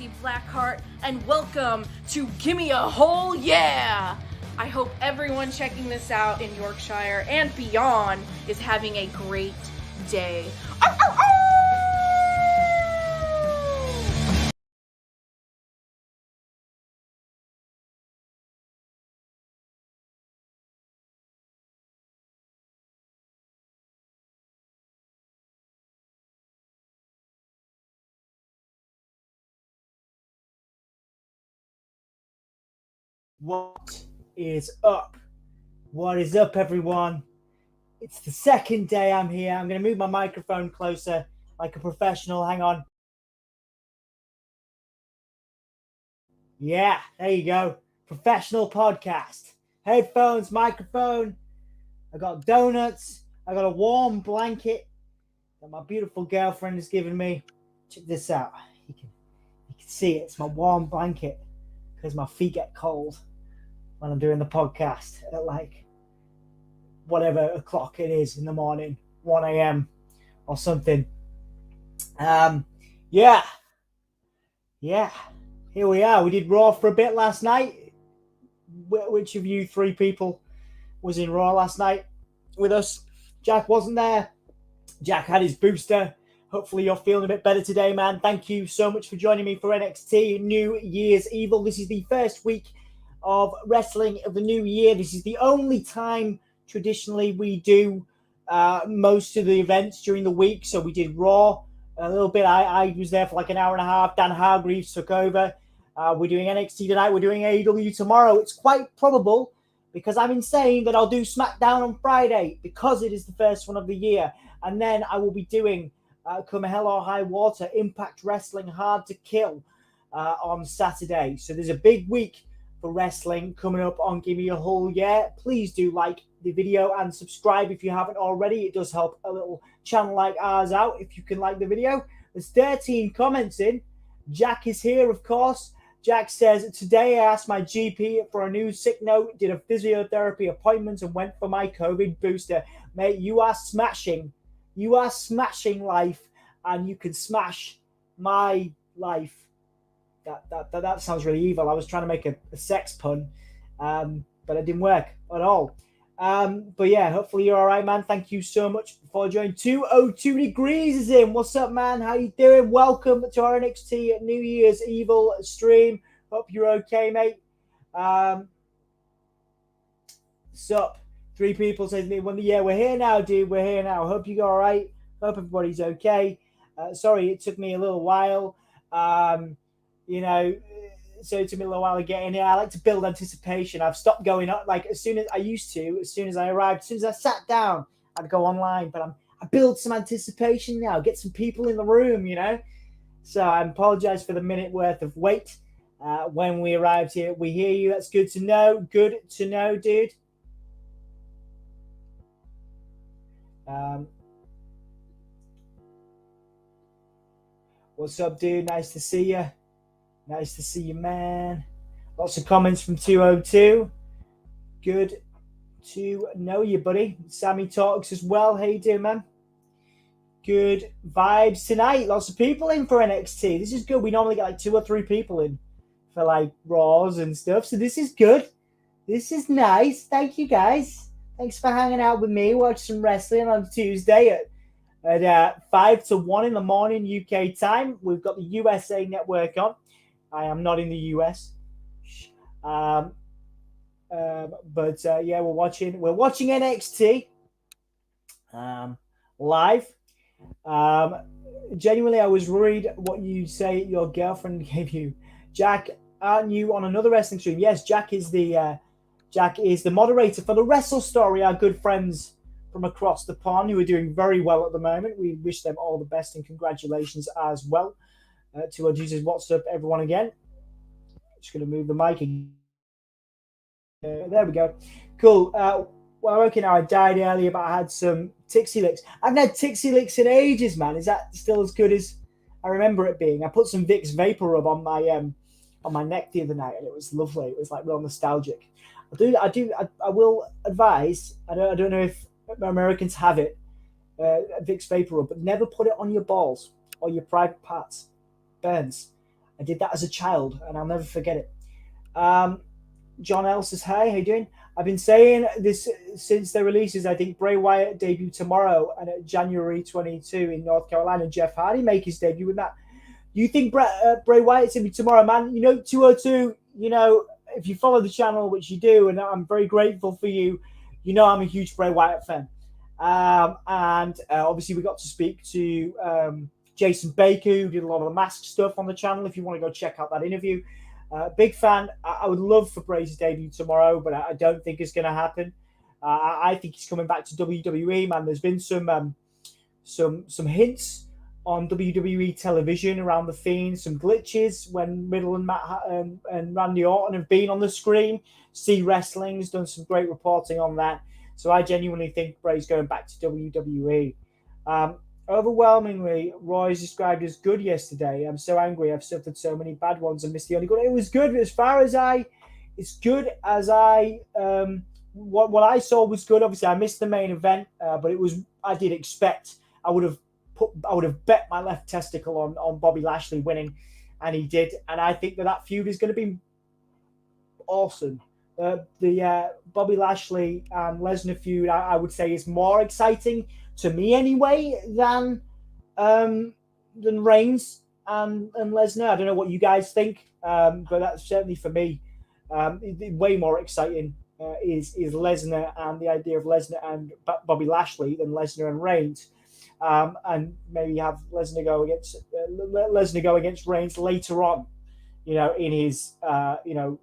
Tracy Blackheart, and welcome to Gimme a Whole Yeah! I hope everyone checking this out in Yorkshire and beyond is having a great day. Ow, ow, ow! What is up? What is up, everyone? It's the second day I'm here. I'm going to move my microphone closer like a professional. Hang on. Yeah, there you go. Professional podcast. Headphones, microphone. I got donuts. I got a warm blanket that my beautiful girlfriend has given me. Check this out. You can see it. It's my warm blanket because my feet get cold when I'm doing the podcast at like whatever o'clock it is in the morning, 1 a.m. or something. Yeah. Here we are. We did Raw for a bit last night. Which of you three people was in Raw last night with us? Jack wasn't there. Jack had his booster. Hopefully you're feeling a bit better today, man. Thank you so much for joining me for NXT New Year's Evil. This is the first week of wrestling of the new year. This is the only time traditionally we do most of the events during the week. So we did Raw a little bit. I was there for like an hour and a half. Dan Hargreaves took over. We're doing NXT tonight. We're doing AEW tomorrow. It's quite probable, because I'm insane, that I'll do SmackDown on Friday because it is the first one of the year. And then I will be doing come hell or high water, Impact Wrestling Hard to Kill on Saturday. So there's a big week for wrestling coming up on Gimme a Whole Yeah. Please do like the video and subscribe if you haven't already. It does help a little channel like ours out if you can like the video. There's 13 comments in. Jack is here, of course. Jack says, today I asked my GP for a new sick note, did a physiotherapy appointment, and went for my COVID booster. Mate, you are smashing. You are smashing life, and you can smash my life. That sounds really evil. I was trying to make a sex pun, but it didn't work at all. But yeah, hopefully you're all right, man. Thank you so much for joining. 202 Degrees is in. What's up, man? How you doing? Welcome to our NXT New Year's Evil stream. Hope you're okay, mate. Sup? 3 people says me. Yeah, we're here now, dude. We're here now. Hope you all right. Hope everybody's okay. Sorry, it took me a little while. So it took me a little while to get in here. I like to build anticipation. I've stopped going up like as soon as I used to. As soon as I arrived, as soon as I sat down, I'd go online. But I build some anticipation now. Get some people in the room, So I apologize for the minute worth of wait when we arrived here. We hear you. That's good to know. Good to know, dude. What's up, dude? Nice to see you. Nice to see you, man. Lots of comments from 202. Good to know you, buddy. Sammy talks as well. How you doing, man? Good vibes tonight. Lots of people in for NXT. This is good. We normally get like 2 or 3 people in for like Raws and stuff. So this is good. This is nice. Thank you, guys. Thanks for hanging out with me. Watch some wrestling on Tuesday at 5 to 1 in the morning UK time. We've got the USA Network on. I am not in the US. But yeah, we're watching NXT live. Genuinely, I was worried what you say your girlfriend gave you. Jack, aren't you on another wrestling stream? Yes, Jack is the moderator for the Wrestle Story, our good friends from across the pond who are doing very well at the moment. We wish them all the best and congratulations as well. To our users, what's up, everyone, again? Just going to move the mic again. There we go. Cool. Well, okay, now I died earlier, but I had some Tixie Licks. I haven't had Tixie Licks in ages, man. Is that still as good as I remember it being? I put some Vicks Vapor Rub on my neck the other night, and it was lovely. It was like real nostalgic. I will advise. I don't know if Americans have it, Vicks Vapor Rub, but never put it on your balls or your private parts. Burns. I did that as a child, and I'll never forget it. John L says, "Hey, how you doing? I've been saying this since the releases. I think Bray Wyatt debut tomorrow and at January 22 in North Carolina. Jeff Hardy make his debut with that. You think Bray Wyatt's going to be tomorrow, man? 202, if you follow the channel, which you do, and I'm very grateful for you, I'm a huge Bray Wyatt fan. And obviously we got to speak to Jason Baker, who did a lot of the mask stuff on the channel. If you want to go check out that interview. Big fan. I would love for Bray's debut tomorrow, but I don't think it's going to happen. I think he's coming back to WWE, man. There's been some hints on WWE television around The Fiend, some glitches when Riddle and Randy Orton have been on the screen. C Wrestling's done some great reporting on that. So I genuinely think Bray's going back to WWE. Overwhelmingly, Roy's described as good yesterday. I'm so angry. I've suffered so many bad ones and missed the only good. It was good what I saw was good. Obviously, I missed the main event, but I did expect. I would have bet my left testicle on Bobby Lashley winning, and he did. And I think that feud is going to be awesome. The Bobby Lashley and Lesnar feud, I would say, is more exciting to me anyway than Reigns and Lesnar. I don't know what you guys think, but that's certainly for me way more exciting. Is Lesnar and the idea of Lesnar and Bobby Lashley than Lesnar and Reigns, and maybe have Lesnar go against Reigns later on, in his in a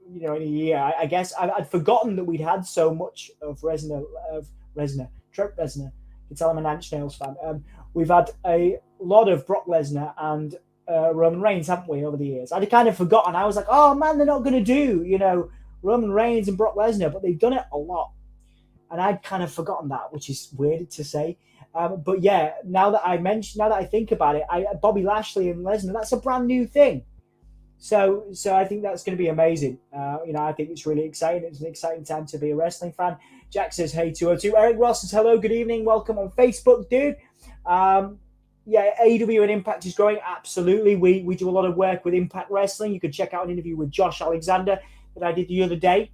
year. I guess I'd forgotten that we'd had so much of Trent Reznor. You can tell I'm a Nine Inch Nails fan. We've had a lot of Brock Lesnar and Roman Reigns, haven't we, over the years? I'd kind of forgotten. I was like, oh man, they're not going to do, Roman Reigns and Brock Lesnar, but they've done it a lot. And I'd kind of forgotten that, which is weird to say. But yeah, now that I think about it, Bobby Lashley and Lesnar, that's a brand new thing. So I think that's going to be amazing. I think it's really exciting. It's an exciting time to be a wrestling fan. Jack says, hey, 202. Eric Ross says, hello, good evening. Welcome on Facebook, dude. AEW and Impact is growing. Absolutely. We do a lot of work with Impact Wrestling. You can check out an interview with Josh Alexander that I did the other day.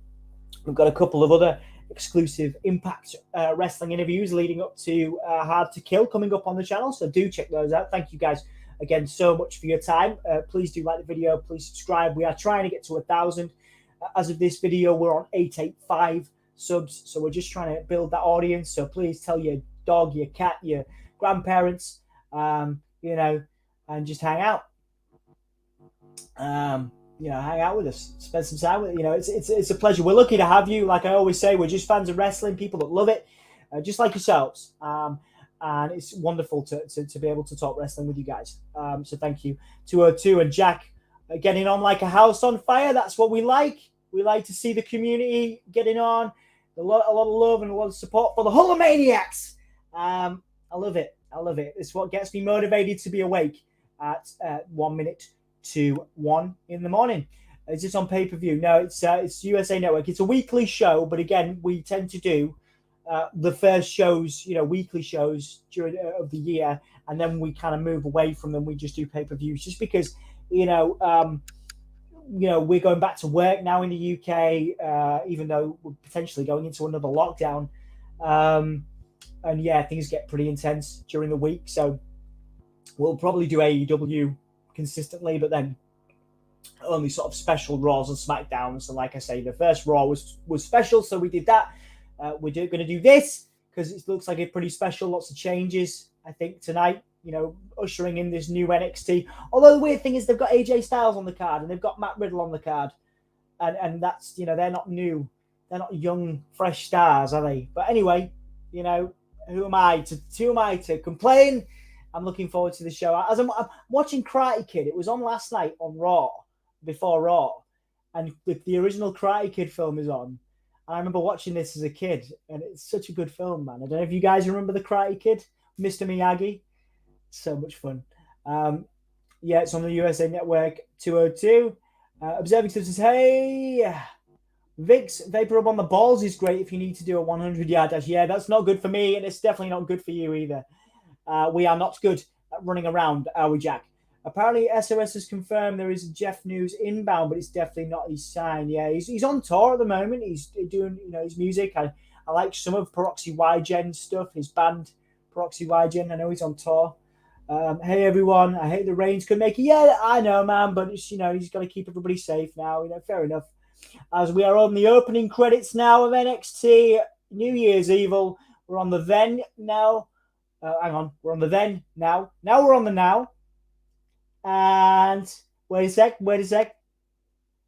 We've got a couple of other exclusive Impact Wrestling interviews leading up to Hard to Kill coming up on the channel. So do check those out. Thank you guys again so much for your time. Please do like the video. Please subscribe. We are trying to get to 1,000. As of this video, we're on 885 subs. So we're just trying to build that audience. So please tell your dog, your cat, your grandparents, and just hang out. Hang out with us, spend some time with it's a pleasure. We're lucky to have you. Like I always say, we're just fans of wrestling, people that love it, just like yourselves. And it's wonderful to be able to talk wrestling with you guys. So thank you. 202 and Jack getting on like a house on fire. That's what we like. We like to see the community getting on. A lot of love and a lot of support for the Hulkamaniacs. I love it. It's what gets me motivated to be awake at 1 minute to 1 in the morning. Is this on pay-per-view? No, it's USA Network. It's a weekly show, but again, we tend to do the first shows, weekly shows during of the year, and then we kind of move away from them. We just do pay-per-views, just because we're going back to work now in the UK, even though we're potentially going into another lockdown. And yeah, things get pretty intense during the week, so we'll probably do AEW consistently, but then only sort of special Raws and SmackDowns. So like I say, the first Raw was special, so we did that. We're going to do this because it looks like a pretty special. Lots of changes, I think, tonight, ushering in this new NXT. Although the weird thing is they've got AJ Styles on the card and they've got Matt Riddle on the card. And that's, they're not new. They're not young, fresh stars, are they? But anyway, who am I to complain? I'm looking forward to the show. As I'm watching Karate Kid, it was on last night on Raw, before Raw, and the original Karate Kid film is on. I remember watching this as a kid, and it's such a good film, man. I don't know if you guys remember the Karate Kid, Mr. Miyagi. So much fun. It's on the USA Network. 202. Observing says, hey, Vic's Vapor Rub on the balls is great if you need to do a 100-yard dash. Yeah, that's not good for me, and it's definitely not good for you either. We are not good at running around, are we, Jack? Apparently, SOS has confirmed there is Jeff News inbound, but it's definitely not his sign. Yeah, he's on tour at the moment. He's doing his music. I like some of Peroxy Ygen stuff. His band Peroxy Ygen. I know he's on tour. Hey everyone, I hate the Reigns could make it. Yeah, I know, man, but it's, he's got to keep everybody safe now. Fair enough. As we are on the opening credits now of NXT New Year's Evil, we're on the then now. Hang on, we're on the then now. Now we're on the now. And wait a sec.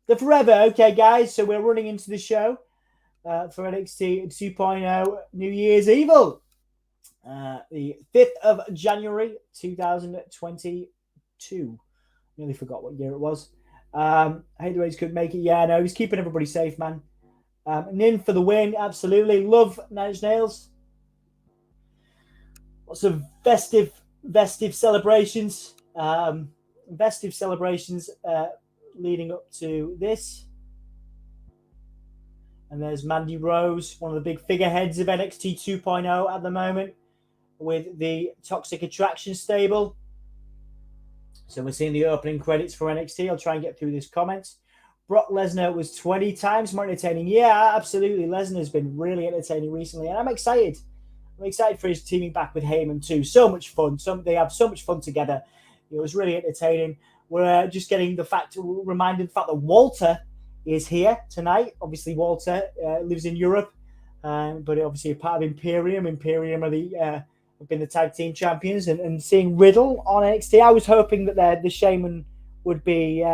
The forever. Okay, guys, so we're running into the show for NXT 2.0 New Year's Evil. The 5th of January 2022. Nearly forgot what year it was. I hate the Rays could make it. Yeah, no, he's keeping everybody safe, man. Nin for the win, absolutely. Love Nine Inch Nails. Lots of festive celebrations. Leading up to this. And there's Mandy Rose, one of the big figureheads of NXT 2.0 at the moment, with the Toxic Attraction stable. So we're seeing the opening credits for NXT. I'll try and get through this comments. Brock Lesnar was 20 times more entertaining. Yeah, absolutely. Lesnar's been really entertaining recently, and I'm excited. I'm excited for his teaming back with Heyman too. So much fun. They have so much fun together. It was really entertaining. We're just getting reminded the fact that Walter is here tonight. Obviously, Walter lives in Europe, but obviously a part of Imperium. Imperium are have been the tag team champions, and seeing Riddle on NXT, I was hoping that the Shaman would be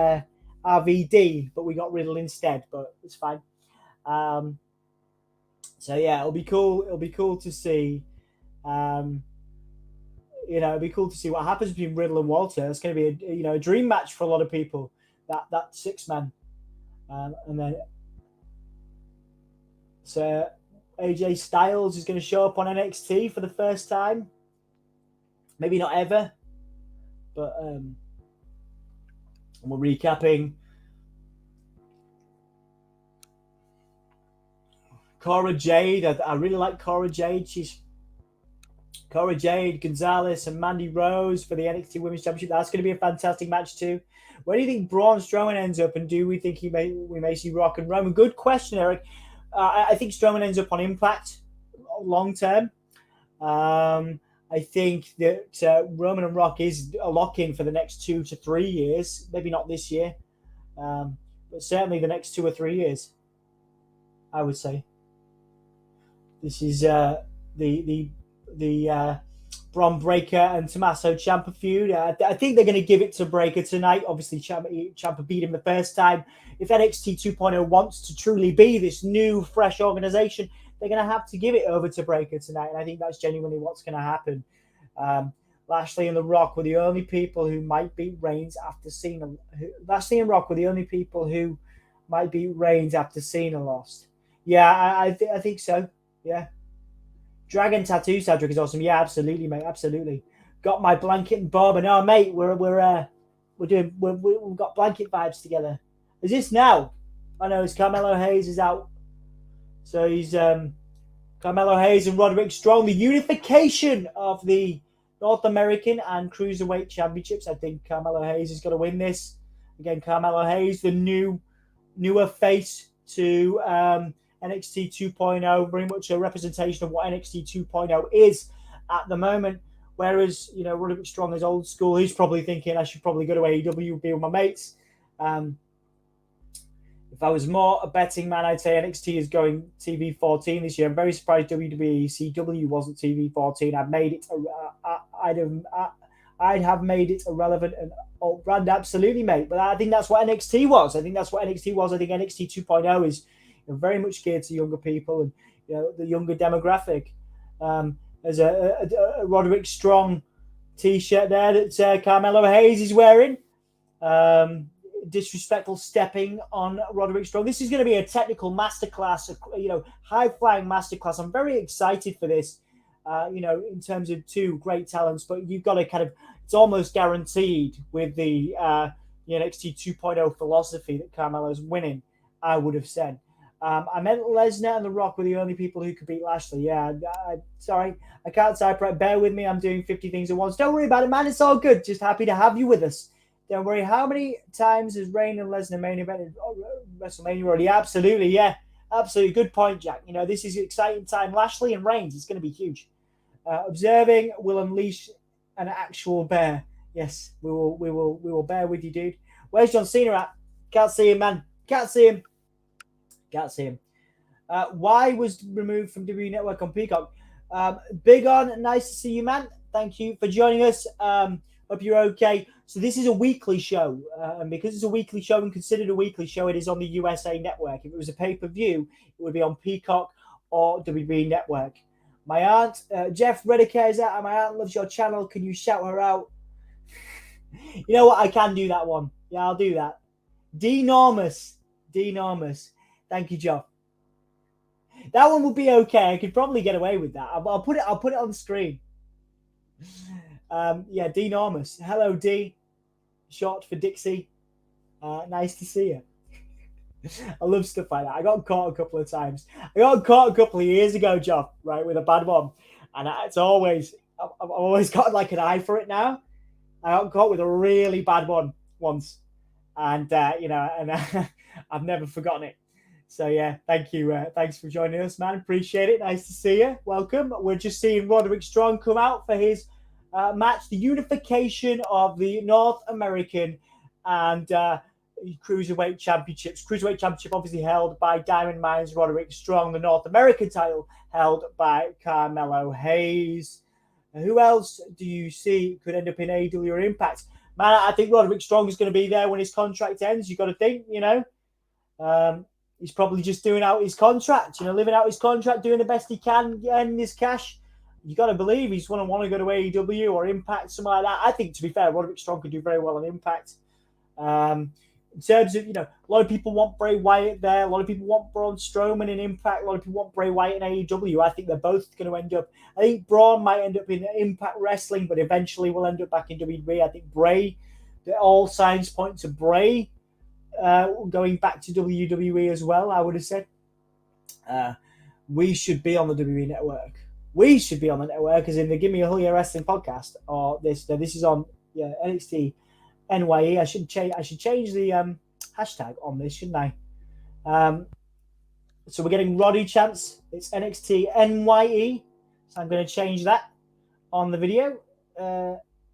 RVD, but we got Riddle instead. But it's fine. So yeah, it'll be cool. It'll be cool to see. It'll be cool to see what happens between Riddle and Walter. It's going to be a dream match for a lot of people. That 6-man, and then so AJ Styles is going to show up on NXT for the first time. Maybe not ever, but and we're recapping Cora Jade. I really like Cora Jade. Cora Jade, Gonzalez, and Mandy Rose for the NXT Women's Championship. That's going to be a fantastic match too. Where do you think Braun Strowman ends up, and do we think we may see Rock and Roman? Good question, Eric. I think Strowman ends up on Impact long term. I think that Roman and Rock is a lock-in for the next 2 to 3 years. Maybe not this year, but certainly the next 2 or 3 years, I would say. This is the Bron Breakker and Tommaso Ciampa feud. I think they're going to give it to Breakker tonight. Obviously, Ciampa beat him the first time. If NXT 2.0 wants to truly be this new, fresh organization, they're going to have to give it over to Breakker tonight. And I think that's genuinely what's going to happen. Lashley and The Rock were the only people who might beat Reigns after Cena. Lashley and Rock were the only people who might beat Reigns after Cena lost. Yeah, I think so. Yeah. Dragon Tattoo Cedric is awesome. Yeah, absolutely, mate. Absolutely. Got my blanket and Bob, and oh, mate, we've got blanket vibes together. Is this now? I know it's Carmelo Hayes is out, so he's Carmelo Hayes and Roderick Strong. The unification of the North American and Cruiserweight championships. I think Carmelo Hayes is going to win this. Again, Carmelo Hayes, the newer face to NXT 2.0, very much a representation of what NXT 2.0 is at the moment. Whereas, Roderick Strong is old school. He's probably thinking, I should probably go to AEW, be with my mates. If I was more a betting man, I'd say NXT is going TV 14 this year. I'm very surprised WWE CW wasn't TV 14. I'd have made it irrelevant and brand, absolutely, mate. But I think that's what NXT was. I think NXT 2.0 is very much geared to younger people and the younger demographic. There's a Roderick Strong t-shirt there that Carmelo Hayes is wearing. Disrespectful stepping on Roderick Strong. This is going to be a technical masterclass, high-flying masterclass. I'm very excited for this, in terms of two great talents, but you've got to it's almost guaranteed with the NXT 2.0 philosophy that Carmelo's winning, I would have said. I meant Lesnar and The Rock were the only people who could beat Lashley. Yeah, sorry, I can't type right. Bear with me. I'm doing 50 things at once. Don't worry about it, man. It's all good. Just happy to have you with us. Don't worry. How many times has Reign and Lesnar main evented WrestleMania already? Absolutely, yeah. Absolutely. Good point, Jack. You know, this is an exciting time. Lashley and Reigns, it's going to be huge. Observing will unleash an actual bear. Yes, we will bear with you, dude. Where's John Cena at? Can't see him, man. Can't see him. Why was removed from WWE Network on Peacock? Big On, nice to see you, man. Thank you for joining us. Hope you're okay. So this is a weekly show, and because it's a weekly show and considered a weekly show, it is on the USA Network. If it was a pay-per-view, it would be on Peacock or WWE Network. My aunt, Jeff Rediker, is out, and my aunt loves your channel. Can you shout her out? You know what? I can do that one. Yeah, I'll do that. D-Normus. Thank you, Joe. That one will be okay. I could probably get away with that. I'll put it on the screen. Yeah, D-Normus. Hello, D. Short for Dixie. Nice to see you. I love stuff like that. I got caught a couple of times. I got caught a couple of years ago, Joe, right, with a bad one. And I've always got like an eye for it now. I got caught with a really bad one once. And, I've never forgotten it. So, yeah, thank you. Thanks for joining us, man. Appreciate it. Nice to see you. Welcome. We're just seeing Roderick Strong come out for his match, the unification of the North American and Cruiserweight Championships. Cruiserweight Championship obviously held by Diamond Mines Roderick Strong. The North American title held by Carmelo Hayes. Who else do you see could end up in AEW or Impact? Man, I think Roderick Strong is going to be there when his contract ends. You got to think, he's probably just doing out his contract, living out his contract, doing the best he can, earning his cash. You got to believe he's going to want to go to AEW or Impact, something like that. I think, to be fair, Roderick Strong could do very well on Impact. In terms of, a lot of people want Bray Wyatt there. A lot of people want Braun Strowman in Impact. A lot of people want Bray Wyatt in AEW. I think they're both going to end up. I think Braun might end up in Impact Wrestling, but eventually will end up back in WWE. I think Bray, all signs point to Bray going back to WWE as well, I would have said. We should be on the WWE Network. We should be on the network, as in the Give Me a Whole Year Wrestling podcast, or this. This is on NXT NYE. I should change the hashtag on this, shouldn't I? So we're getting Roddy chants. It's NXT NYE. So I'm going to change that on the video.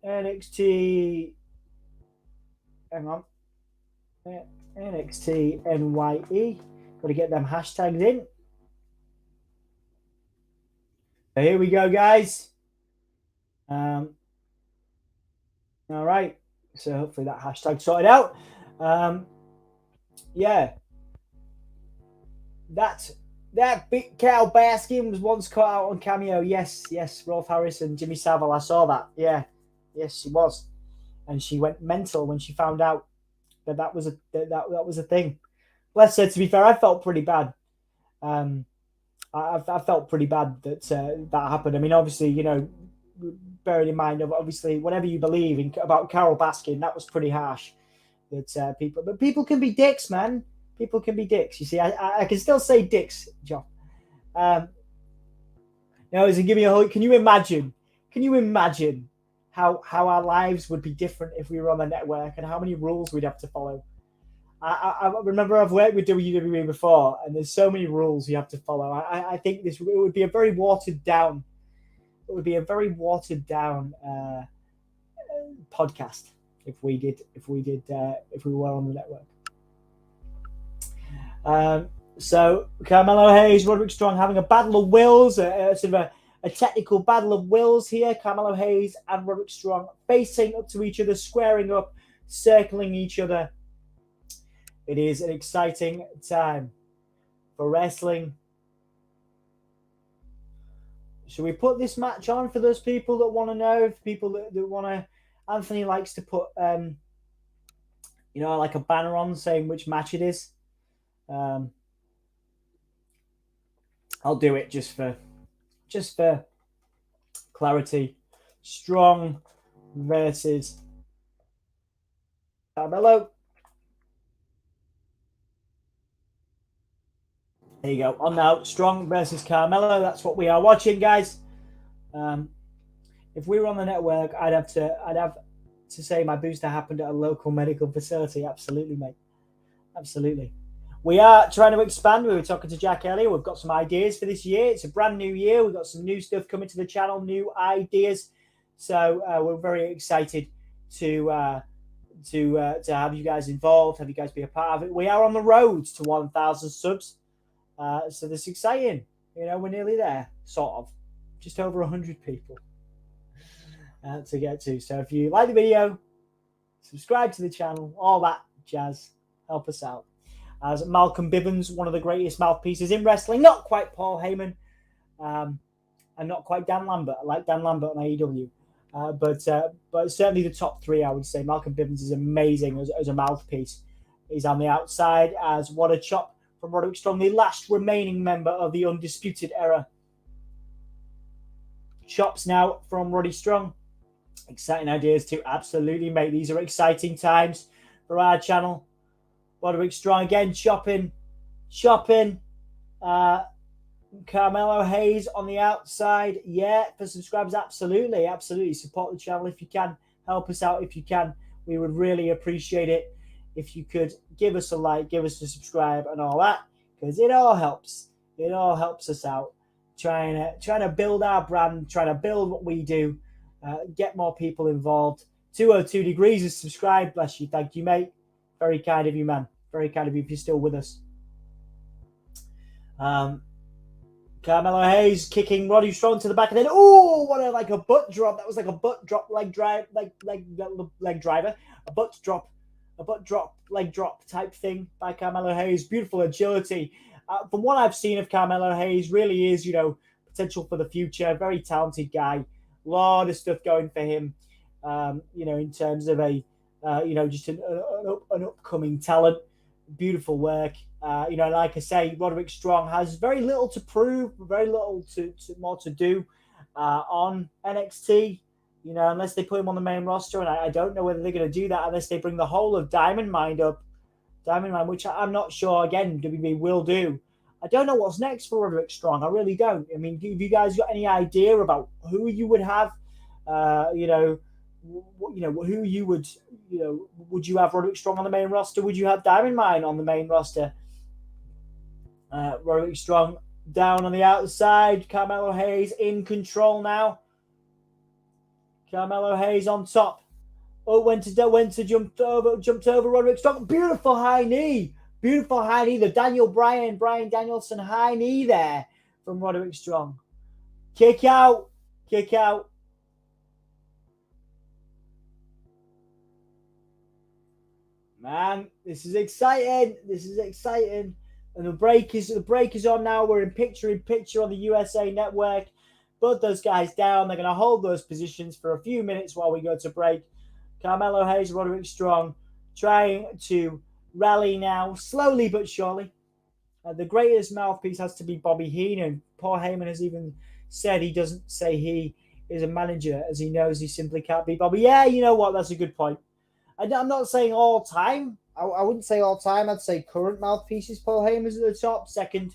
NXT. Hang on. NXT NYE. Got to get them hashtags in. So here we go, guys. All right. So hopefully that hashtag sorted out. Yeah. That big Carol Baskin was once caught out on Cameo. Yes. Rolf Harris and Jimmy Savile. I saw that. Yeah. Yes, she was. And she went mental when she found out that was a thing. Let's say, to be fair, I felt pretty bad. I felt pretty bad that that happened. I mean, obviously, bearing in mind, obviously, whatever you believe about Carol Baskin, that was pretty harsh. That people can be dicks, man. People can be dicks. You see, I can still say dicks, John. Now, as a give me a whole. Can you imagine how our lives would be different if we were on the network and how many rules we'd have to follow? I remember I've worked with WWE before, and there's so many rules you have to follow. I think it would be a very watered down. It would be a very watered down podcast if we were on the network. So Carmelo Hayes, Roderick Strong having a battle of wills, sort of a technical battle of wills here. Carmelo Hayes and Roderick Strong facing up to each other, squaring up, circling each other. It is an exciting time for wrestling. Should we put this match on for those people that want to know? For people that want to, Anthony likes to put, like a banner on saying which match it is. I'll do it just for clarity. Strong versus Carmelo. There you go. On now, Strong versus Carmelo. That's what we are watching, guys. If we were on the network, I'd have to say my booster happened at a local medical facility. Absolutely, mate. Absolutely. We are trying to expand. We were talking to Jack earlier. We've got some ideas for this year. It's a brand new year. We've got some new stuff coming to the channel, new ideas. So we're very excited to have you guys involved, have you guys be a part of it. We are on the road to 1,000 subs. So this is exciting. You know, we're nearly there, sort of. Just over 100 people to get to. So if you like the video, subscribe to the channel, all that jazz. Help us out. As Malcolm Bivens, one of the greatest mouthpieces in wrestling, not quite Paul Heyman, and not quite Dan Lambert. I like Dan Lambert on AEW, but certainly the top three, I would say. Malcolm Bivens is amazing as a mouthpiece. He's on the outside as What a Chop from Roderick Strong, the last remaining member of the Undisputed Era. Chops now from Roddy Strong. Exciting ideas too. Absolutely, mate. These are exciting times for our channel. Roderick Strong again, chopping. Carmelo Hayes on the outside. Yeah, for subscribers, absolutely. Support the channel if you can. Help us out if you can. We would really appreciate it if you could give us a like, give us a subscribe and all that, because it all helps. It all helps us out. Trying to build our brand, trying to build what we do, get more people involved. 202 Degrees is subscribed. Bless you. Thank you, mate. Very kind of you, man. Very kind of you if you're still with us. Carmelo Hayes kicking Roddy Strong to the back, and then what a butt drop. That was like a butt drop leg driver, a butt drop leg drop type thing by Carmelo Hayes. Beautiful agility. From what I've seen of Carmelo Hayes, really is, potential for the future. Very talented guy. A lot of stuff going for him. In terms of just an upcoming talent. Beautiful work. Like I say, Roderick Strong has very little to prove, very little more to do on NXT. Unless they put him on the main roster, and I don't know whether they're going to do that unless they bring the whole of Diamond Mine up. Diamond Mine, which I'm not sure, again, WWE will do. I don't know what's next for Roderick Strong. I really don't. I mean, have you guys got any idea about who you would have? Who you would you have Roderick Strong on the main roster? Would you have Diamond Mine on the main roster? Roderick Strong down on the outside. Carmelo Hayes in control now. Carmelo Hayes on top. Went to jumped over Roderick Strong. Beautiful high knee. The Brian Danielson high knee there from Roderick Strong. Kick out. Man, this is exciting. And the break is on now. We're in picture on the USA Network. Both those guys down. They're going to hold those positions for a few minutes while we go to break. Carmelo Hayes, Roderick Strong, trying to rally now, slowly but surely. The greatest mouthpiece has to be Bobby Heenan. Paul Heyman has even said he doesn't say he is a manager, as he knows he simply can't be Bobby. Yeah, you know what? That's a good point. I'm not saying all time. I wouldn't say all time. I'd say current mouthpieces. Paul Heyman's at the top. Second,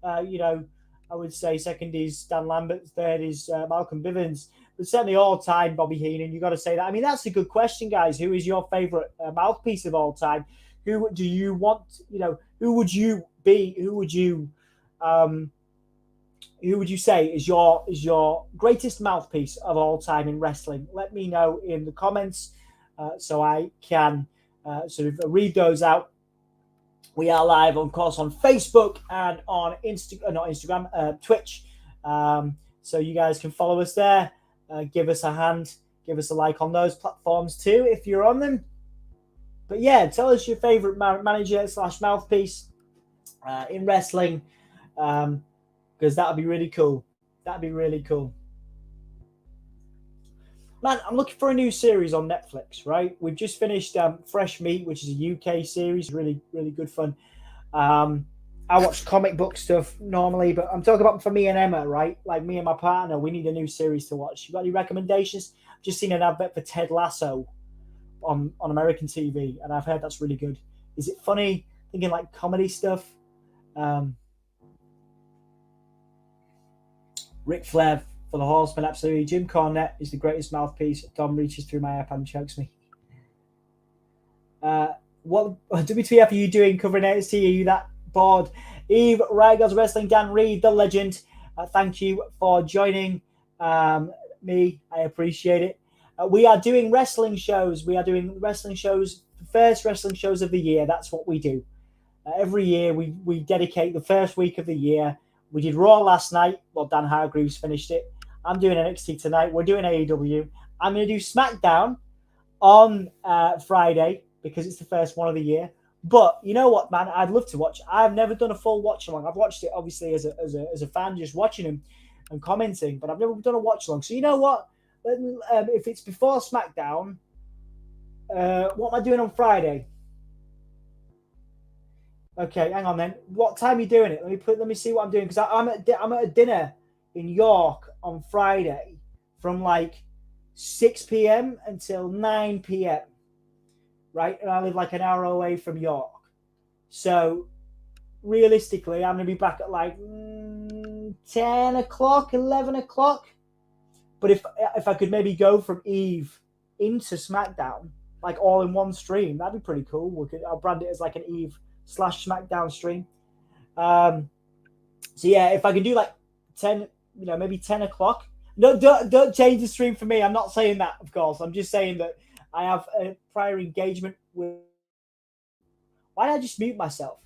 I would say second is Dan Lambert. Third is Malcolm Bivens. But certainly all time, Bobby Heenan. You got to say that. I mean, that's a good question, guys. Who is your favorite mouthpiece of all time? Who do you want? Who would you be? Who would you say is your greatest mouthpiece of all time in wrestling? Let me know in the comments so I can sort of read those out. We are live, of course, on Facebook and on Twitch. So you guys can follow us there. Give us a hand. Give us a like on those platforms too if you're on them. But yeah, tell us your favorite manager / mouthpiece in wrestling, because that would be really cool. Man, I'm looking for a new series on Netflix, right? We've just finished Fresh Meat, which is a UK series. Really, really good fun. I watch comic book stuff normally, but I'm talking about for me and Emma, right? Like me and my partner, we need a new series to watch. You got any recommendations? I've just seen an advert for Ted Lasso on American TV, and I've heard that's really good. Is it funny? Thinking like comedy stuff. Ric Flair for the Horseman, absolutely. Jim Cornette is the greatest mouthpiece. Dom reaches through my iPad and chokes me. What WTF are you doing covering NXT? Are you that bored? Eve, Rygar's Wrestling, Dan Reed, the legend. Thank you for joining me. I appreciate it. We are doing wrestling shows. First wrestling shows of the year. That's what we do. Every year we dedicate the first week of the year. We did Raw last night. Well, Dan Hargreaves finished it. I'm doing NXT tonight. We're doing AEW. I'm going to do SmackDown on Friday because it's the first one of the year. But you know what, man? I'd love to watch. I've never done a full watch along. I've watched it obviously as a fan, just watching him and commenting. But I've never done a watch along. So you know what? If it's before SmackDown, what am I doing on Friday? Okay, hang on then. What time are you doing it? Let me see what I'm doing because I'm at a dinner in York on Friday from like 6 p.m. until 9 p.m. Right, and I live like an hour away from York. So realistically, I'm going to be back at like 10 o'clock, 11 o'clock. But if I could maybe go from Eve into SmackDown, like all in one stream, that'd be pretty cool. I'll brand it as like an Eve/SmackDown stream. So yeah, if I can do like 10, maybe 10 o'clock. No, don't change the stream for me. I'm not saying that, of course. I'm just saying that I have a prior engagement with... Why did I just mute myself?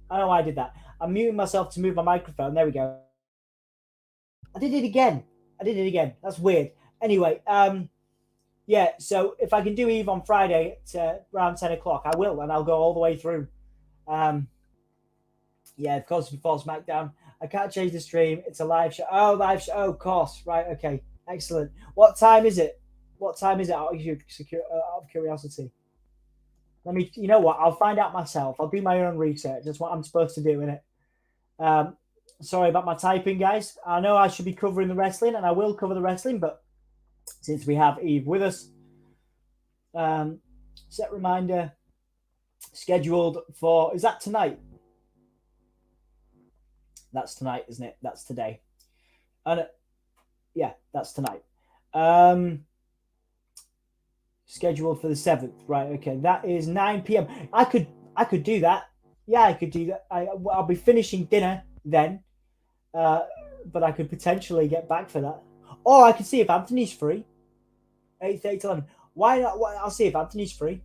I don't know why I did that. I'm muting myself to move my microphone. There we go. I did it again. That's weird. Anyway, yeah, so if I can do Eve on Friday at around 10 o'clock, I will, and I'll go all the way through. Yeah, of course, before SmackDown. I can't change the stream. It's a live show. Oh, live show. Oh, of course. Right, okay. Excellent. What time is it? Out of curiosity? You know what? I'll find out myself. I'll do my own research. That's what I'm supposed to do, innit? Sorry about my typing, guys. I know I should be covering the wrestling, and I will cover the wrestling, but since we have Eve with us, set reminder scheduled for... Is that tonight? That's tonight, isn't it? That's today. And yeah, that's tonight. Scheduled for the 7th. Right, okay. That is 9 p.m. I could do that. Yeah, I could do that. I'll be finishing dinner then. But I could potentially get back for that. Or I could see if Anthony's free. 8:30 to 11. Why not? I'll see if Anthony's free.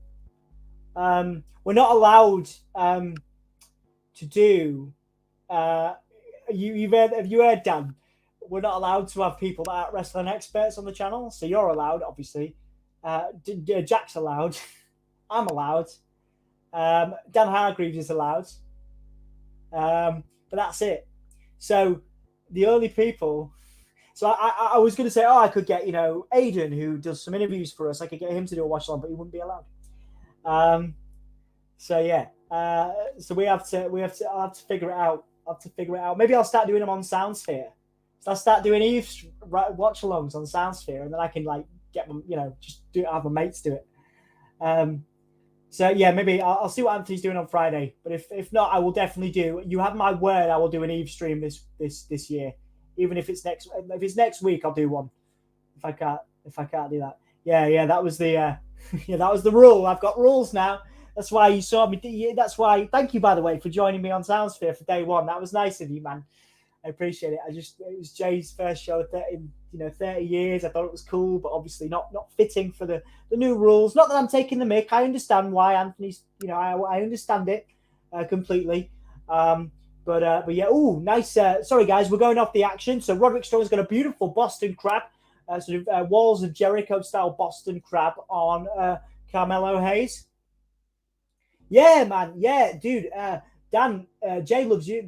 We're not allowed to do... have you heard, Dan? We're not allowed to have people that aren't wrestling experts on the channel. So you're allowed, obviously. Jack's allowed. I'm allowed. Dan Hargreaves is allowed. But that's it. So the only people... So I was going to say, I could get, Aiden, who does some interviews for us. I could get him to do a watch along, but he wouldn't be allowed. So yeah. So I'll have to figure it out. Maybe I'll start doing them on Soundsphere. So I'll start doing Eve's watch alongs on Soundsphere, and then I can get them, just have my mates do it. So yeah, maybe I'll see what Anthony's doing on Friday. But if not, I will definitely do. You have my word, I will do an Eve stream this year. Even if it's next week, I'll do one. If I can't do that. Yeah, that was the that was the rule. I've got rules now. That's why you saw me. That's why. Thank you, by the way, for joining me on Soundsphere for day one. That was nice of you, man. I appreciate it. It was Jay's first show in 30 years. I thought it was cool, but obviously not fitting for the new rules. Not that I'm taking the mick. I understand why Anthony's. I understand it completely. But yeah, nice. Sorry, guys, we're going off the action. So Roderick Strong's got a beautiful Boston Crab, sort of Walls of Jericho style Boston Crab on Carmelo Hayes. Yeah, man. Yeah, dude. Dan, Jay loves you.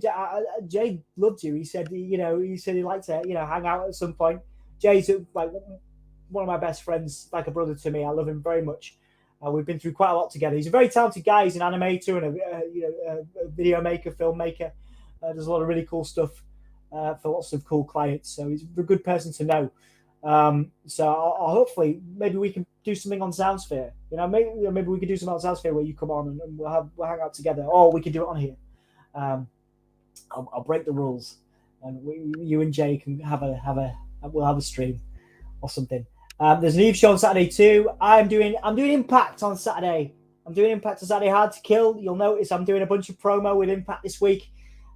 Jay loved you. He said, he said he'd like to, hang out at some point. Jay's like one of my best friends, like a brother to me. I love him very much. We've been through quite a lot together. He's a very talented guy. He's an animator and a video maker, filmmaker. Does a lot of really cool stuff for lots of cool clients. So he's a good person to know. So I'll hopefully maybe we can do something on Soundsphere. Maybe we could do something on Soundsphere where you come on and we'll hang out together, or we could do it on here. I'll break the rules. and you and Jay can we'll have a stream or something. There's an Eve show on Saturday too. I'm doing Impact on Saturday. Hard to Kill. You'll notice I'm doing a bunch of promo with Impact this week.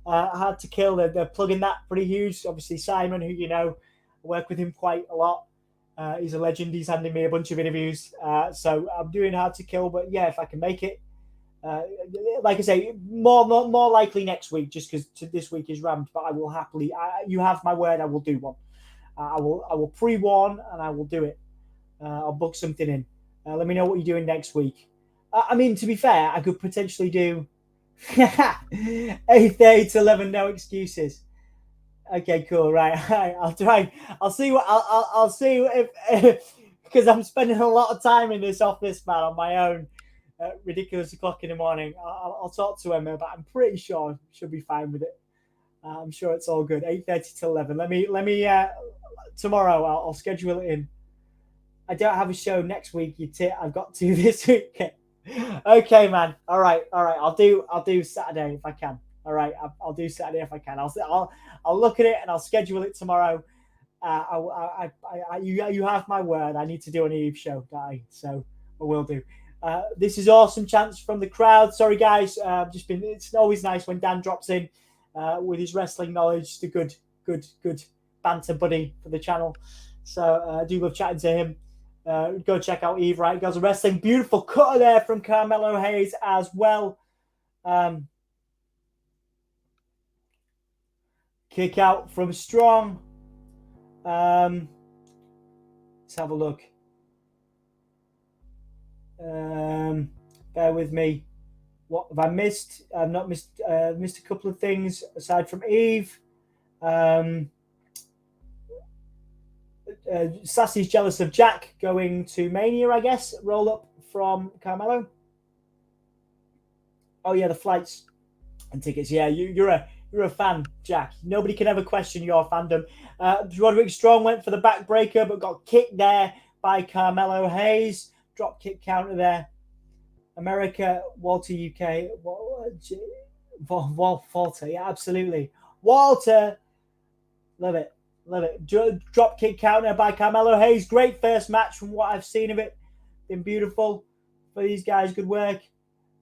Hard to Kill. They're plugging that pretty huge. Obviously, Simon, who you know, I work with him quite a lot. He's a legend. He's handing me a bunch of interviews. So I'm doing Hard to Kill. But yeah, if I can make it, like I say, more likely next week, just because this week is rammed. But I will happily. You have my word. I will do one. I will pre-warn and I will do it. I'll book something in. Let me know what you're doing next week. I mean, to be fair, I could potentially do 8:30 to 11. No excuses. Okay, cool. Right. I'll try. I'll see what I'll see if because I'm spending a lot of time in this office, man, on my own. Ridiculous o'clock in the morning. I'll talk to Emma, but I'm pretty sure she'll be fine with it. I'm sure it's all good. 8:30 to 11. Let me. Tomorrow I'll schedule it in. I don't have a show next week. I've got to this week. Okay, man. All right. I'll do Saturday if I can. All right. I'll do Saturday if I can. I'll look at it and I'll schedule it tomorrow. You have my word. I need to do an Eve show, guy. So I will do. This is awesome chants from the crowd. Sorry, guys. It's always nice when Dan drops in with his wrestling knowledge. The good banter buddy for the channel. So I do love chatting to him. Go check out Eve, right? Girls of Wrestling. Beautiful cutter there from Carmelo Hayes as well. Kick out from Strong. Let's have a look. Bear with me. What have I missed? I've not missed. Missed a couple of things aside from Eve. Sassy's jealous of Jack going to Mania, I guess. Roll up from Carmelo. Oh yeah, the flights and tickets. Yeah, you're a fan, Jack. Nobody can ever question your fandom. Roderick Strong went for the backbreaker, but got kicked there by Carmelo Hayes. Drop kick counter there. America, Walter UK. Walter, yeah, absolutely. Walter, love it. Drop kick counter by Carmelo Hayes. Great first match from what I've seen of it. Been beautiful for these guys. Good work.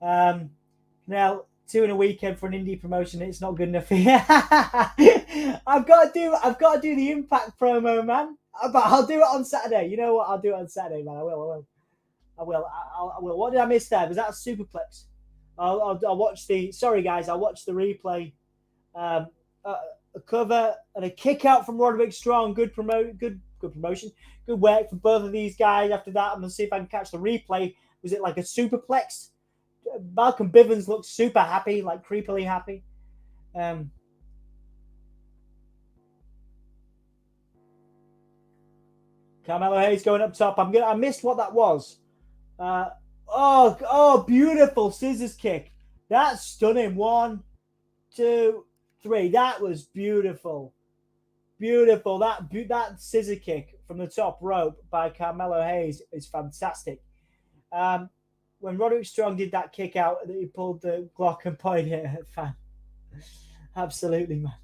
Now 2 in a weekend for an indie promotion. It's not good enough. I've got to do the Impact promo, man. But I'll do it on Saturday. You know what? I'll do it on Saturday, man. I will. What did I miss there? Was that a superplex? I'll watch the. Sorry, guys. I'll watch the replay. A cover and a kick out from Roderick Strong. Good promotion. Good work for both of these guys. After that, I'm gonna see if I can catch the replay. Was it like a superplex? Malcolm Bivens looks super happy, like creepily happy. Carmelo Hayes going up top. I missed what that was. Beautiful scissors kick. That's stunning. 1, 2, 3. That was beautiful. That scissor kick from the top rope by Carmelo Hayes is fantastic. When Roderick Strong did that kick out, he pulled the Glock and pointed at fan. Absolutely, man.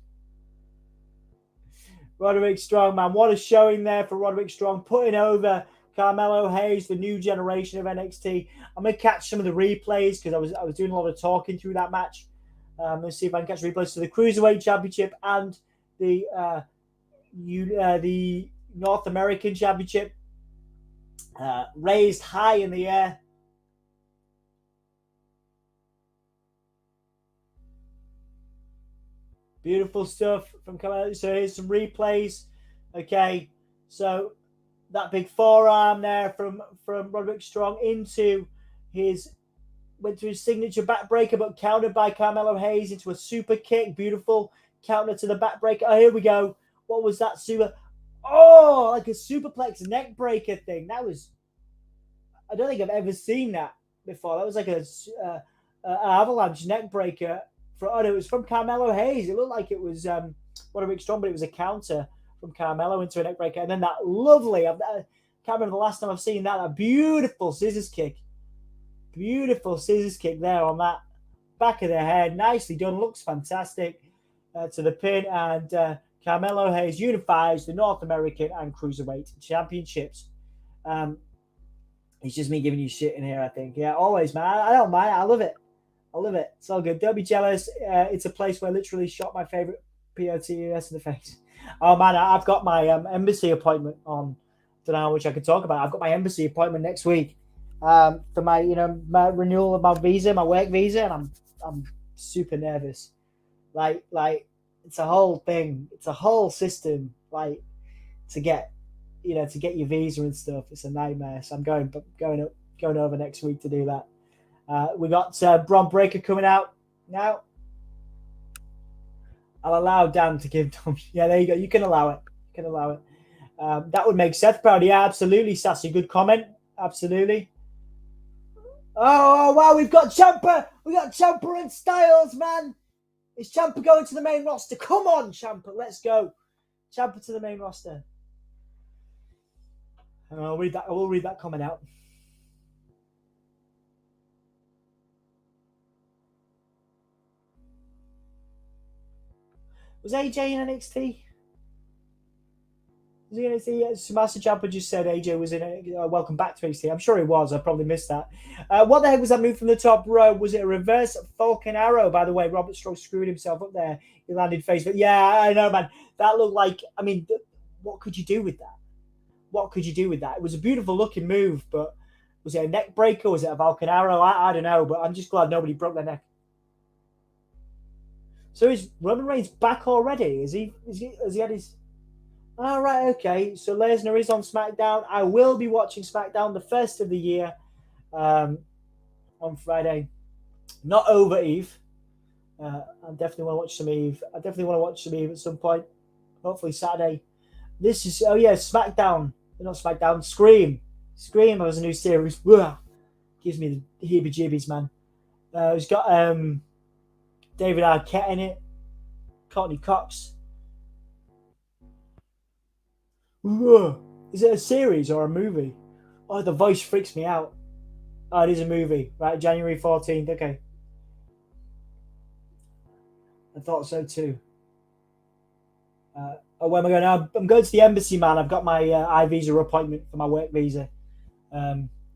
Roderick Strong, man. What a showing there for Roderick Strong, putting over Carmelo Hayes, the new generation of NXT. I'm going to catch some of the replays because I was doing a lot of talking through that match. Let's see if I can catch replays to the Cruiserweight Championship and the North American Championship. Raised high in the air. Beautiful stuff from Carmelo. So here's some replays. Okay, so that big forearm there from Roderick Strong went to his signature backbreaker, but countered by Carmelo Hayes into a super kick. Beautiful counter to the backbreaker. Oh, here we go. What was that super? Oh, like a superplex neck breaker thing. I don't think I've ever seen that before. That was like an avalanche neck breaker. It was from Carmelo Hayes. It looked like it was Roderick Strong, but it was a counter from Carmelo into a neck breaker. And then that lovely, I can't remember the last time I've seen that, a beautiful scissors kick. Beautiful scissors kick there on that back of the head. Nicely done. Looks fantastic. to the pin, and Carmelo Hayes unifies the North American and Cruiserweight championships. It's just me giving you shit in here, I think. Yeah, always, man. I don't mind. I love it. I love it. It's all good. Don't be jealous. It's a place where I literally shot my favorite POTUS in the face. Oh, man, I've got my embassy appointment on. Don't know how much I can talk about. I've got my embassy appointment next week for my, my renewal of my visa, my work visa, and I'm super nervous. Like it's a whole thing. It's a whole system. Like to get your visa and stuff. It's a nightmare. So I'm going over next week to do that. We got Bron Breakker coming out now. I'll allow Dan to give Tom. Yeah, there you go. You can allow it. That would make Seth proud. Yeah, absolutely, Sassy. Good comment. Absolutely. Oh, wow. We've got Ciampa. We got Ciampa and Styles, man. Is Ciampa going to the main roster? Come on, Ciampa. Let's go. Ciampa to the main roster. I'll read that. I will read that comment out. Was AJ in NXT? Was he in NXT? Yeah, Tommaso Ciampa just said AJ was in it. Welcome back to NXT. I'm sure he was. I probably missed that. What the heck was that move from the top row? Was it a reverse Falcon Arrow? By the way, Robert Strong screwed himself up there. He landed face. But yeah, I know, man. That looked like. I mean, what could you do with that? It was a beautiful looking move, but was it a neck breaker? Was it a Falcon Arrow? I don't know, but I'm just glad nobody broke their neck. So is Roman Reigns back already? Has he had his... Oh, right, okay. So Lesnar is on SmackDown. I will be watching SmackDown, the first of the year, on Friday. Not over Eve. I definitely want to watch some Eve. At some point. Hopefully Saturday. This is... Oh, yeah, SmackDown. Not SmackDown. Scream. Scream has a new series. Gives me the heebie-jeebies, man. It's got David Arquette in it. Courtney Cox. Is it a series or a movie? Oh, the voice freaks me out. Oh, it is a movie. Right, January 14th. Okay. I thought so too. Where am I going now? I'm going to the embassy, man. I've got my I-visa appointment for my work visa.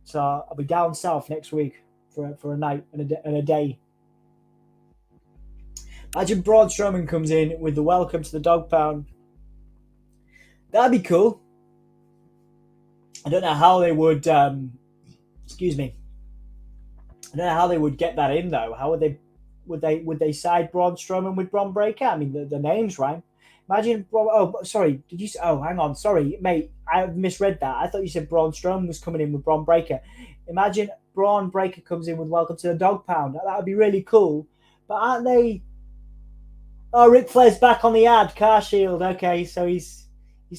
So I'll be down south next week for a night and a day. Imagine Braun Strowman comes in with the welcome to the dog pound. That'd be cool. I don't know how they would. Excuse me. I don't know how they would get that in though. How would they side Braun Strowman with Bron Breakker? I mean, the names rhyme. Imagine. Oh, sorry. Did you? Oh, hang on. Sorry, mate. I misread that. I thought you said Braun Strowman was coming in with Bron Breakker. Imagine Bron Breakker comes in with Welcome to the Dog Pound. That would be really cool. But aren't they? Oh, Ric Flair's back on the ad. Car Shield. Okay, so he's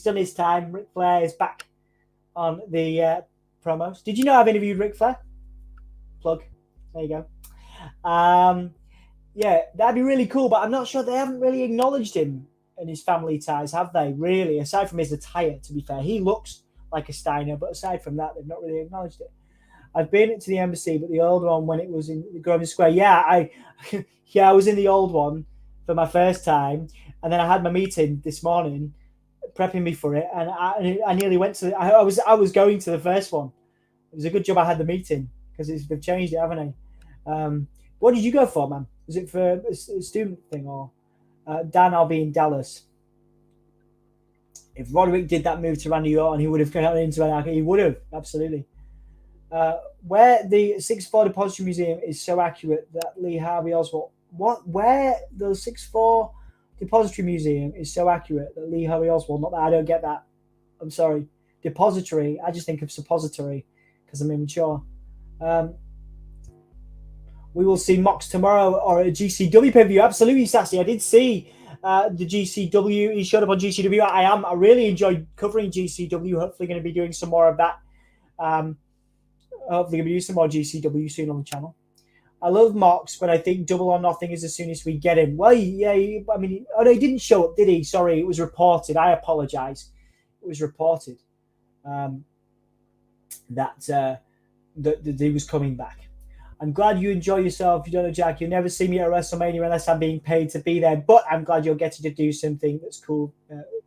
done his time. Ric Flair is back on the promos. Did you know I've interviewed Ric Flair? Plug. There you go. Yeah, that'd be really cool. But I'm not sure they haven't really acknowledged him and his family ties, have they? Really, aside from his attire, to be fair, he looks like a Steiner, but aside from that, they've not really acknowledged it. I've been to the embassy, but the old one when it was in Grosvenor Square. Yeah, I was in the old one for my first time, and then I had my meeting this morning, prepping me for it, and I nearly went to. I was going to the first one. It was a good job I had the meeting because they've changed it, haven't they? What did you go for, man? Was it for a student thing or? Dan, I'll be in Dallas. If Roderick did that move to Randy Orton, he would have gone into an. He would have absolutely. Where the 6'4" Depository Museum is so accurate that Lee Harvey Oswald. Where the 6'4" Depository Museum is so accurate that Lee Harvey Oswald. Not that I don't get that. I'm sorry. Depository. I just think of suppository because I'm immature. We will see Mox tomorrow or a GCW pay-per-view. Absolutely, Sassy. I did see the GCW. He showed up on GCW. I really enjoyed covering GCW. Hopefully going to be doing some more of that. Hopefully going to be doing some more GCW soon on the channel. I love Mox, but I think Double or Nothing is as soon as we get him. Well, yeah, I mean, oh no, he didn't show up, did he? Sorry, it was reported. I apologize. It was reported that he was coming back. I'm glad you enjoy yourself. You don't know, Jack, you'll never see me at WrestleMania unless I'm being paid to be there. But I'm glad you're getting to do something that's cool,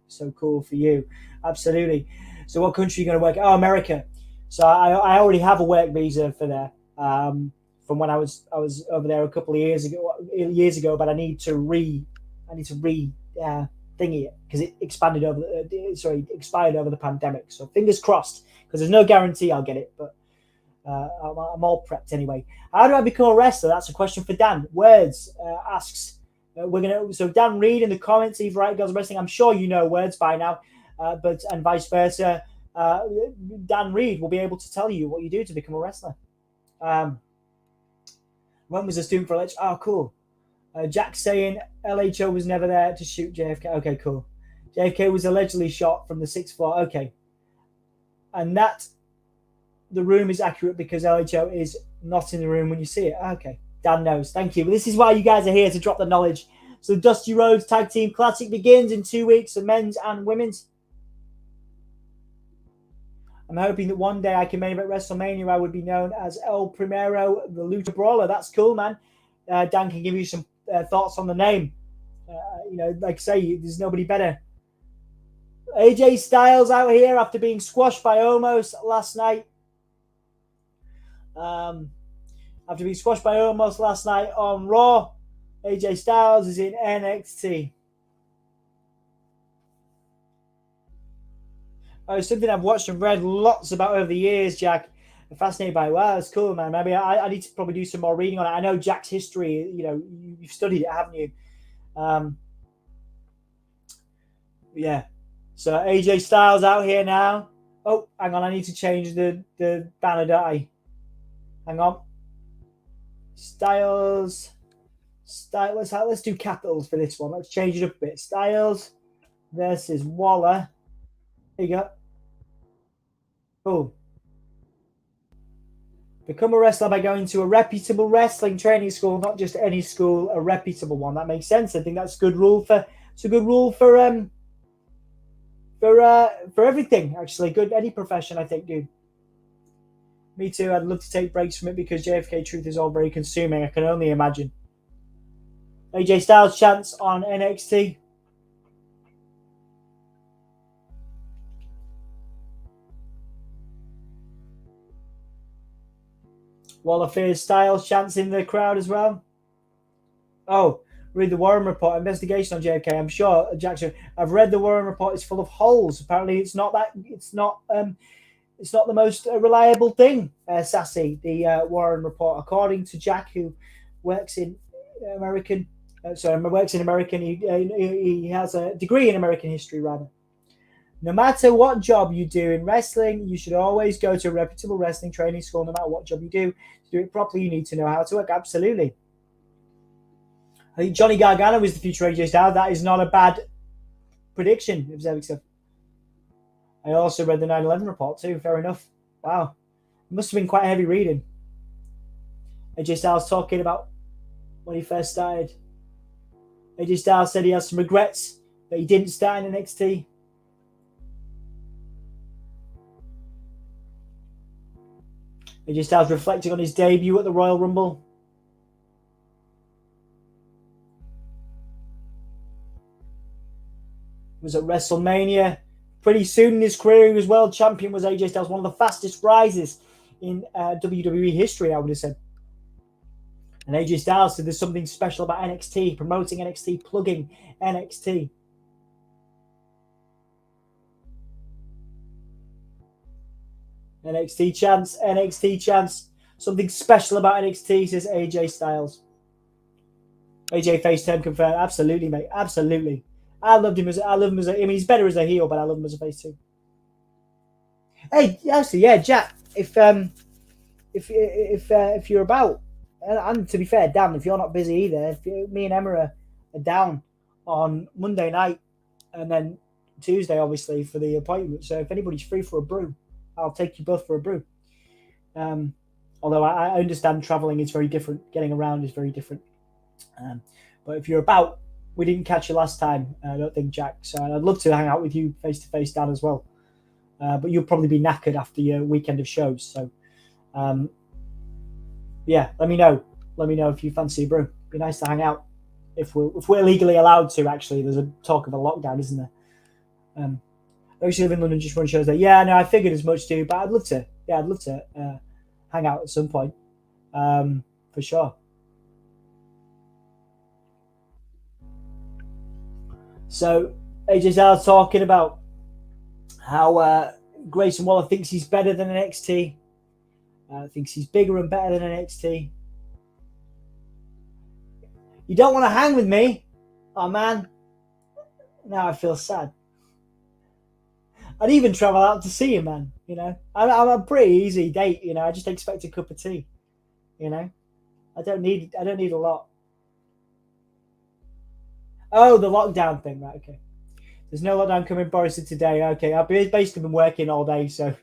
so cool for you. Absolutely. So what country are you going to work? Oh, America. So I already have a work visa for there. From when I was over there a couple of years ago, but I need to thingy it because it expired over the pandemic. So fingers crossed, because there's no guarantee I'll get it, but I'm all prepped anyway. How do I become a wrestler? That's a question for Dan. Words asks. So Dan Reed in the comments, Eve Wright Girls Wrestling. I'm sure you know Words by now, and vice versa. Dan Reed will be able to tell you what you do to become a wrestler. When was a student for LH? Oh, cool. Jack saying LHO was never there to shoot JFK. Okay, cool. JFK was allegedly shot from the 6th floor. Okay. And that the room is accurate because LHO is not in the room when you see it. Okay. Dan knows. Thank you. But this is why you guys are here, to drop the knowledge. So Dusty Rhodes Tag Team Classic begins in 2 weeks, the men's and women's. I'm hoping that one day I can main event WrestleMania. I would be known as El Primero, the Lucha Brawler. That's cool, man. Dan can give you some thoughts on the name. Like I say, there's nobody better. AJ Styles out here after being squashed by Omos last night. After being squashed by Omos last night on Raw, AJ Styles is in NXT. Oh, something I've watched and read lots about over the years, Jack. I'm fascinated by it. Wow, that's cool, man. Maybe I need to probably do some more reading on it. I know Jack's history, you've studied it, haven't you? Yeah. So AJ Styles out here now. Oh, hang on. I need to change the banner, don't I? Hang on. Styles. Let's do capitals for this one. Let's change it up a bit. Styles versus Waller. There you go. Cool. Become a wrestler by going to a reputable wrestling training school, not just any school, a reputable one. That makes sense. I think that's a good rule for everything, actually. Good, any profession, I think, dude. Me too. I'd love to take breaks from it because JFK Truth is all very consuming. I can only imagine. AJ Styles chance on NXT. Waller fears Styles chance in the crowd as well. Oh, read the Warren Report. Investigation on JFK. I'm sure, Jackson. I've read the Warren Report. It's full of holes. Apparently, it's not the most reliable thing. Sassy, the Warren Report, according to Jack, who works in American. He has a degree in American history, rather. No matter what job you do in wrestling, you should always go to a reputable wrestling training school. No matter what job you do, to do it properly, you need to know how to work. Absolutely. I think Johnny Gargano is the future AJ Styles. That is not a bad prediction of Zevik stuff. I also read the 9/11 report too. Fair enough. Wow. It must have been quite heavy reading. AJ Styles talking about when he first started. AJ Styles said he has some regrets that he didn't start in NXT. AJ Styles reflecting on his debut at the Royal Rumble. He was at WrestleMania. Pretty soon in his career, he was world champion, was AJ Styles. One of the fastest rises in WWE history, I would have said. And AJ Styles said there's something special about NXT, promoting NXT, plugging NXT. NXT chance. Something special about NXT, says AJ Styles. AJ face turn confirmed. Absolutely, mate. Absolutely. I love him as he's better as a heel, but I love him as a face too. Hey, actually, yeah, Jack. If you're about, and to be fair, Dan, if you're not busy either, me and Emma are down on Monday night, and then Tuesday, obviously, for the appointment. So if anybody's free for a brew, I'll take you both for a brew. Although I understand traveling is very different. Getting around is very different. But if you're about, we didn't catch you last time, I don't think, Jack. So I'd love to hang out with you face-to-face, Dan, as well. But you'll probably be knackered after your weekend of shows. So yeah, let me know. Let me know if you fancy a brew. Be nice to hang out. If we're legally allowed to, actually. There's a talk of a lockdown, isn't there? I actually live in London, just run shows there. Yeah, no, I figured as much too, but I'd love to. Yeah, I'd love to hang out at some point. For sure. So AJ Styles talking about how Grayson Waller thinks he's better than NXT. Thinks he's bigger and better than NXT. You don't want to hang with me? Oh, man. Now I feel sad. I'd even travel out to see him, man. You know, I'm a pretty easy date. You know, I just expect a cup of tea. You know, I don't need a lot. Oh, the lockdown thing, right? Okay. There's no lockdown coming, Boris, today. Okay, I've basically been working all day, so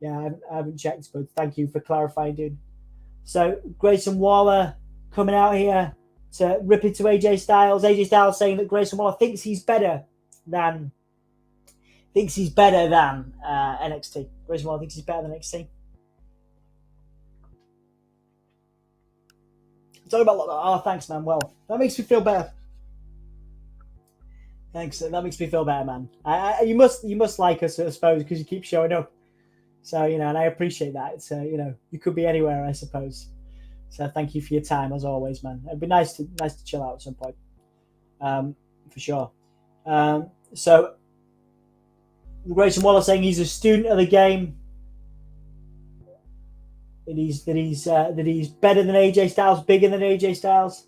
yeah, I haven't checked, but thank you for clarifying, dude. So Grayson Waller coming out here to rip into AJ Styles. AJ Styles saying that Grayson Waller thinks he's better than NXT. Grayson Waller thinks he's better than NXT. Talking about oh, thanks, man. Well, that makes me feel better. Thanks. That makes me feel better, man. You must like us, I suppose, because you keep showing up. So you know, and I appreciate that. It's you know, you could be anywhere, I suppose. So thank you for your time as always, man. It'd be nice to chill out at some point, for sure. So Grayson Waller saying he's a student of the game. That he's better than AJ Styles, bigger than AJ Styles.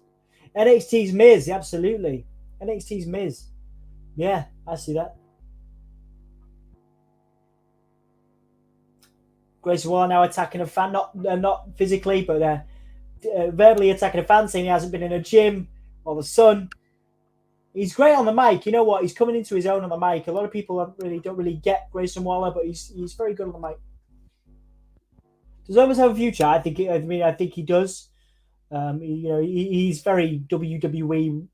NXT's Miz, absolutely. NXT's Miz. Yeah, I see that. Grayson Waller now attacking a fan, not physically, but verbally attacking a fan, saying he hasn't been in a gym or the sun. He's great on the mic. You know what? He's coming into his own on the mic. A lot of people don't really get Grayson Waller, but he's very good on the mic. Does he almost have a future? I think he does. He's very WWE.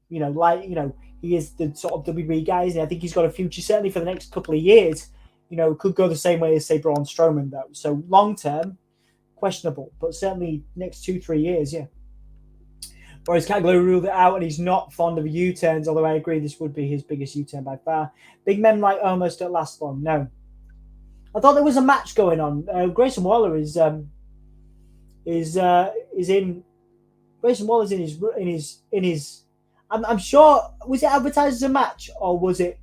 He is the sort of WWE guy. And I think he's got a future certainly for the next couple of years. Could go the same way as say Braun Strowman though. So long term, questionable, but certainly next 2-3 years, yeah. Whereas Kagler ruled it out, and he's not fond of U-turns. Although I agree, this would be his biggest U-turn by far. Big men like almost don't last long. No, I thought there was a match going on. Grayson Waller is in. Grayson Waller's in his. I'm sure. Was it advertised as a match, or was it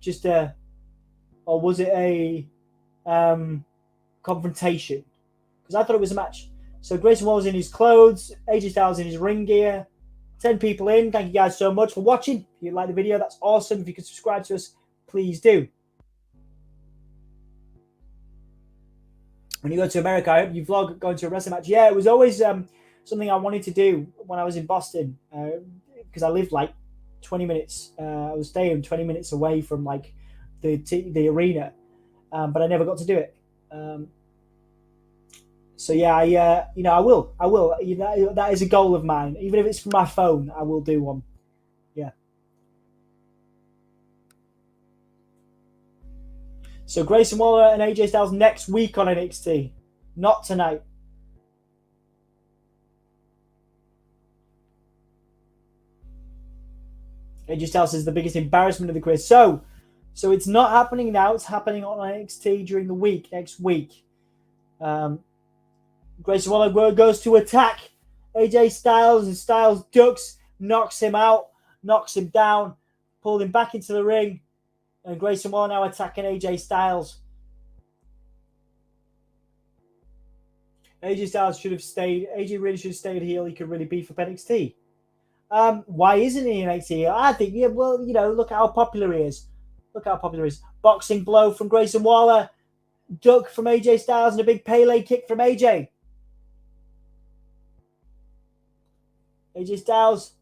just a confrontation? Because I thought it was a match. So Grayson Waller's in his clothes. AJ Styles in his ring gear. 10 people in. Thank you guys so much for watching. If you like the video, that's awesome. If you could subscribe to us, please do. When you go to America, I hope you vlog going to a wrestling match. Yeah, it was always something I wanted to do when I was in Boston because I lived like 20 minutes. I was staying 20 minutes away from like the arena, but I never got to do it. So yeah, I will. That is a goal of mine. Even if it's from my phone, I will do one. Yeah. So Grayson Waller and AJ Styles next week on NXT, not tonight. AJ Styles is the biggest embarrassment of the career. So it's not happening now. It's happening on NXT during the week, next week. Grayson Waller goes to attack AJ Styles, and Styles ducks, knocks him out, knocks him down, pulled him back into the ring, and Grayson Waller now attacking AJ Styles. AJ Styles should have stayed. AJ really should have stayed heel. He could really beef up NXT. Why isn't he in NXT? I think, yeah, well, look how popular he is. Boxing blow from Grayson Waller, duck from AJ Styles, and a big Pele kick from AJ. AJ Styles.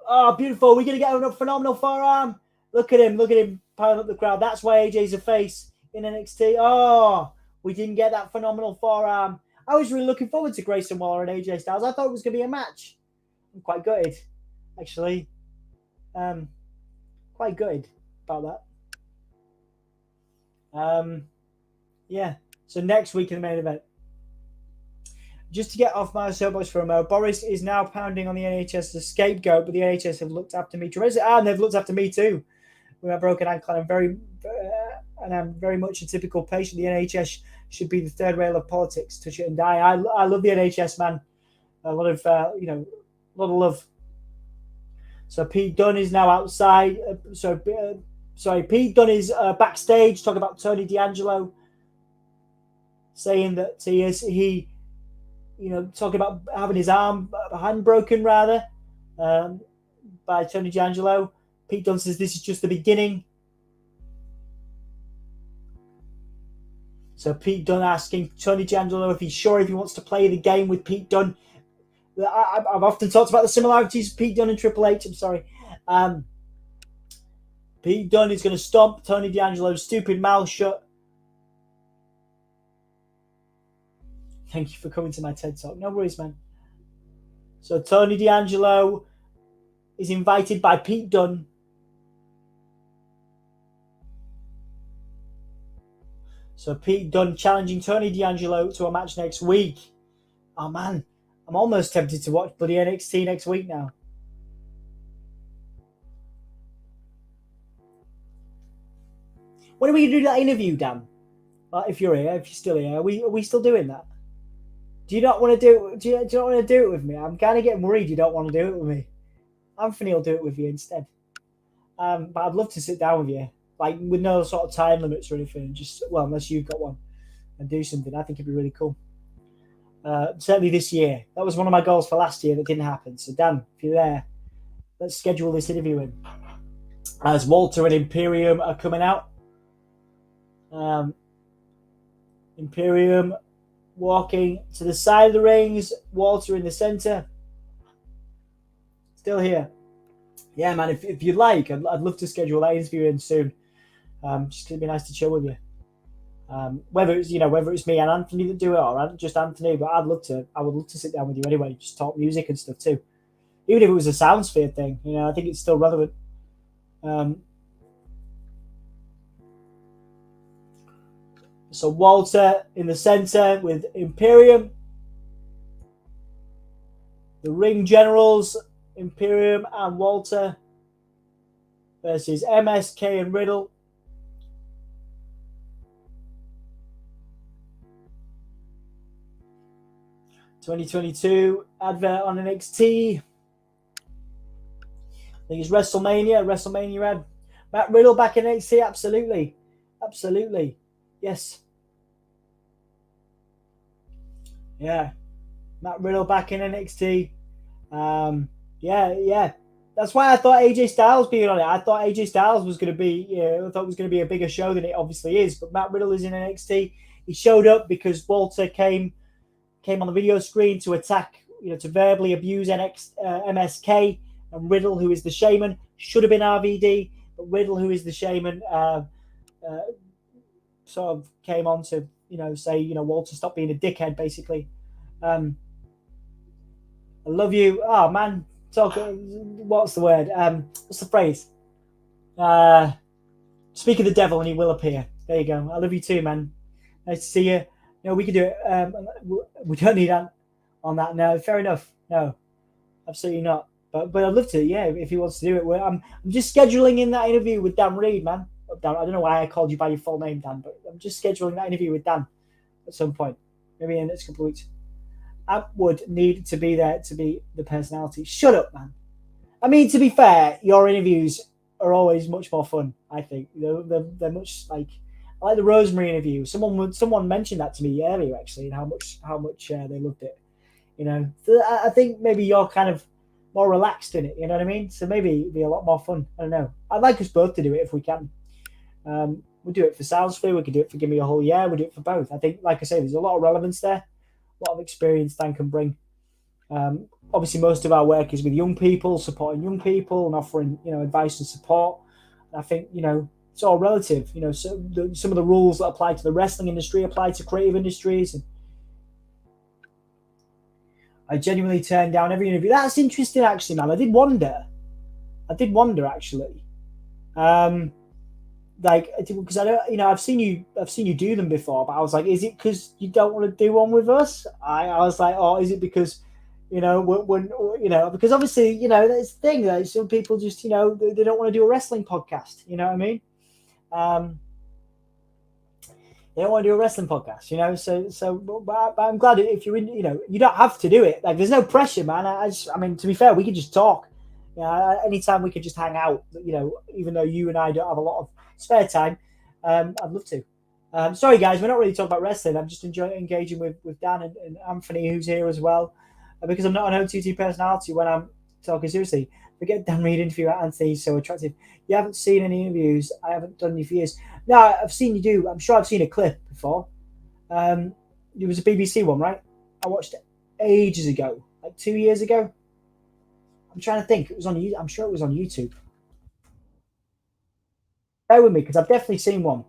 Oh, beautiful. We're going to get a phenomenal forearm. Look at him piling up the crowd. That's why AJ's a face in NXT. Oh, we didn't get that phenomenal forearm. I was really looking forward to Grayson Waller and AJ Styles. I thought it was going to be a match. I'm quite gutted, actually. Quite gutted about that. Yeah. So next week in the main event. Just to get off my soapbox for a moment, Boris is now pounding on the NHS as a scapegoat, but the NHS have looked after me tremendously, and they've looked after me too with my broken ankle. And I'm very much a typical patient. The NHS should be the third rail of politics. Touch it and die. I love the NHS, man. A lot of a lot of love. So Pete Dunne is now outside. Pete Dunne is backstage talking about Tony D'Angelo, saying that talking about having his hand broken rather, by Tony D'Angelo. Pete Dunne says this is just the beginning. So Pete Dunne asking Tony D'Angelo if he's sure if he wants to play the game with Pete Dunne. I've often talked about the similarities of Pete Dunne and Triple H. I'm sorry. Pete Dunne is going to stomp Tony D'Angelo's stupid mouth shut. Thank you for coming to my TED Talk. No worries, man. So Tony D'Angelo is invited by Pete Dunne. So Pete Dunne challenging Tony D'Angelo to a match next week. Oh, man. I'm almost tempted to watch bloody NXT next week now. When are we going to do that interview, Dan? If you're here, if you're still here, are we still doing that? Do you not want to do it? Do you not want to do it with me? I'm kind of getting worried you don't want to do it with me. Anthony will do it with you instead. But I'd love to sit down with you, like with no sort of time limits or anything. Just unless you've got one, and do something. I think it'd be really cool. Certainly this year. That was one of my goals for last year that didn't happen. So Dan, if you're there, let's schedule this interview in. As Walter and Imperium are coming out. Imperium walking to the side of the rings. Walter in the center. Still here. Yeah, man, if you'd like, I'd love to schedule that interview in soon. Just gonna be nice to chill with you. Whether it's me and Anthony that do it or just Anthony, but I would love to sit down with you anyway, just talk music and stuff too. Even if it was a Soundsphere thing, I think it's still relevant. So Walter in the center with Imperium. The ring generals, Imperium and Walter versus MSK and Riddle. '22 advert on NXT. I think it's WrestleMania ad. Matt Riddle back in NXT, absolutely. Yes. Yeah. Matt Riddle back in NXT. Yeah. That's why I thought AJ Styles being on it. I thought AJ Styles was going to be, I thought it was going to be a bigger show than it obviously is. But Matt Riddle is in NXT. He showed up because Walter came on the video screen to attack, to verbally abuse MSK, and Riddle, who is the shaman, should have been RVD, but Riddle, who is the shaman, sort of came on to, say, Walter, stop being a dickhead, basically. I love you. Oh, man. What's the word? What's the phrase? Speak of the devil and he will appear. There you go. I love you too, man. Nice to see you. We could do it. We don't need that on that. No, fair enough. No, absolutely not. But I'd love to. Yeah, if he wants to do it. I'm just scheduling in that interview with Dan Reed, man. Dan, I don't know why I called you by your full name, Dan, but I'm just scheduling that interview with Dan at some point, maybe in the next couple of weeks. I would need to be there to be the personality. Shut up, man. I mean, to be fair, your interviews are always much more fun. I think they're much like. I like the Rosemary interview. Someone mentioned that to me earlier, actually, and how much they loved it. So I think maybe you're kind of more relaxed in it. You know what I mean? So maybe it'd be a lot more fun. I don't know. I'd like us both to do it if we can. We'll do it for Soundsfree. We could do it for Give Me a Whole Year. We'll do it for both. I think, like I say, there's a lot of relevance there, a lot of experience Dan can bring. Obviously, most of our work is with young people, supporting young people, and offering advice and support. And I think it's all relative. Some of the rules that apply to the wrestling industry apply to creative industries. And I genuinely turned down every interview. That's interesting, actually, man. I did wonder, actually. like, because I don't, I've seen you do them before, but I was like, is it because you don't want to do one with us? I was like, oh, is it because, when because obviously, there's the thing that some people just, they don't want to do a wrestling podcast. You know what I mean? They don't want to do a wrestling podcast, but I'm glad if you're in, you don't have to do it. Like, there's no pressure, man. I mean, to be fair, we could just talk. Anytime we could just hang out, even though you and I don't have a lot of spare time, I'd love to. Sorry, guys, we're not really talking about wrestling. I'm just enjoying engaging with Dan and Anthony, who's here as well, because I'm not an OTT personality when I'm talking seriously. Forget Dan Reed interview at Anthony's so attractive. You haven't seen any interviews. I haven't done any for years. No, I've seen you do. I'm sure I've seen a clip before. It was a BBC one, right? I watched it ages ago, like 2 years ago. I'm trying to think. It was on. I'm sure it was on YouTube. Bear with me, because I've definitely seen one.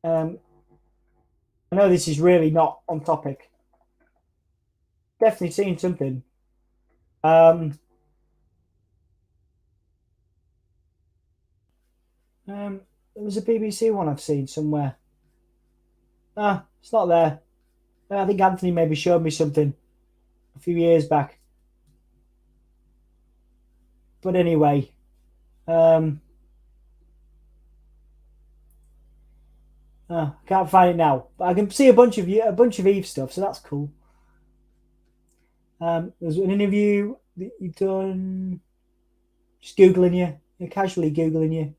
I know this is really not on topic. Definitely seen something. There was a BBC one I've seen somewhere. It's not there. I think Anthony maybe showed me something a few years back. But anyway, I can't find it now. But I can see a bunch of Eve stuff, so that's cool. There's an interview that you've done. Just googling you. You're casually googling you.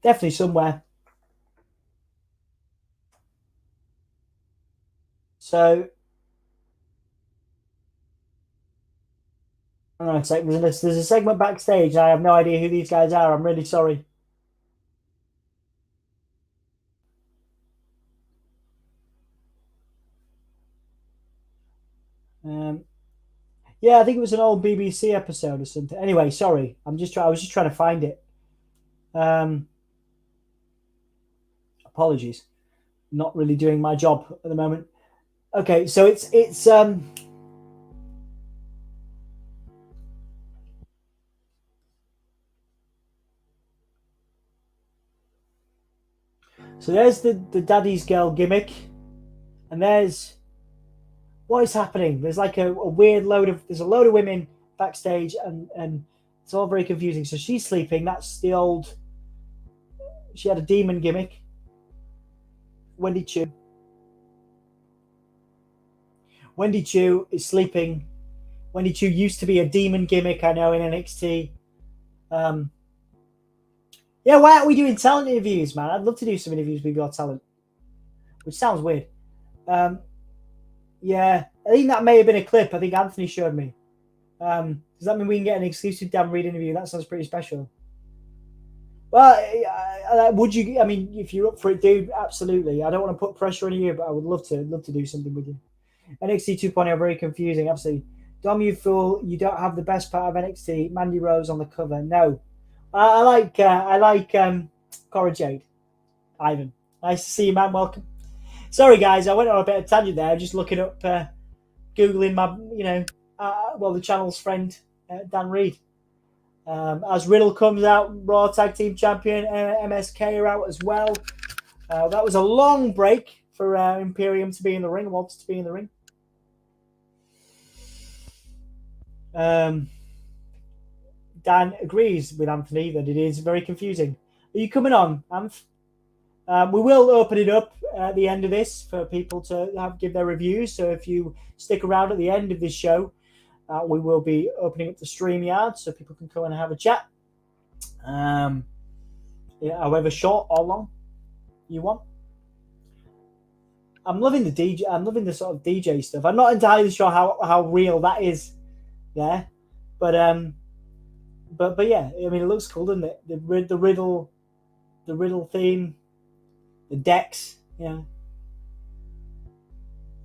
Definitely somewhere. So, hang on a sec. There's a segment backstage. I have no idea who these guys are. I'm really sorry. Yeah, I think it was an old BBC episode or something. Anyway, sorry. I was just trying to find it. Apologies. Not really doing my job at the moment. Okay, so it's so there's the daddy's girl gimmick, and there's what is happening. There's like a weird there's a load of women backstage, and it's all very confusing. So she's sleeping. That's the old. She had a demon gimmick. Wendy Chu. Wendy Chu is sleeping. Wendy Chu used to be a demon gimmick, I know, in NXT. Yeah, why aren't we doing talent interviews, man? I'd love to do some interviews with your talent, which sounds weird. Yeah, I think that may have been a clip. I think Anthony showed me. Does that mean we can get an exclusive Dan Reed interview? That sounds pretty special. Well, would you? I mean, if you're up for it, dude, absolutely. I don't want to put pressure on you, but I would love to do something with you. NXT 2.0 very confusing, absolutely. Dom, you fool! You don't have the best part of NXT. Mandy Rose on the cover. No, I like Cora Jade. Ivan, nice to see you, man. Welcome. Sorry, guys, I went on a bit of tangent there. Just looking up, googling my, the channel's friend Dan Reed. As Riddle comes out, Raw Tag Team Champion, MSK are out as well. That was a long break for Imperium to be in the ring, wants to be in the ring. Dan agrees with Anthony that it is very confusing. Are you coming on, Anth? We will open it up at the end of this for people to give their reviews. So if you stick around at the end of this show, we will be opening up the StreamYard so people can come and have a chat. However short or long you want. I'm loving the DJ. I'm loving the sort of DJ stuff. I'm not entirely sure how real that is there, but yeah. I mean, it looks cool, doesn't it? The Riddle theme, the decks. Yeah,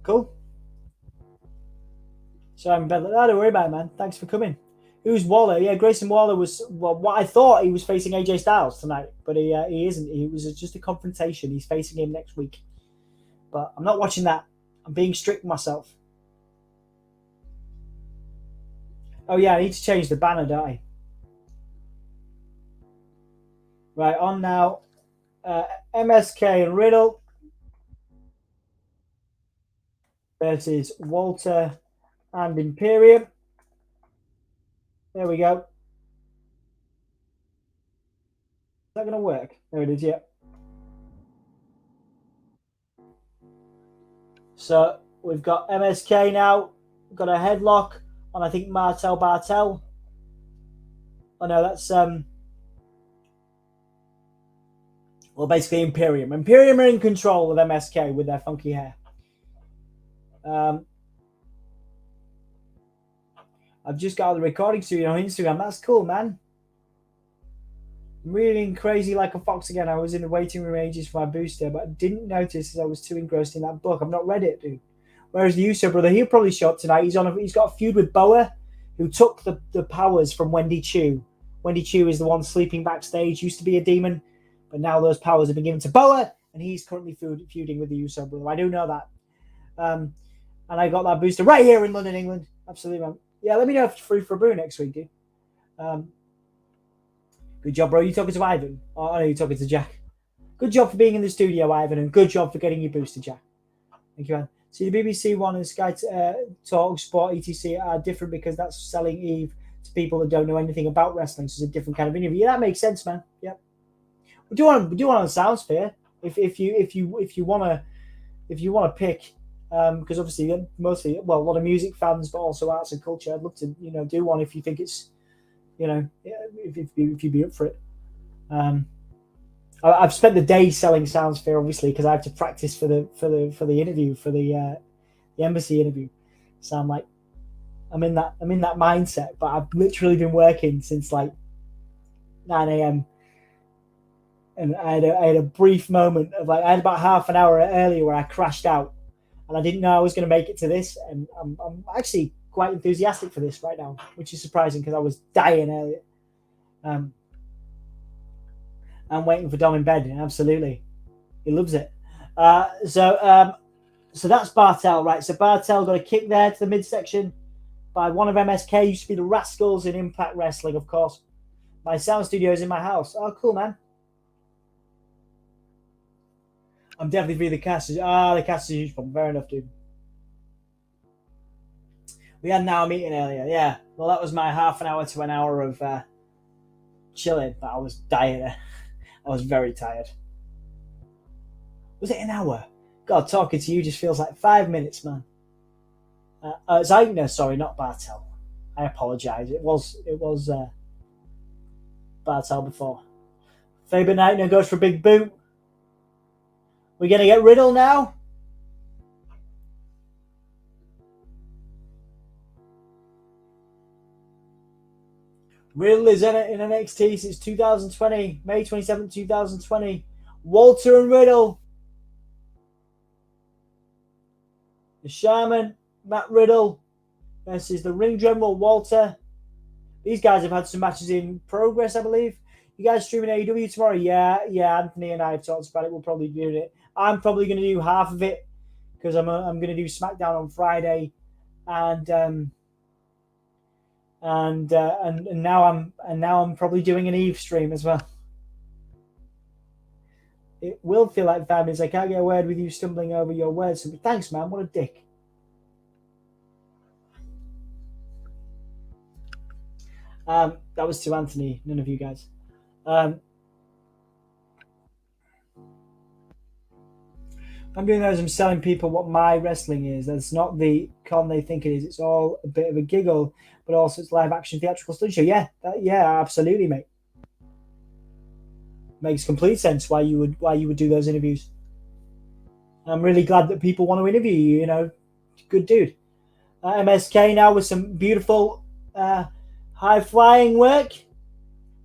cool. So I'm better. Don't worry about it, man. Thanks for coming. Who's Waller? Yeah, Grayson Waller was what I thought he was facing AJ Styles tonight, but he isn't. He was just a confrontation. He's facing him next week. But I'm not watching that. I'm being strict myself. Oh yeah, I need to change the banner, don't I? Right, on now. MSK and Riddle versus Walter and Imperium. There we go. Is that going to work? There it is, yeah. So we've got MSK now. We've got a headlock on, I think, Martel Bartel. Oh, no, that's... Well, basically Imperium. Imperium are in control of MSK with their funky hair. I've just got the recording studio on Instagram. That's cool, man. I'm reading Crazy Like a Fox again. I was in the waiting room ages for my booster, but I didn't notice as I was too engrossed in that book. I've not read it, dude. Whereas the Uso brother, he'll probably show up tonight. He's got a feud with Boa, who took the powers from Wendy Chu. Wendy Chu is the one sleeping backstage, used to be a demon, but now those powers have been given to Boa, and he's currently feuding with the Uso brother. I do know that. And I got that booster right here in London, England. Absolutely, man. Yeah, let me know if it's free for a brew next week, dude. Good job, bro. You talking to Ivan? Oh, I know you're talking to Jack. Good job for being in the studio, Ivan, and good job for getting your booster, Jack. Thank you, man. See, the BBC One and Sky Talk, Sport, etc. are different because that's selling Eve to people that don't know anything about wrestling. So it's a different kind of interview. Yeah, that makes sense, man. Yep. We do one on Soundsphere if you wanna pick. Because obviously, mostly, well, a lot of music fans, but also arts and culture. I'd love to, do one if you think it's, if you'd be up for it. I've spent the day selling Soundsphere, obviously, because I have to practice for the interview, for the embassy interview. So I'm in that mindset. But I've literally been working since like 9 a.m. and I had a brief moment of I had about half an hour earlier where I crashed out. And I didn't know I was going to make it to this. And I'm actually quite enthusiastic for this right now, which is surprising because I was dying earlier. I'm waiting for Dom in bed. Absolutely. He loves it. So that's Bartel, right? So Bartel got a kick there to the midsection by one of MSK. Used to be the Rascals in Impact Wrestling, of course. My sound studio is in my house. Oh, cool, man. I'm definitely free the cast. The cast is a huge problem. Fair enough, dude. We had an hour meeting earlier. Yeah. Well, that was my half an hour to an hour of chilling, but I was dying. I was very tired. Was it an hour? God, talking to you just feels like 5 minutes, man. Zeigner, sorry, not Bartel. I apologise. It was Bartel before. Faber Knight now goes for a big boot. We're going to get Riddle now. Riddle is in NXT since 2020, May 27, 2020. Walter and Riddle. The Shaman, Matt Riddle versus the Ring General, Walter. These guys have had some matches in progress, I believe. You guys streaming AEW tomorrow? Yeah, Anthony and I have talked about it. We'll probably do it. I'm probably going to do half of it because I'm going to do SmackDown on Friday, and now I'm probably doing an Eve stream as well. It will feel like 5 minutes. I can't get a word with you stumbling over your words. So thanks, man. What a dick. That was to Anthony, none of you guys. I'm doing those. I'm selling people what my wrestling is. That's not the con they think it is. It's all a bit of a giggle, but also it's live action theatrical stunt show. Yeah, absolutely, mate. Makes complete sense why you would do those interviews. I'm really glad that people want to interview you. Good dude. MSK now with some beautiful high flying work.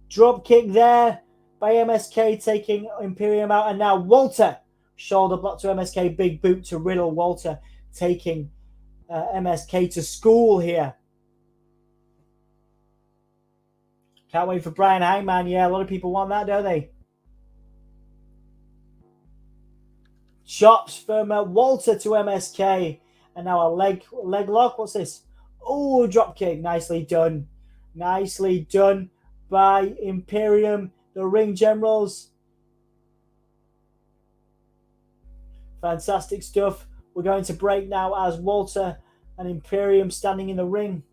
Drop kick there by MSK, taking Imperium out, and now Walter. Shoulder block to MSK, big boot to Riddle. Walter taking MSK to school here. Can't wait for Brian Hangman. Yeah, a lot of people want that, don't they? Chops from Walter to MSK. And now a leg lock. What's this? Oh, drop kick. Nicely done. Nicely done by Imperium. the ring generals. Fantastic stuff. We're going to break now as Walter and Imperium standing in the ring.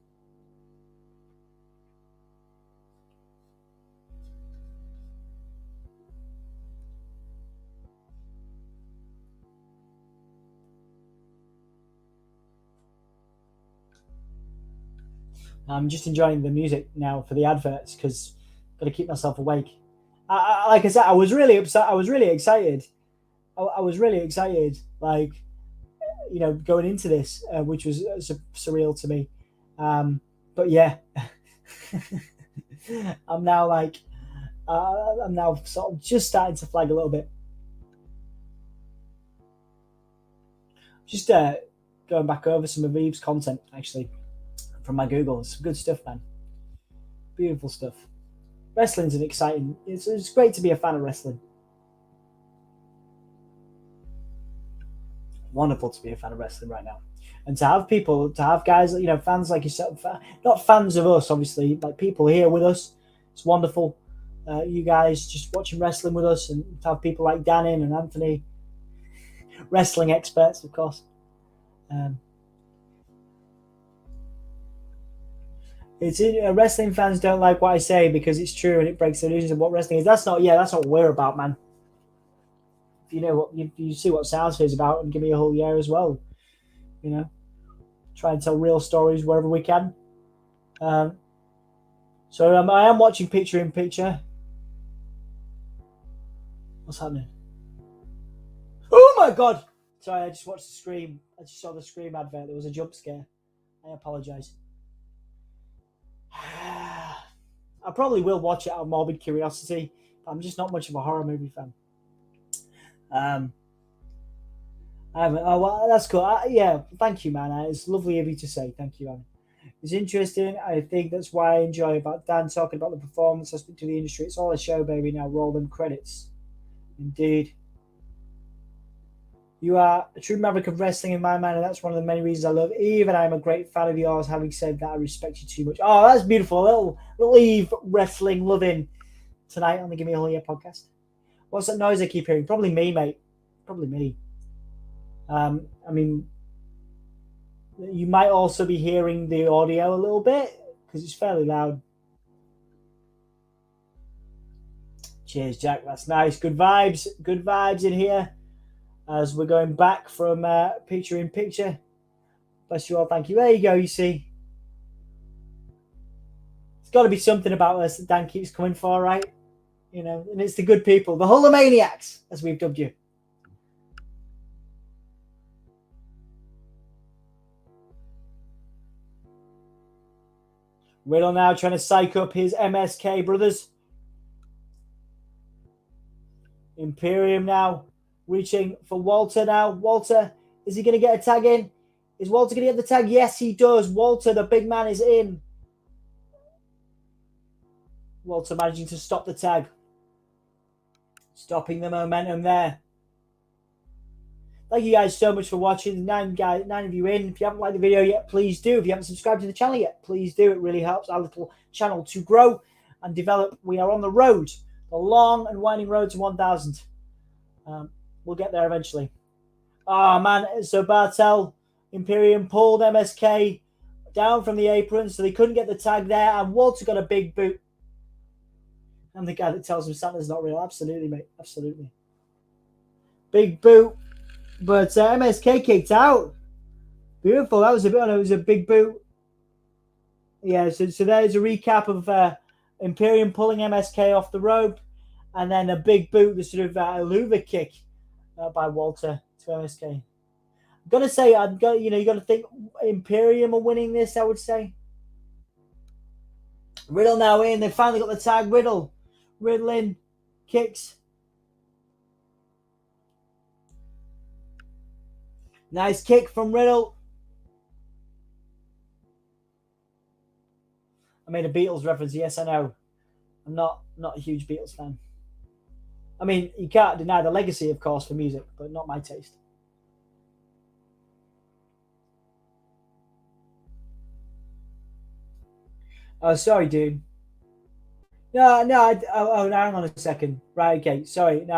I'm just enjoying the music now for the adverts because I've got to keep myself awake. Like I said, I was really upset. I was really excited. I was really excited, like, you know, going into this, which was surreal to me. But yeah, I'm now sort of just starting to flag a little bit. Just going back over some of Eve's content, actually, from my Google. It's good stuff, man. Beautiful stuff. Wrestling's an exciting. It's great to be a fan of wrestling. Wonderful to be a fan of wrestling right now, and to have guys, you know, fans like yourself, not fans of us, obviously, like people here with us. It's wonderful. You guys just watching wrestling with us, and to have people like Dan and Anthony, wrestling experts, of course. It's wrestling fans don't like what I say because it's true and it breaks the illusions of what wrestling is. That's not what we're about, man. If you know what you see what Sounds is about, and give me a whole year as well. You know, try and tell real stories wherever we can. So I am watching Picture in Picture. What's happening? Oh my god! Sorry, I just watched the Scream. I just saw the Scream advert. There was a jump scare. I apologise. I probably will watch it out of morbid curiosity. But I'm just not much of a horror movie fan. I haven't. Oh, well, that's cool. Yeah, thank you, man. It's lovely of you to say. Thank you, man. It's interesting. I think that's why I enjoy about Dan talking about the performance aspect to the industry. It's all a show, baby. Now roll them credits. Indeed. You are a true maverick of wrestling in my mind, and that's one of the many reasons I love Eve, and I'm a great fan of yours. Having said that, I respect you too much. Oh, that's beautiful. Little Eve wrestling loving tonight on the Give Me a Whole Year podcast. What's that noise I keep hearing? Probably me, mate. Probably me. I mean, you might also be hearing the audio a little bit because it's fairly loud. Cheers, Jack. That's nice. Good vibes. Good vibes in here as we're going back from Picture in Picture. Bless you all. Thank you. There you go. You see, it's got to be something about us that Dan keeps coming for, right? You know, and it's the good people, the Hulkamaniacs, as we've dubbed you. Riddle now trying to psych up his MSK brothers. Imperium now reaching for Walter now. Walter, is he going to get a tag in? Is Walter going to get the tag? Yes, he does. Walter, the big man, is in. Walter managing to stop the tag. Stopping the momentum there. Thank you guys so much for watching. 9 of you in. If you haven't liked the video yet, please do. If you haven't subscribed to the channel yet, please do. It really helps our little channel to grow and develop. We are on the road, the long and winding road to 1,000. We'll get there eventually. Oh, man. So Bartel, Imperium pulled MSK down from the apron, so they couldn't get the tag there. And Walter got a big boot. I'm the guy that tells him Santa's not real. Absolutely, mate. Absolutely. Big boot. But MSK kicked out. Beautiful. That was it was a big boot. Yeah, so there's a recap of Imperium pulling MSK off the rope. And then a big boot, the sort of louver kick by Walter to MSK. I'm gonna say, you got to think Imperium are winning this. I would say. Riddle now in. They finally got the tag. Riddle in, kicks. Nice kick from Riddle. I made a Beatles reference. Yes, I know. I'm not a huge Beatles fan. I mean, you can't deny the legacy, of course, for music, but not my taste. Oh, sorry, dude. No, hang on a second. Right, okay, sorry. No,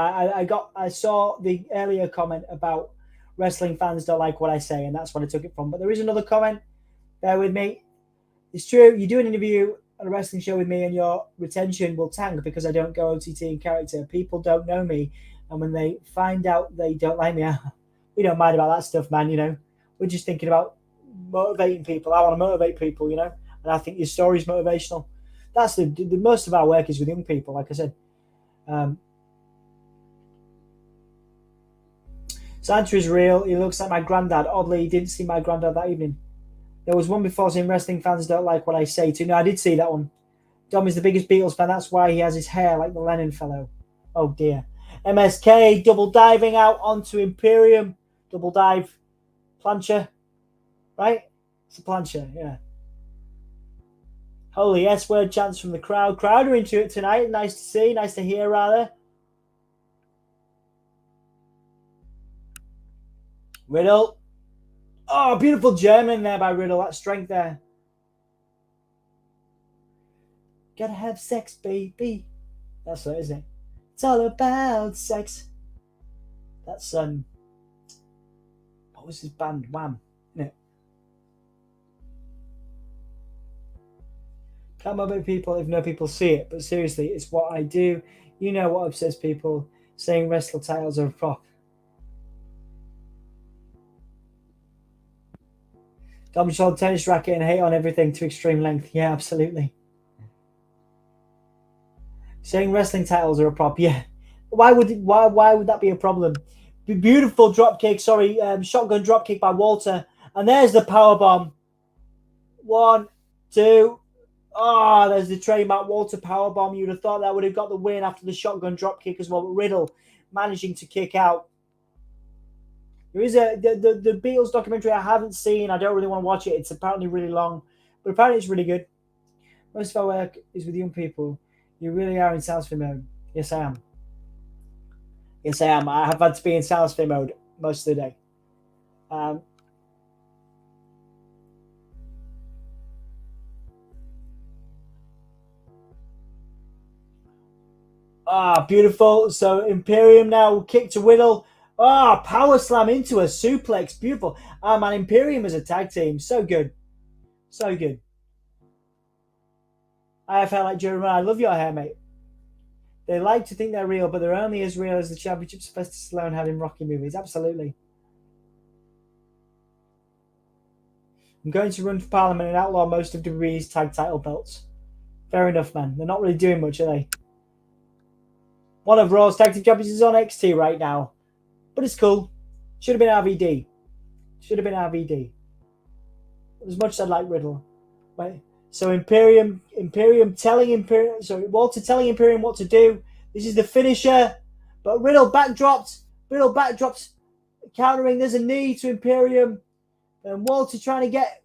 I saw the earlier comment about wrestling fans don't like what I say, and that's what I took it from. But there is another comment. Bear with me. It's true. You do an interview on a wrestling show with me, and your retention will tank because I don't go OTT in character. People don't know me, and when they find out they don't like me, we don't mind about that stuff, man. We're just thinking about motivating people. I want to motivate people, and I think your story's motivational. That's the most of our work is with young people, like I said. Santa is real. He looks like my granddad. Oddly, he didn't see my granddad that evening. There was one before saying wrestling fans don't like what I say too. No, I did see that one. Dom is the biggest Beatles fan. That's why he has his hair like the Lennon fellow. Oh dear. MSK double diving out onto Imperium. Double dive. Plancher. Right? It's a plancher, yeah. Holy S-word chants from the crowd. Crowd are into it tonight. Nice to see. Nice to hear, rather. Riddle. Oh, beautiful German there by Riddle. That strength there. Gotta have sex, baby. That's it, isn't it? It's all about sex. That's what was his band? Wham. Isn't it? Can't motivate people if no people see it. But seriously, it's what I do. You know what upsets people. Saying wrestler titles are a prop. Dom showed tennis racket and hate on everything to extreme length. Yeah, absolutely. Saying wrestling titles are a prop. Yeah. Why would that be a problem? Beautiful drop kick. Sorry, shotgun drop kick by Walter. And there's the power bomb. 1, 2. Oh, there's the trademark Walter power bomb. You'd have thought that would have got the win after the shotgun drop kick as well. But Riddle managing to kick out. There is the Beatles documentary I haven't seen. I don't really want to watch it. It's apparently really long, but apparently it's really good. Most of our work is with young people. You really are in Salisbury mode. Yes, I am. Yes, I am. I have had to be in Salisbury mode most of the day. Beautiful. So Imperium now kick to Riddle. Power slam into a suplex. Beautiful. Man, Imperium as a tag team. So good. So good. I felt like Jeremy. I love your hair, mate. They like to think they're real, but they're only as real as the championship Sylvester Stallone had in Rocky movies. Absolutely. I'm going to run for Parliament and outlaw most of WWE's tag title belts. Fair enough, man. They're not really doing much, are they? One of Raw's tag team champions is on NXT right now. But it's cool. Should have been RVD. Should have been RVD. As much as I like Riddle. Right. So Imperium telling Imperium, sorry, Walter telling Imperium what to do. This is the finisher. But Riddle backdropped. Countering. There's a knee to Imperium. And Walter trying to get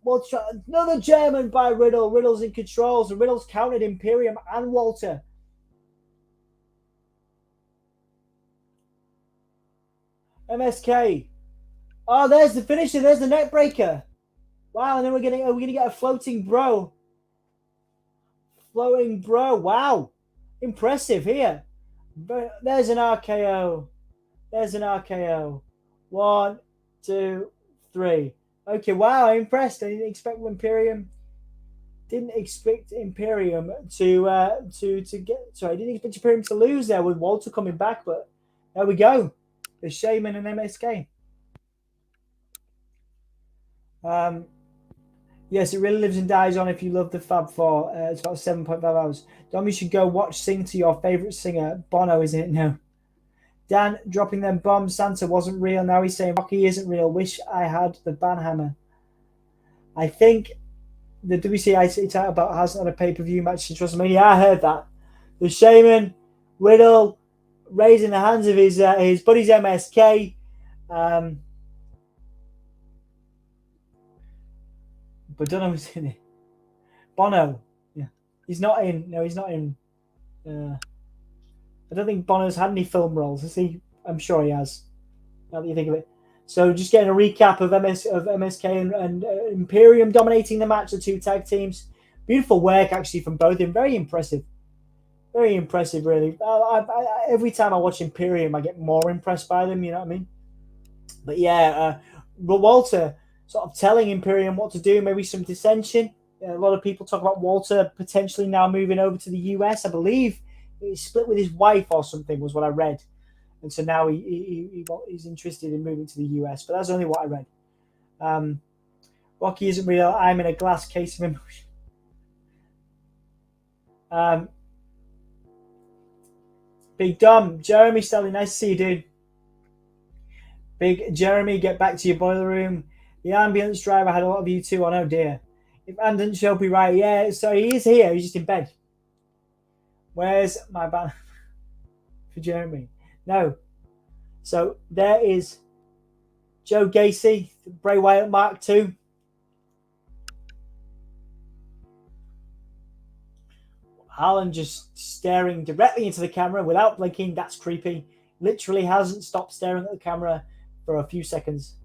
another German by Riddle. Riddle's in control. So Riddle's countered Imperium and Walter. MSK. Oh, there's the finisher. There's the neck breaker. Wow, and then we're gonna get a floating bro. Floating bro. Wow. Impressive here. But there's an RKO. There's an RKO. 1, 2, 3. Okay, wow, I'm impressed. I didn't expect Imperium. Didn't expect Imperium to get. Sorry, I didn't expect Imperium to lose there with Walter coming back, but there we go. The Shaman and MSK. Yes, it really lives and dies on if you love the Fab Four. It's got 7.5 hours. Dom, you should go watch Sing to your favourite singer. Bono, isn't it? No. Dan dropping them bombs. Santa wasn't real. Now he's saying Rocky isn't real. Wish I had the banhammer. I think the WCIC title belt hasn't had a pay-per-view match since WrestleMania. I heard that. The Shaman, Riddle, raising the hands of his buddies MSK. But Bono was in it. Bono, yeah, he's not in. No, he's not in. I don't think Bono's had any film roles. Is he? I'm sure he has. Now that you think of it. So just getting a recap of MSK and Imperium dominating the match. The two tag teams. Beautiful work actually from both of them. Very impressive. Very impressive, really. Every time I watch Imperium, I get more impressed by them. You know what I mean? But yeah, but Walter sort of telling Imperium what to do. Maybe some dissension. A lot of people talk about Walter potentially now moving over to the US. I believe he split with his wife or something, was what I read. And so now he's interested in moving to the US. But that's only what I read. Rocky isn't real. I'm in a glass case of emotion. Big Dom, Jeremy Stelly, nice to see you, dude. Big Jeremy, get back to your boiler room. The ambulance driver had a lot of you too on. Oh dear. If Anne didn't show up, be right. Yeah, so he is here. He's just in bed. Where's my banner for Jeremy? No. So there is Joe Gacy, Bray Wyatt Mark II. Harlan just staring directly into the camera without blinking. That's creepy. Literally hasn't stopped staring at the camera for a few seconds.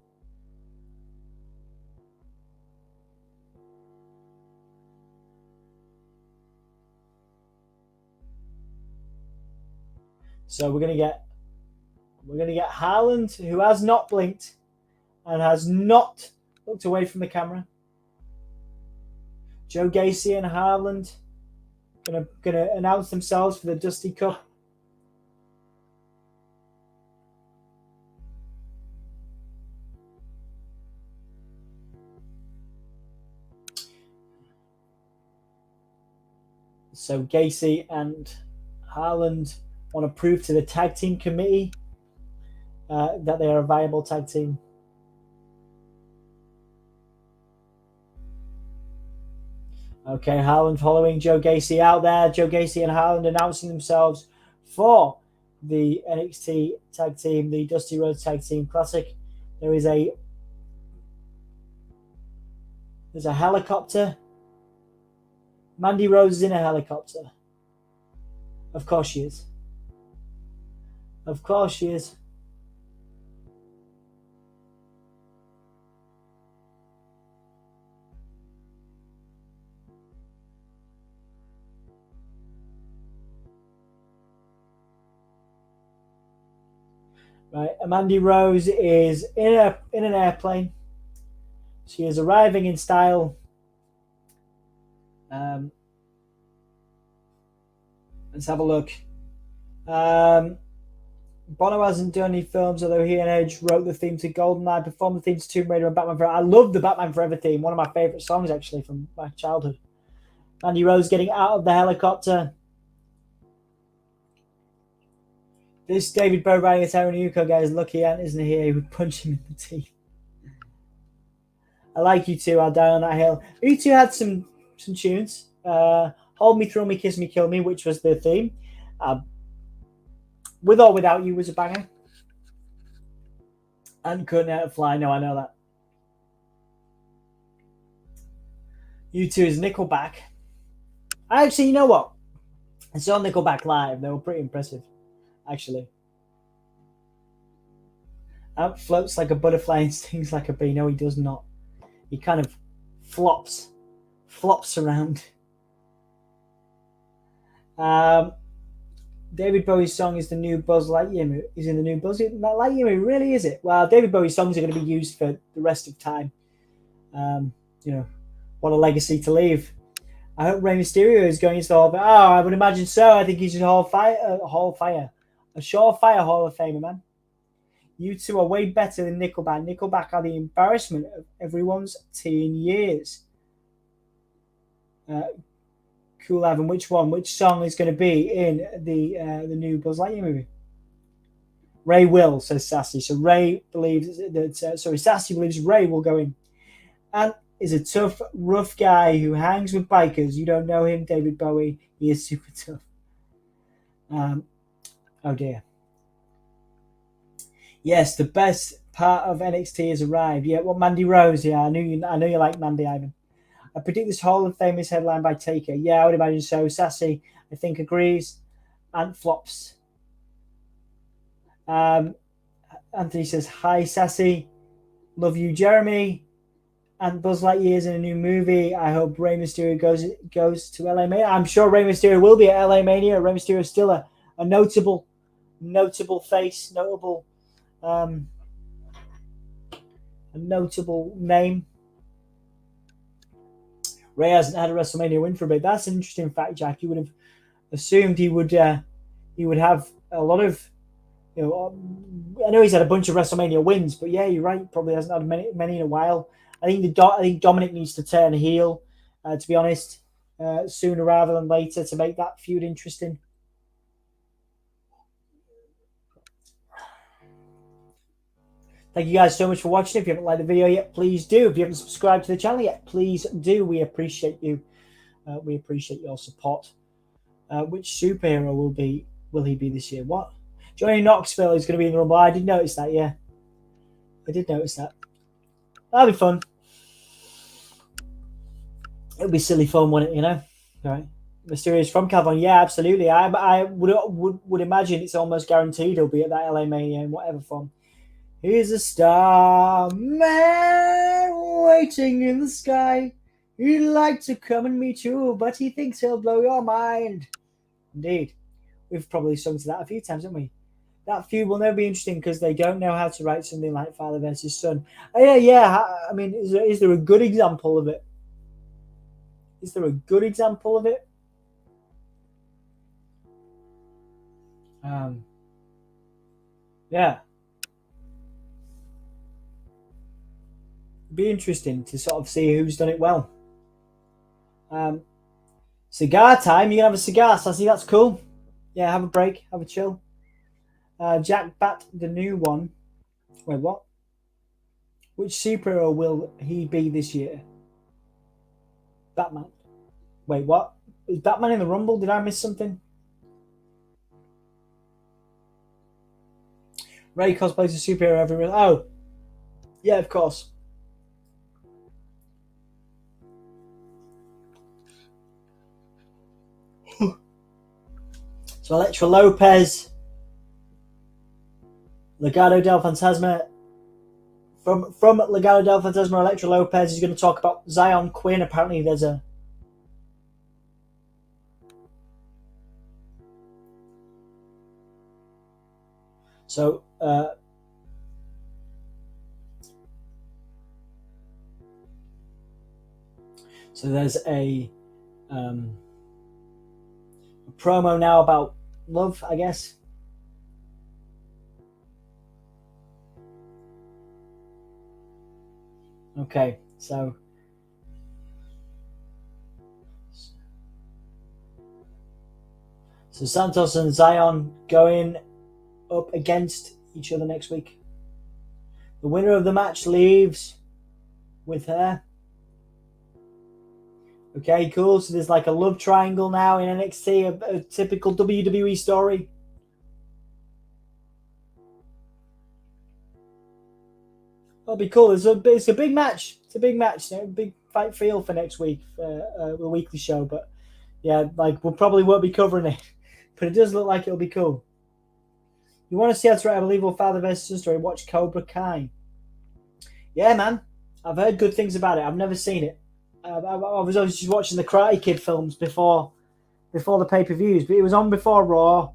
So we're gonna get Harland, who has not blinked and has not looked away from the camera. Joe Gacy and Harland gonna announce themselves for the Dusty Cup. So Gacy and Harland want to prove to the tag team committee that they are a viable tag team. Okay, Harland following Joe Gacy out there. Joe Gacy and Harland announcing themselves for the NXT tag team, the Dusty Rhodes Tag Team Classic. There's a helicopter. Mandy Rose is in a helicopter. Of course she is. Of course she is. Right, Mandy Rose is in an airplane. She is arriving in style. Let's have a look. Bono hasn't done any films, although he and Edge wrote the theme to GoldenEye, performed the theme to Tomb Raider and Batman Forever. I love the Batman Forever theme, one of my favourite songs actually from my childhood. Mandy Rose getting out of the helicopter. This David Bowe riding a Terranuco guy is lucky Ant isn't here. He would punch him in the teeth. I like you two. I'll die on that hill. You two had some tunes. Hold Me, Thrill Me, Kiss Me, Kill Me, which was the theme. With or Without You was a banger. And Couldn't Hurt a Fly. No, I know that. U2 is Nickelback. Actually, you know what? I saw Nickelback live. They were pretty impressive, actually. Ant floats like a butterfly and stings like a bee. No, he does not. He kind of flops around. David Bowie's song is the new Buzz Lightyear. Is in the new Buzz Lightyear movie? Really, is it? Well, David Bowie's songs are going to be used for the rest of time. What a legacy to leave. I hope Rey Mysterio is going into the Hall of Fame. Oh, I would imagine so. I think he's a surefire Hall of Famer, man. You two are way better than Nickelback. Nickelback are the embarrassment of everyone's teen years. Cool, Evan. Which song is going to be in the new Buzz Lightyear movie? Ray will, says Sassy. So Ray believes that. Sassy believes Ray will go in. And is a tough, rough guy who hangs with bikers. You don't know him, David Bowie. He is super tough. Oh dear. Yes, the best part of NXT has arrived. Yeah, well, Mandy Rose. Yeah, I know you like Mandy, Ivan. I predict this Hall of Fame is headlined by Taker. Yeah, I would imagine so. Sassy, I think, agrees. And flops. Anthony says, hi, Sassy. Love you, Jeremy. and Buzz Lightyear's in a new movie. I hope Rey Mysterio goes to LA Mania. I'm sure Rey Mysterio will be at LA Mania. Rey Mysterio is still a notable face, a notable name. Rey hasn't had a WrestleMania win for a bit. That's an interesting fact, Jack. You would have assumed he would have a lot of, I know he's had a bunch of WrestleMania wins, but yeah, you're right. Probably hasn't had many in a while. I think Dominic needs to turn heel, to be honest, sooner rather than later to make that feud interesting. Thank you guys so much for watching. If you haven't liked the video yet, please do. If you haven't subscribed to the channel yet, please do. We appreciate you. We appreciate your support. Which superhero will he be this year? What? Johnny Knoxville is going to be in the Rumble. I did notice that, yeah. I did notice that. That'll be fun. It'll be silly fun, won't it, All right. Mysterious from California. Yeah, absolutely. I would imagine it's almost guaranteed he'll be at that LA Mania in whatever form. He's a star man waiting in the sky. He'd like to come and meet you, but he thinks he'll blow your mind. Indeed. We've probably sung to that a few times, haven't we? That feud will never be interesting because they don't know how to write something like father versus son. Yeah. I mean, is there a good example of it? Is there a good example of it? Yeah. Be interesting to sort of see who's done it well. Cigar time. You can have a cigar, Sassy. That's cool. Yeah, have a break, have a chill. Jack Bat, the new one. Wait, what? Which superhero will he be this year? Batman. Wait, what? Is Batman in the Rumble? Did I miss something? Ray cosplays a superhero everywhere. Oh, yeah, of course. So Elektra Lopez, Legado del Fantasma. From Legado del Fantasma, Elektra Lopez is going to talk about Zion Quinn. Apparently there's a... So there's a promo now about love, I guess. Okay, so Santos and Zion going up against each other next week. The winner of the match leaves with her. Okay, cool. So there's like a love triangle now in NXT, a typical WWE story. That'll be cool. It's a big match. It's a big match. A big fight feel for next week, for the weekly show. But yeah, like we probably won't be covering it. But it does look like it'll be cool. You want to see how to write a believable father versus son story? Watch Cobra Kai. Yeah, man. I've heard good things about it. I've never seen it. I was just watching the Karate Kid films before the pay-per-views, but it was on before Raw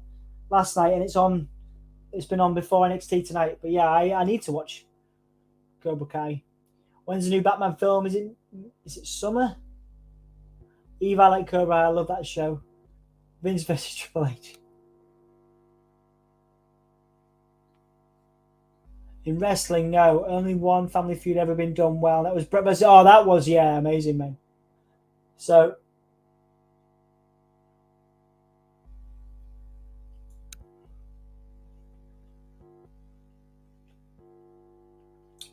last night, and it's been on before NXT tonight. But yeah, I need to watch Cobra Kai. When's the new Batman film? Is it summer? Eve, I like Cobra. I love that show. Vince versus Triple H. In wrestling, no. Only one family feud ever been done well. That was Bret versus... Oh, that was, yeah, amazing, man. So...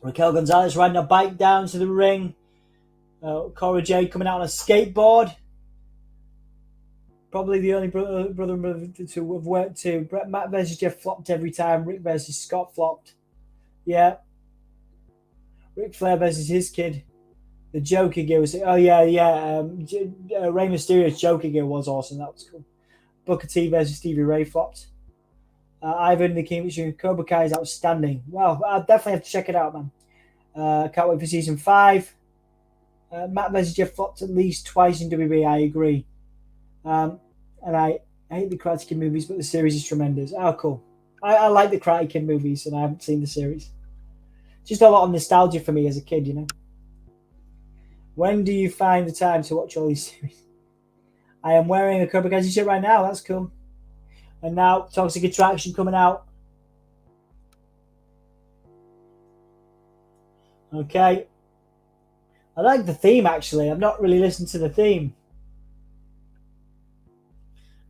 Raquel Gonzalez riding a bike down to the ring. Cora Jade coming out on a skateboard. Probably the only brother to have worked to. Matt versus Jeff flopped every time. Rick versus Scott flopped. Yeah. Ric Flair versus his kid. The Joker gear was... Oh, yeah. Rey Mysterio's Joker gear was awesome. That was cool. Booker T versus Stevie Ray flopped. Ivan the King, which Cobra Kai is outstanding. Well, I'll definitely have to check it out, man. Can't wait for season 5. Matt Messenger flopped at least twice in WB. I agree. And I hate the Karate Kid movies, but the series is tremendous. Oh, cool. I like the Karate Kid movies, and I haven't seen the series. Just a lot of nostalgia for me as a kid, you know. When do you find the time to watch all these series? I am wearing a Cobra Kai t-shirt right now. That's cool. And now Toxic Attraction coming out. Okay. I like the theme, actually. I've not really listened to the theme.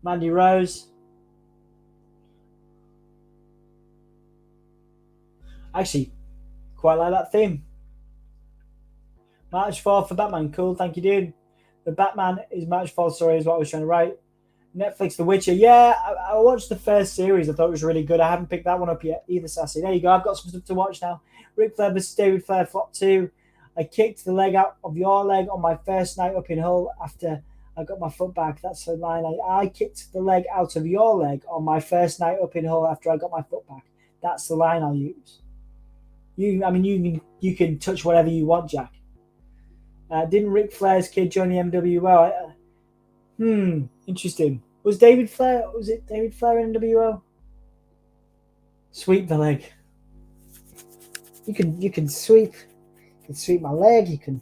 Mandy Rose. Actually, quite like that theme. March 4th for Batman. Cool, thank you, dude. The Batman is March 4th, sorry, is what I was trying to write. Netflix The Witcher. Yeah, I watched the first series. I thought it was really good. I haven't picked that one up yet either, Sassy. There you go. I've got some stuff to watch now. Ric Flair vs. David Flair, Flop 2. I kicked the leg out of your leg on my first night up in Hull after I got my foot back. That's the line. I kicked the leg out of your leg on my first night up in Hull after I got my foot back. That's the line I'll use. You can touch whatever you want, Jack. Didn't Ric Flair's kid join the MWO? Interesting. Was it David Flair in NWO? Sweep the leg. You can sweep. You can sweep my leg. You can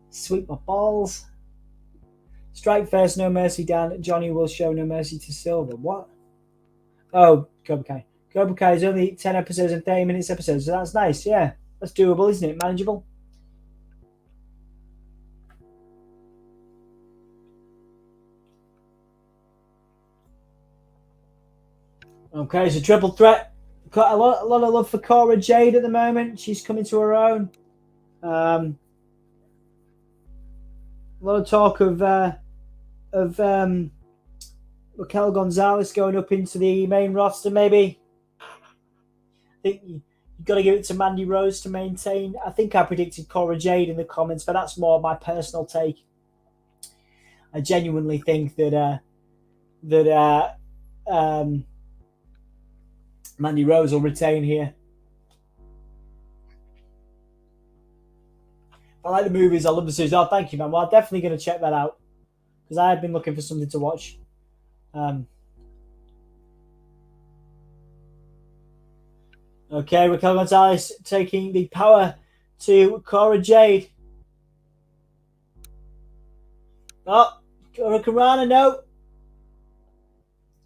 sweep my balls. Strike first, no mercy, Dan. Johnny will show no mercy to Silver. What? Oh, Cobra Kai. Cobra Kai is only 10 episodes and 30 minutes episodes, so that's nice. Yeah, that's doable, isn't it? Manageable. Okay, so triple threat. Got a lot of love for Cora Jade at the moment. She's coming to her own. A lot of talk of Raquel Gonzalez going up into the main roster, maybe. I think you've got to give it to Mandy Rose to maintain. I think I predicted Cora Jade in the comments, but that's more my personal take. I genuinely think that Mandy Rose will retain here. I like the movies. I love the series. Oh, thank you, man. Well, I'm definitely going to check that out because I have been looking for something to watch. Okay, Raquel Gonzalez taking the power to Cora Jade. Oh, Hurricanrana, no.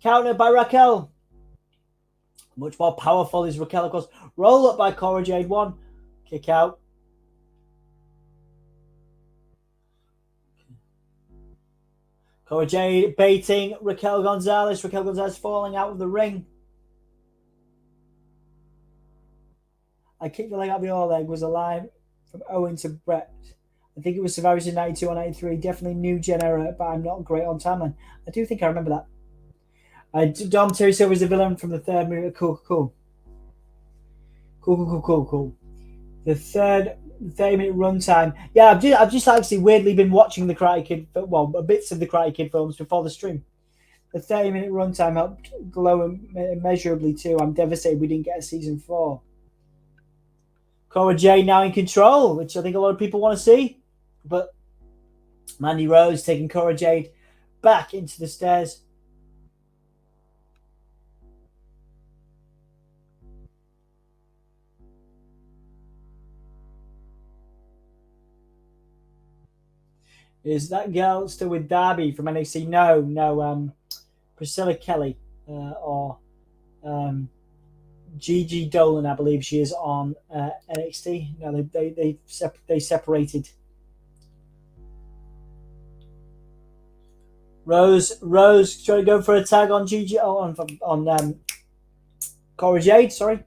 Counter by Raquel. Much more powerful is Raquel, of course. Roll up by Cora Jade. 1. Kick out. Cora Jade baiting Raquel Gonzalez. Raquel Gonzalez falling out of the ring. I kicked the leg out of your leg was a line from Owen to Brett. I think it was Survivor Series 92 or 93. Definitely new gen era, but I'm not great on timeline. I do think I remember that. Dom Terry Silver is the villain from the third movie. Cool. The third 30-minute runtime. Yeah, I've just actually weirdly been watching the Karate Kid, bits of the Karate Kid films before the stream. The 30-minute runtime helped glow immeasurably too. I'm devastated we didn't get a season 4. Cora Jade now in control, which I think a lot of people want to see. But Mandy Rose taking Cora Jade back into the stairs. Is that girl still with Darby from NXT? No. Priscilla Kelly or Gigi Dolan, I believe she is on NXT. No, they separated. Rose trying to go for a tag on Gigi on Cora Jade, sorry.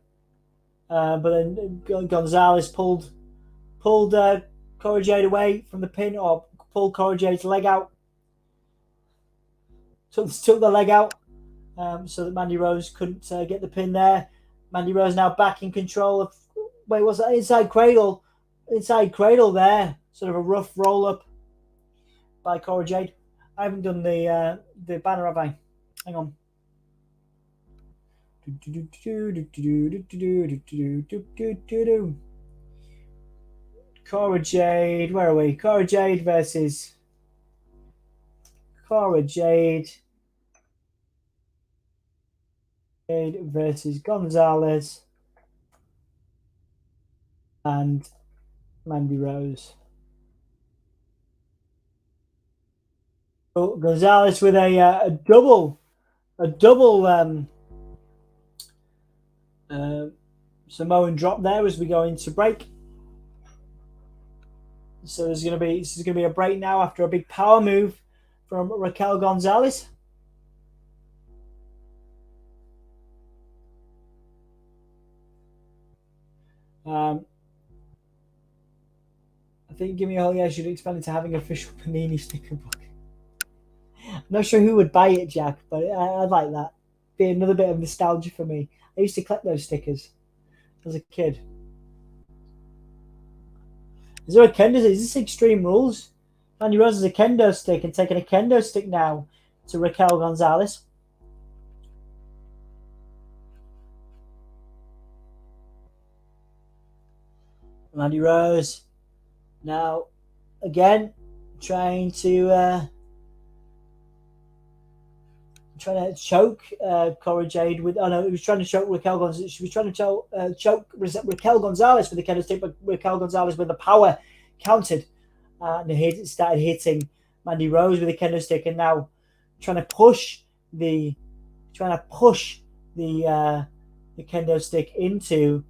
But then Gonzalez pulled Cora Jade away from the pin, or pulled Cora Jade's leg out. Took the leg out so that Mandy Rose couldn't get the pin there. Mandy Rose now back in control of. Wait, what's that? Inside cradle there. Sort of a rough roll up by Cora Jade. I haven't done the banner, have I? Hang on. Cora Jade. Where are we? Cora Jade versus Gonzalez and Mandy Rose. Oh, Gonzalez with a double Samoan drop there as we go into break. So this is going to be a break now after a big power move from Raquel Gonzalez. I think Gimme a Hole Yeah should expand into having an official Panini sticker book. I'm not sure who would buy it, Jack, but I'd like that. Be another bit of nostalgia for me. I used to collect those stickers as a kid. Is there a kendo? Is this Extreme Rules? Mandy Rose has a kendo stick and taking a kendo stick now to Raquel Gonzalez. Mandy Rose now again trying to choke Cora Jade with. Oh no, he was trying to choke Raquel Gonzalez. She was trying to choke Raquel Gonzalez with the kendo stick, but Raquel Gonzalez with the power countered. And he started hitting Mandy Rose with the kendo stick, and now trying to push the kendo stick into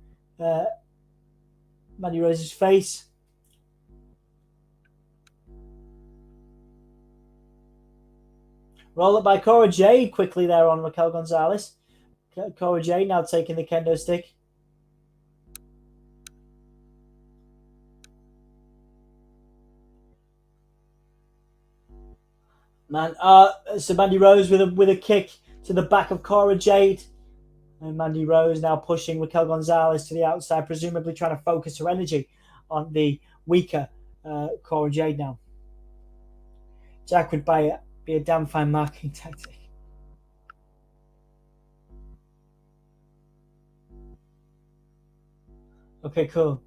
Mandy Rose's face. Roll up by Cora Jade quickly there on Raquel Gonzalez. Cora Jade now taking the kendo stick. So Mandy Rose with a kick to the back of Cora Jade. And Mandy Rose now pushing Raquel Gonzalez to the outside, presumably trying to focus her energy on the weaker Cora Jade now. Jack would buy it. Be a damn fine marketing tactic. Okay, cool.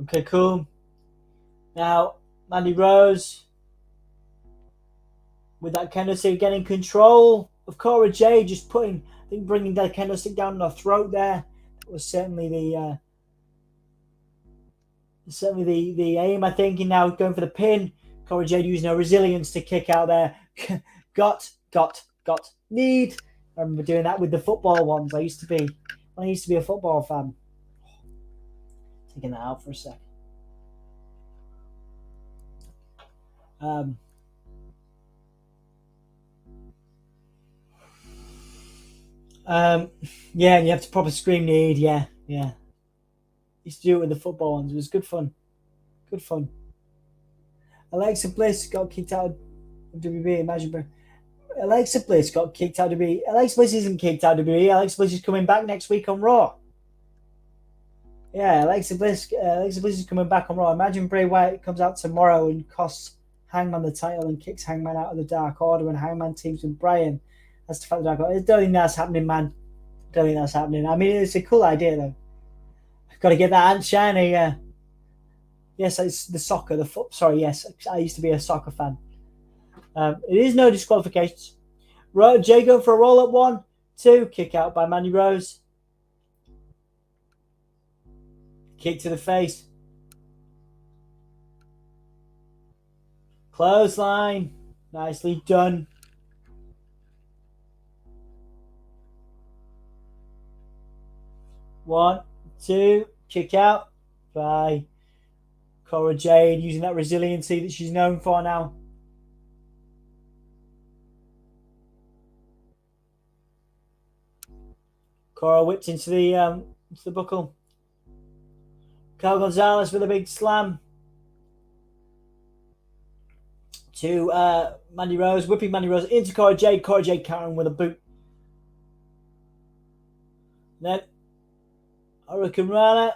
Okay, cool. Now, Mandy Rose with that kendo stick getting control of Cora Jade, just bringing that kendo stick down her throat there. That was certainly the aim, I think. And now going for the pin. Cora Jade using her resilience to kick out there. got, need. I remember doing that with the football ones. When I used to be a football fan. Taking that out for a sec. Yeah, and you have to proper scream need. Yeah. Used to do it with the football ones. It was good fun. Alexa Bliss got kicked out of WWE. Imagine, Alexa Bliss got kicked out of WWE. Alexa Bliss isn't kicked out of WWE. Alexa Bliss is coming back next week on Raw. Yeah, Alexa Bliss is coming back on Raw. Imagine Bray Wyatt comes out tomorrow and costs Hangman the title and kicks Hangman out of the Dark Order, and Hangman teams with Bryan. That's the fact that I got. I don't think that's happening, man. I don't think that's happening. I mean, it's a cool idea though. I've got to get that Ant Shiny. Yes, it's the soccer. Sorry, yes, I used to be a soccer fan. It is no disqualifications. Jay going for a roll up 1, 2, kick out by Mandy Rose. Kick to the face. Clothesline. Nicely done. One, two, kick out by Cora Jade, using that resiliency that she's known for now. Cora whipped into the buckle. Raquel Gonzalez with a big slam to Mandy Rose, whipping Mandy Rose into Cora Jade. Cora Jade countering with a boot. Then Hurricane Rana.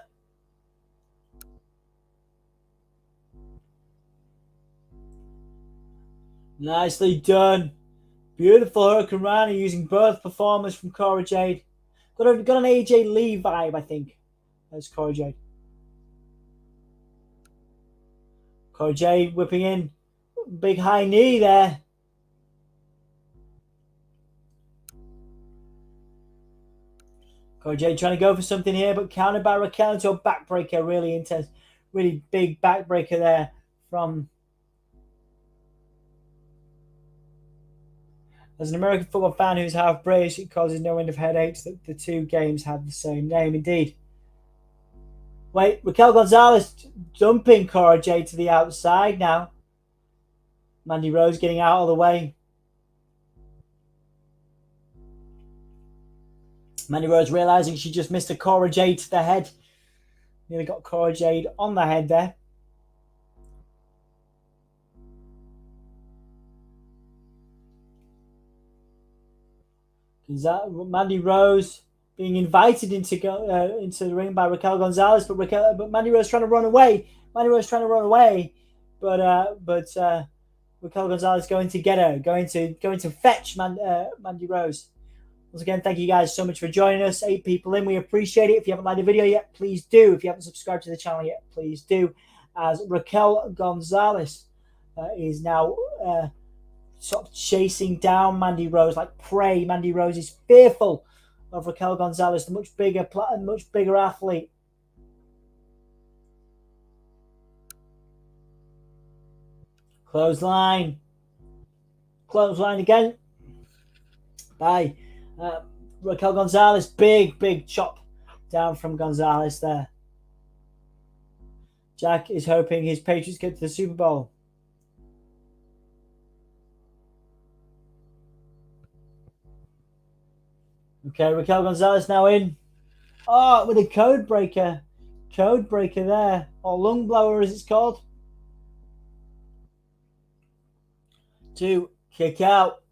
Nicely done. Beautiful Hurricane Rana using both performers from Cora Jade. Got an AJ Lee vibe, I think. That's Cora Jade. Cora Jade whipping in. Big high knee there. Cora Jade trying to go for something here, but countered by Raquel into a backbreaker. Really intense. Really big backbreaker there from... As an American football fan who's half British, it causes no end of headaches that the two games have the same name. Indeed. Wait, Raquel Gonzalez dumping Cora Jade to the outside now. Mandy Rose getting out of the way. Mandy Rose realizing she just missed a Cora Jade to the head. Nearly got Cora Jade on the head there. Mandy Rose being invited into the ring by Raquel Gonzalez, but Mandy Rose trying to run away. But Raquel Gonzalez going to get her, going to fetch Mandy Rose. Once again, thank you guys so much for joining us. 8 people in, we appreciate it. If you haven't liked the video yet, please do. If you haven't subscribed to the channel yet, please do. As Raquel Gonzalez is now sort of chasing down Mandy Rose like prey. Mandy Rose is fearful of Raquel Gonzalez, the much bigger athlete. Clothesline again by Raquel Gonzalez. Big chop down from Gonzalez there. Jack is hoping his Patriots get to the Super Bowl. Okay, Raquel Gonzalez now in. Oh, with a code breaker. Code breaker there. Or lung blower as it's called. 2, kick out.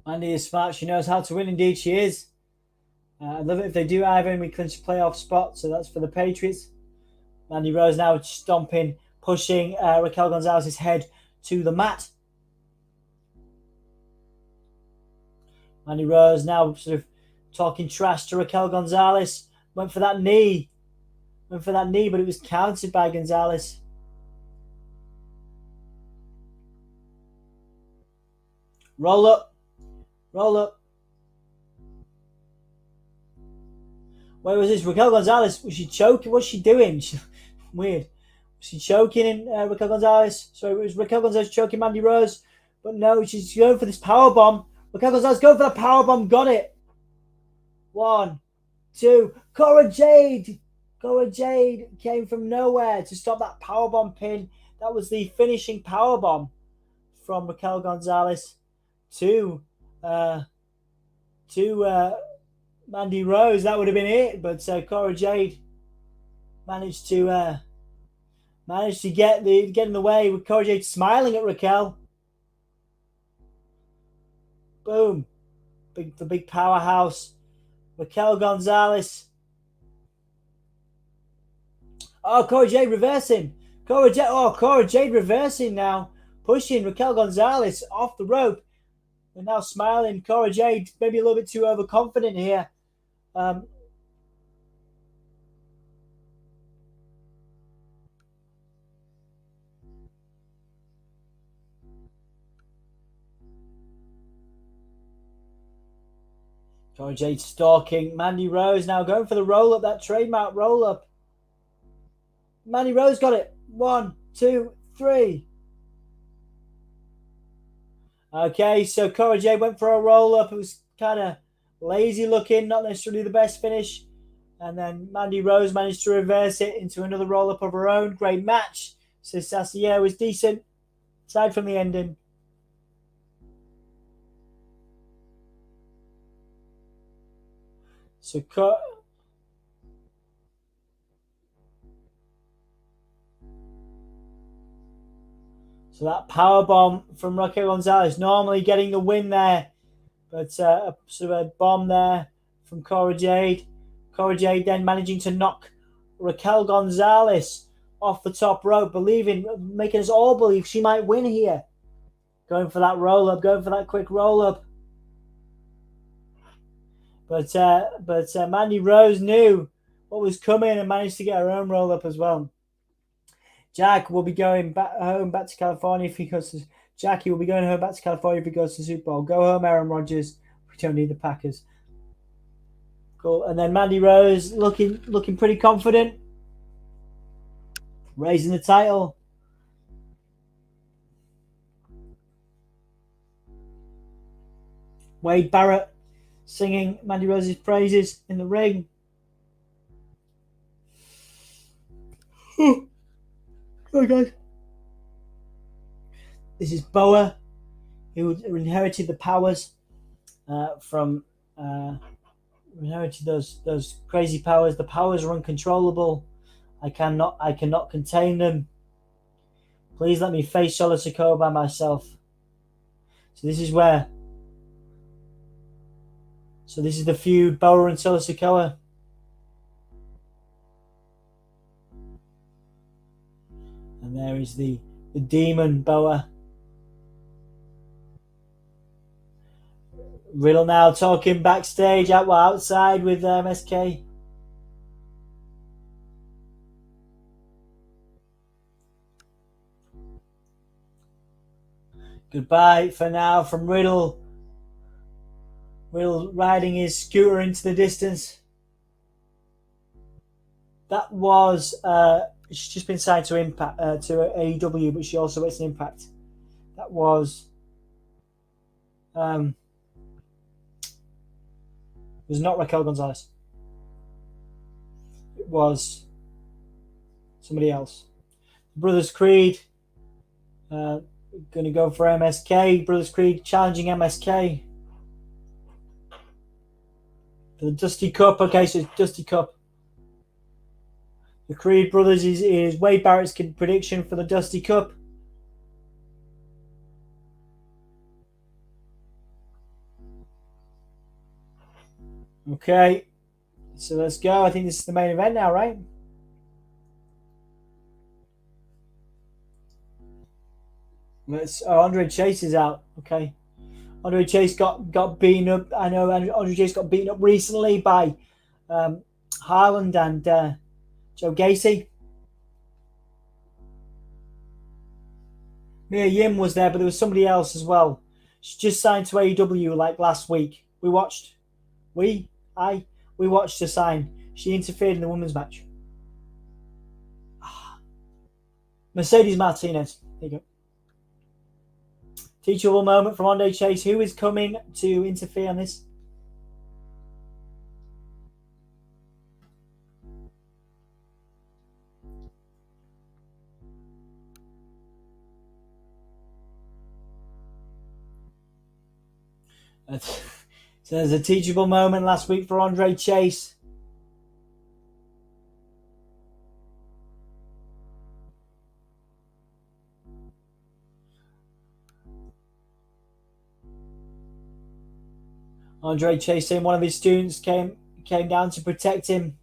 Mandy is smart. She knows how to win. Indeed, she is. I'd love it if they do either and we clinch a playoff spot. So that's for the Patriots. Mandy Rose now stomping, pushing Raquel Gonzalez's head to the mat. Mandy Rose now sort of talking trash to Raquel Gonzalez. Went for that knee. But it was countered by Gonzalez. Roll up. Where was this? Raquel Gonzalez, was she choking? What's she doing? Weird. Was she choking in Raquel Gonzalez? So it was Raquel Gonzalez choking Mandy Rose. But no, she's going for this power bomb. Raquel Gonzalez going for the power bomb. Got it. 1, 2. Cora Jade came from nowhere to stop that power bomb pin. That was the finishing power bomb from Raquel Gonzalez to Mandy Rose. That would have been it, but Cora Jade managed to get in the way with Cora Jade smiling at Raquel. Boom, the big powerhouse, Raquel Gonzalez. Oh, Cora Jade reversing. Cora Jade reversing now, pushing Raquel Gonzalez off the rope. And now smiling. Cora Jade maybe a little bit too overconfident here. Cora Jade stalking Mandy Rose now going for the roll up, that trademark roll up. Mandy Rose got it. 1, 2, 3. Okay, so Cora Jade went for a roll up. It was kind of lazy looking, not necessarily the best finish. And then Mandy Rose managed to reverse it into another roll up of her own. Great match. So Sassier was decent, aside from the ending. So So that power bomb from Raquel Gonzalez, normally getting the win there, but sort of a bomb there from Cora Jade. Cora Jade then managing to knock Raquel Gonzalez off the top rope, making us all believe she might win here. Going for that roll up, going for that quick roll up. But Mandy Rose knew what was coming and managed to get her own roll up as well. Jack will be going back to California if he goes to. Jackie will be going home back to California if he goes to Super Bowl. Go home, Aaron Rodgers. We don't need the Packers. Cool. And then Mandy Rose looking pretty confident, raising the title. Wade Barrett singing Mandy Rose's praises in the ring. Oh, guys. This is Boa, who inherited the powers from inherited those crazy powers. The powers are uncontrollable. I cannot contain them. Please let me face Solo Sikoa by myself. So this is the feud, Boa and Solo Sikoa. And there is the demon Boa. Riddle now talking backstage, outside with MSK. Goodbye for now from Riddle. Riddle riding his scooter into the distance. That was she's just been signed to Impact to AEW, but she also works in Impact. That was it was not Raquel Gonzalez. It was somebody else. Brothers Creed going to go for MSK. Brothers Creed challenging MSK for the Dusty Cup. Okay, so it's Dusty Cup. The Creed brothers is Wade Barrett's prediction for the Dusty Cup. Okay, so let's go. I think this is the main event now, right? Andre Chase is out. Okay, Andre Chase got beaten up. I know Andre Chase got beaten up recently by Harland and Joe Gacy. Mia Yim was there, but there was somebody else as well. She just signed to AEW like last week. We watched her sign. She interfered in the women's match. Mercedes Martinez. There you go. Teachable moment from Andre Chase. Who is coming to interfere on this? So there's a teachable moment last week for Andre Chase. Andre Chase saying one of his students came down to protect him.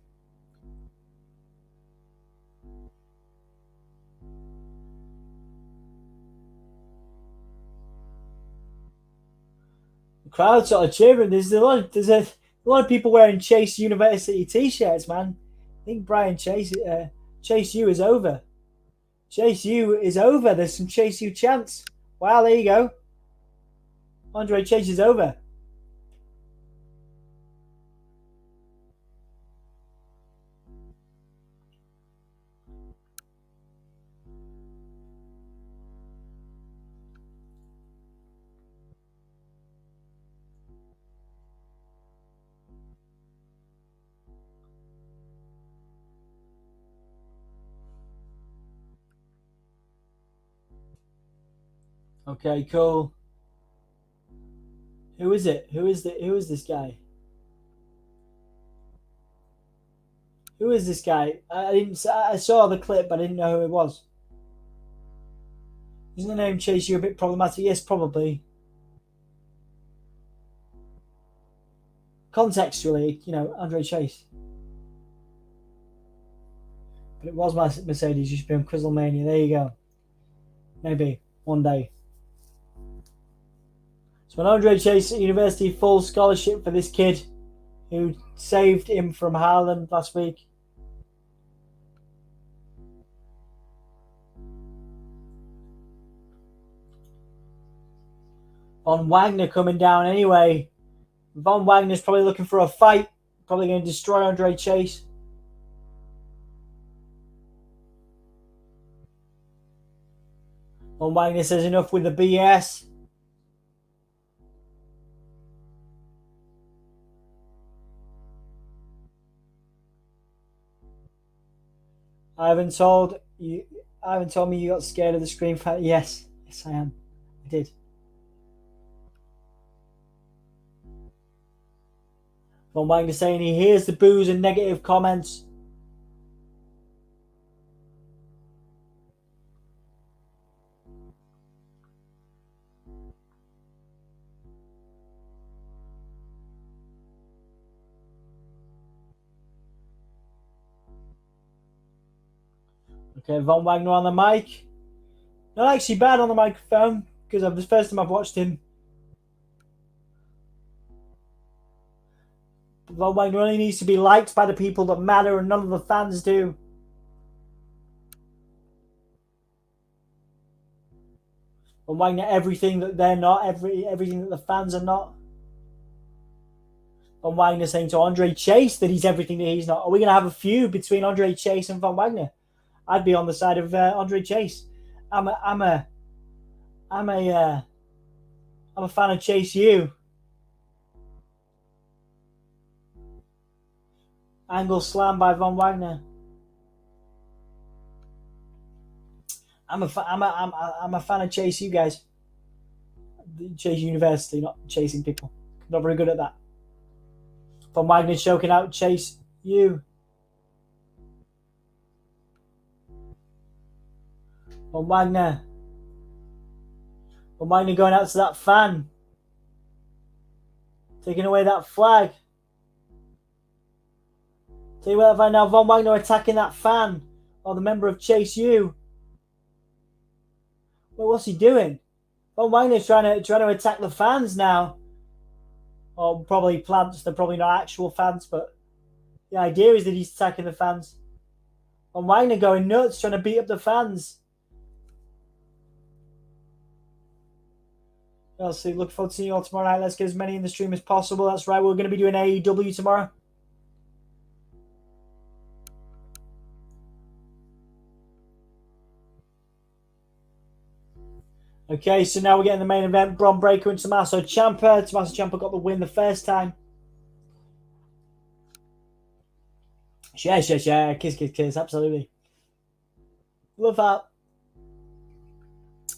The crowd sort of cheering. There's a lot of people wearing Chase University t-shirts, man. I think Brian Chase U is over. Chase U is over. There's some Chase U chants. Wow, there you go. Andre Chase is over. Okay, cool. Who is it? Who is this guy? Who is this guy? I saw the clip, but I didn't know who it was. Isn't the name Chase U a bit problematic? Yes, probably. Contextually, Andre Chase. But it was my Mercedes. Used to be on Quizzlemania. There you go. Maybe one day. So an Andre Chase at University, full scholarship for this kid who saved him from Haaland last week. Von Wagner coming down anyway. Von Wagner's probably looking for a fight. Probably going to destroy Andre Chase. Von Wagner says enough with the BS. I haven't told me you got scared of the screen fight. Yes, I am. I did. Von Wagner saying he hears the boos and negative comments. Okay, Von Wagner on the mic. Not actually bad on the microphone, because the first time I've watched him. Von Wagner only needs to be liked by the people that matter, and none of the fans do. Von Wagner, everything that they're not, everything that the fans are not. Von Wagner saying to Andre Chase that he's everything that he's not. Are we going to have a feud between Andre Chase and Von Wagner? I'd be on the side of Andre Chase. I'm a fan of Chase U. Angle slam by Von Wagner. I'm a fan of Chase U, guys. Chase University, not chasing people. Not very good at that. Von Wagner choking out Chase U. Von Wagner going out to that fan. Taking away that flag. Tell you what, right now, Von Wagner attacking that fan. Or the member of Chase U. Well, what's he doing? Von Wagner's trying to attack the fans now. Or probably plants. They're probably not actual fans, but the idea is that he's attacking the fans. Von Wagner going nuts, trying to beat up the fans. I'll see. Look forward to seeing you all tomorrow night. Let's get as many in the stream as possible. That's right. We're going to be doing AEW tomorrow. Okay, so now we're getting the main event. Bron Breakker and Tommaso Ciampa. Tommaso Ciampa got the win the first time. Share. Kiss. Absolutely. Love that.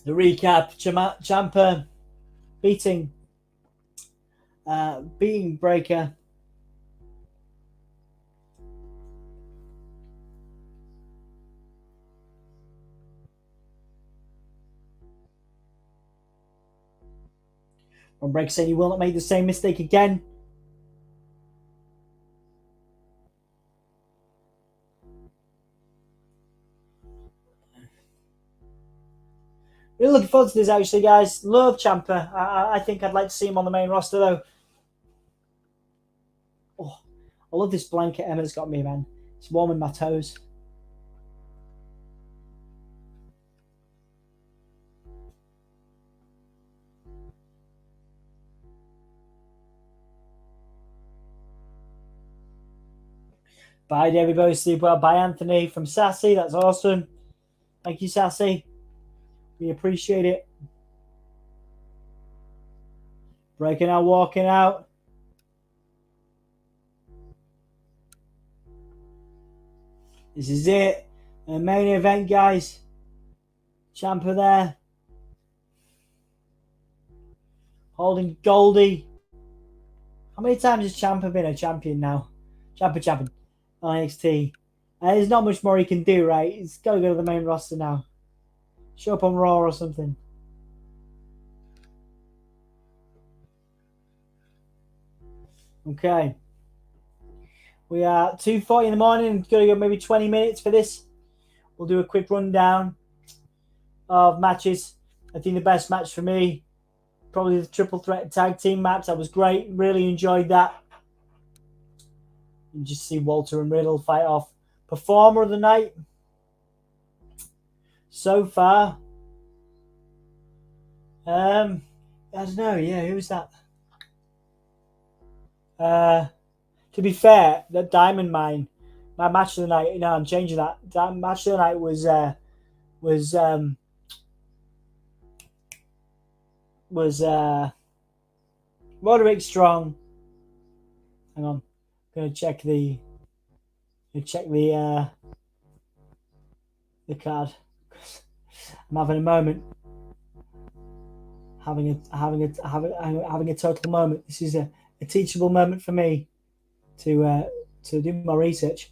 The recap. Ciampa beating Breakker. Bron Breakker said he will not make the same mistake again. Really looking forward to this, actually, guys. Love Ciampa. I think I'd like to see him on the main roster, though. Oh, I love this blanket Emma's got me, man. It's warming my toes. Bye, everybody. Sleep well. Bye, Anthony from Sassy. That's awesome. Thank you, Sassy. We appreciate it. Breaking out, walking out. This is it. The main event, guys. Ciampa there. Holding Goldie. How many times has Ciampa been a champion now? Ciampa. NXT. There's not much more he can do, right? He's got to go to the main roster now. Show up on Raw or something. Okay. We are 2:40 in the morning. Going to go maybe 20 minutes for this. We'll do a quick rundown of matches. I think the best match for me, probably the triple threat tag team match. That was great. Really enjoyed that. You just see Walter and Riddle fight off. Performer of the night so far. I don't know. Yeah, who was that? To be fair, that Diamond Mine, my match of the night. No, I'm changing that. That match of the night was Roderick Strong. Hang on, I'm gonna check the card. I'm having a moment. Having a total moment. This is a teachable moment for me to do my research.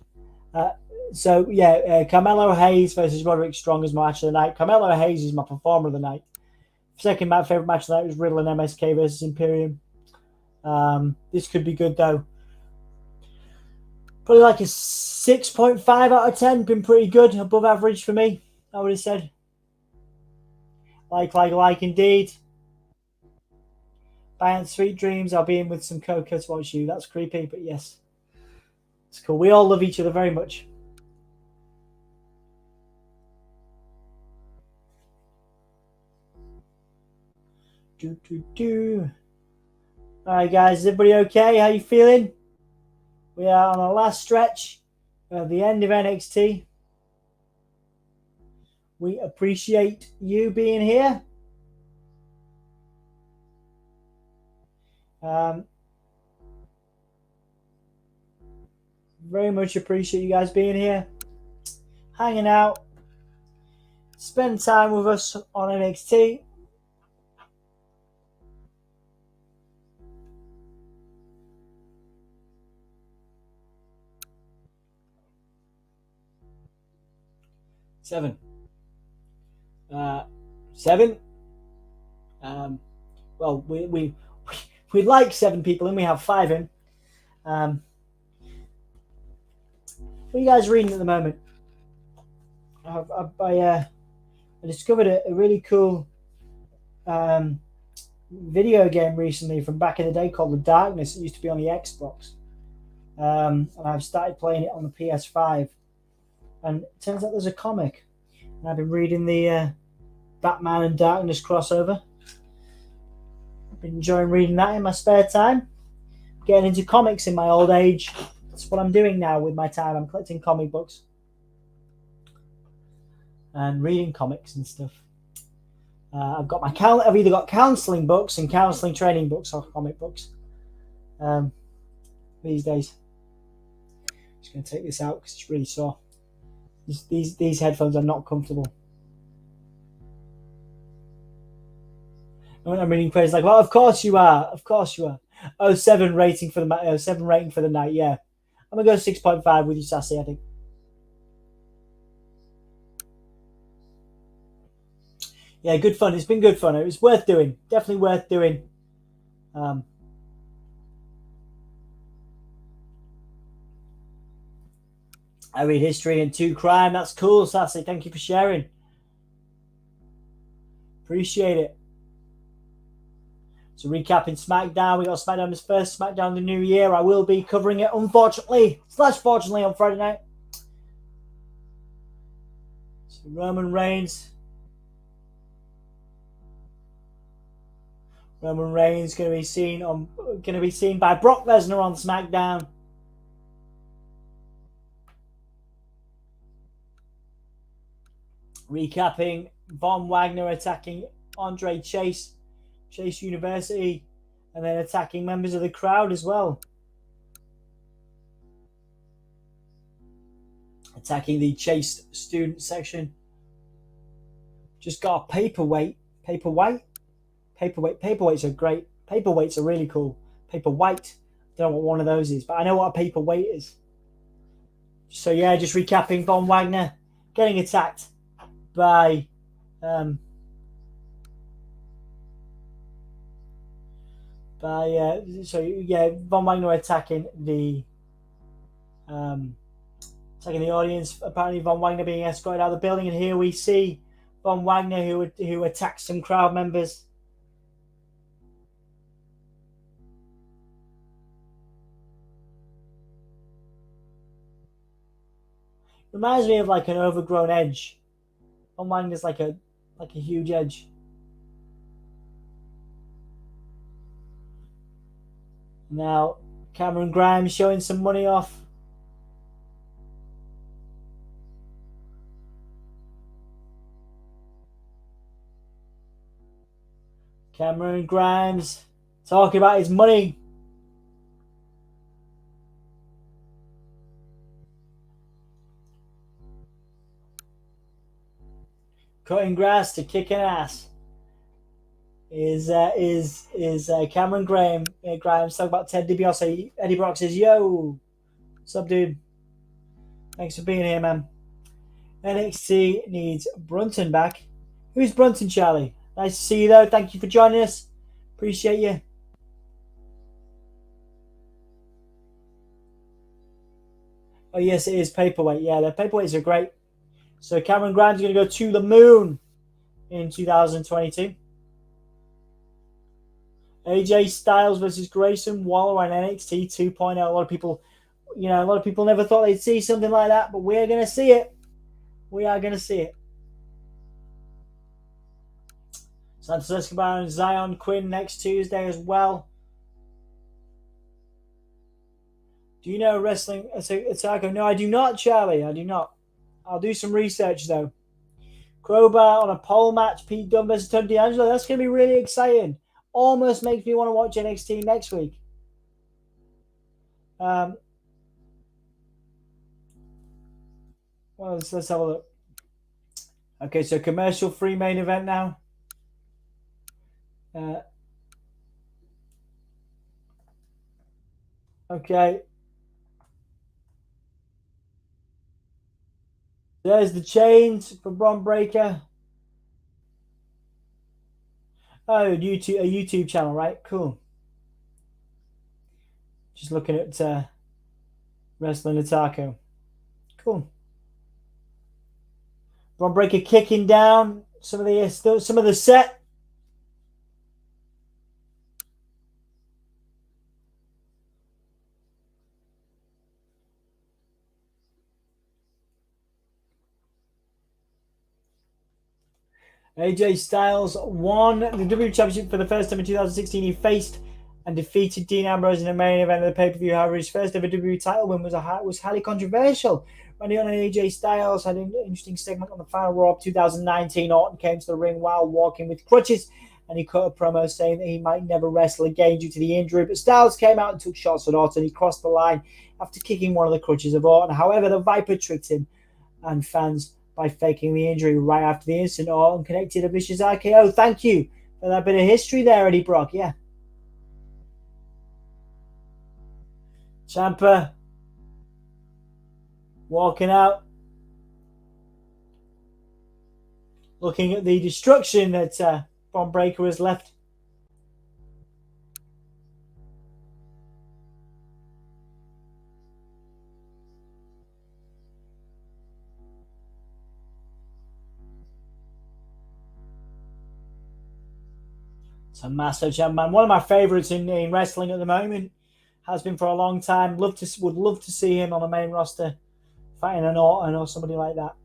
Carmelo Hayes versus Roderick Strong is my match of the night. Carmelo Hayes is my performer of the night. Second, my favorite match of the night was Riddle and MSK versus Imperium. This could be good though. Probably like a 6.5 out of 10. Been pretty good, above average for me, I would have said. Like indeed. Buying Sweet Dreams, I'll be in with some cocoa to watch you. That's creepy, but yes. It's cool. We all love each other very much. Alright guys, is everybody okay? How you feeling? We are on the last stretch of the end of NXT. We appreciate you being here. Very much appreciate you guys being here, hanging out, spend time with us on NXT. Seven. Well, we'd like 7 people and we have 5 in. What are you guys reading at the moment? I discovered a really cool video game recently from back in the day called The Darkness. It used to be on the Xbox. And I've started playing it on the PS5. And it turns out there's a comic. And I've been reading the Batman and Darkness crossover. I've been enjoying reading that in my spare time. Getting into comics in my old age. That's what I'm doing now with my time. I'm collecting comic books. And reading comics and stuff. I've either got counselling books and counselling training books or comic books. These days. Just going to take this out because it's really sore. These headphones are not comfortable. And when I'm reading praise, like, well, of course you are. Of course you are. 7 rating for the 7 rating for the night. Yeah, I'm gonna go 6.5 with you, Sassy. I think. Yeah, good fun. It's been good fun. It was worth doing. Definitely worth doing. I read history and 2 crime. That's cool, Sassy. Thank you for sharing. Appreciate it. So recapping SmackDown. We got SmackDown's first SmackDown of the new year. I will be covering it, unfortunately / fortunately, on Friday night. So Roman Reigns. Roman Reigns going to be seen by Brock Lesnar on SmackDown. Recapping Von Wagner attacking Andre Chase University, and then attacking members of the crowd as well. Attacking the Chase student section. Just got a paperweight. Paperweights are great. Paperweights are really cool. Paperweight. Don't know what one of those is, but I know what a paperweight is. So yeah, just recapping Von Wagner getting attacked by Von Wagner attacking the audience. Apparently, Von Wagner being escorted out of the building, and here we see Von Wagner who attacks some crowd members. Reminds me of like an overgrown edge. Von Wagner's like a huge edge. Now Cameron Grimes showing some money off. Cameron Grimes talking about his money. Cutting grass to kicking ass. Is Cameron Grimes talking about Ted DiBiase. Eddie Brock says, "Yo, what's up, dude? Thanks for being here, man." NXT needs Brunton back. Who's Brunton, Charlie? Nice to see you, though. Thank you for joining us. Appreciate you. Oh, yes, it is paperweight. Yeah, the paperweights are great. So Cameron Grimes is going to go to the moon in 2022. AJ Styles versus Grayson Waller on NXT 2.0. A lot of people never thought they'd see something like that, but we're going to see it. We are going to see it. Santos Escobar and Zion Quinn next Tuesday as well. Do you know wrestling Atako? No, I do not, Charlie. I do not. I'll do some research, though. Crowbar on a pole match. Pete Dunne versus Tony D'Angelo. That's going to be really exciting. Almost makes me want to watch NXT next week. Well, let's have a look. Okay, so commercial-free main event now. Okay. There's the chains for Bron Breakker. Oh, a YouTube channel, right? Cool. Just looking at Wrestling Atako. Cool. Bron Breakker kicking down some of the set. AJ Styles won the WWE Championship for the first time in 2016. He faced and defeated Dean Ambrose in the main event of the pay-per-view. However, his first ever WWE title win was highly controversial. Randy Orton and AJ Styles had an interesting segment on the final Raw of 2019. Orton came to the ring while walking with crutches, and he cut a promo saying that he might never wrestle again due to the injury. But Styles came out and took shots at Orton. He crossed the line after kicking one of the crutches of Orton. However, the Viper tricked him and fans by faking the injury. Right after the incident, Orton connected a vicious RKO. Thank you for that bit of history there, Eddie Brock. Yeah. Ciampa walking out, looking at the destruction that Bron Breakker has left. Tommaso Ciampa, one of my favourites in wrestling at the moment, has been for a long time. Would love to see him on the main roster, fighting an Orton or somebody like that.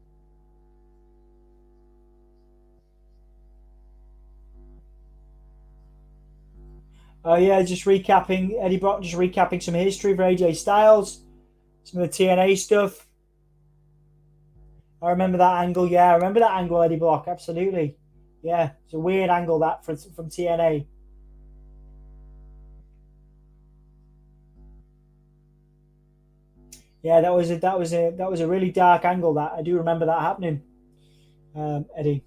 Oh yeah, just recapping Eddie Brock, just recapping some history for AJ Styles, some of the TNA stuff. I remember that angle. Yeah, I remember that angle, Eddie Brock. Absolutely. Yeah, it's a weird angle that from TNA. Yeah, that was a really dark angle. That I do remember that happening, Eddie.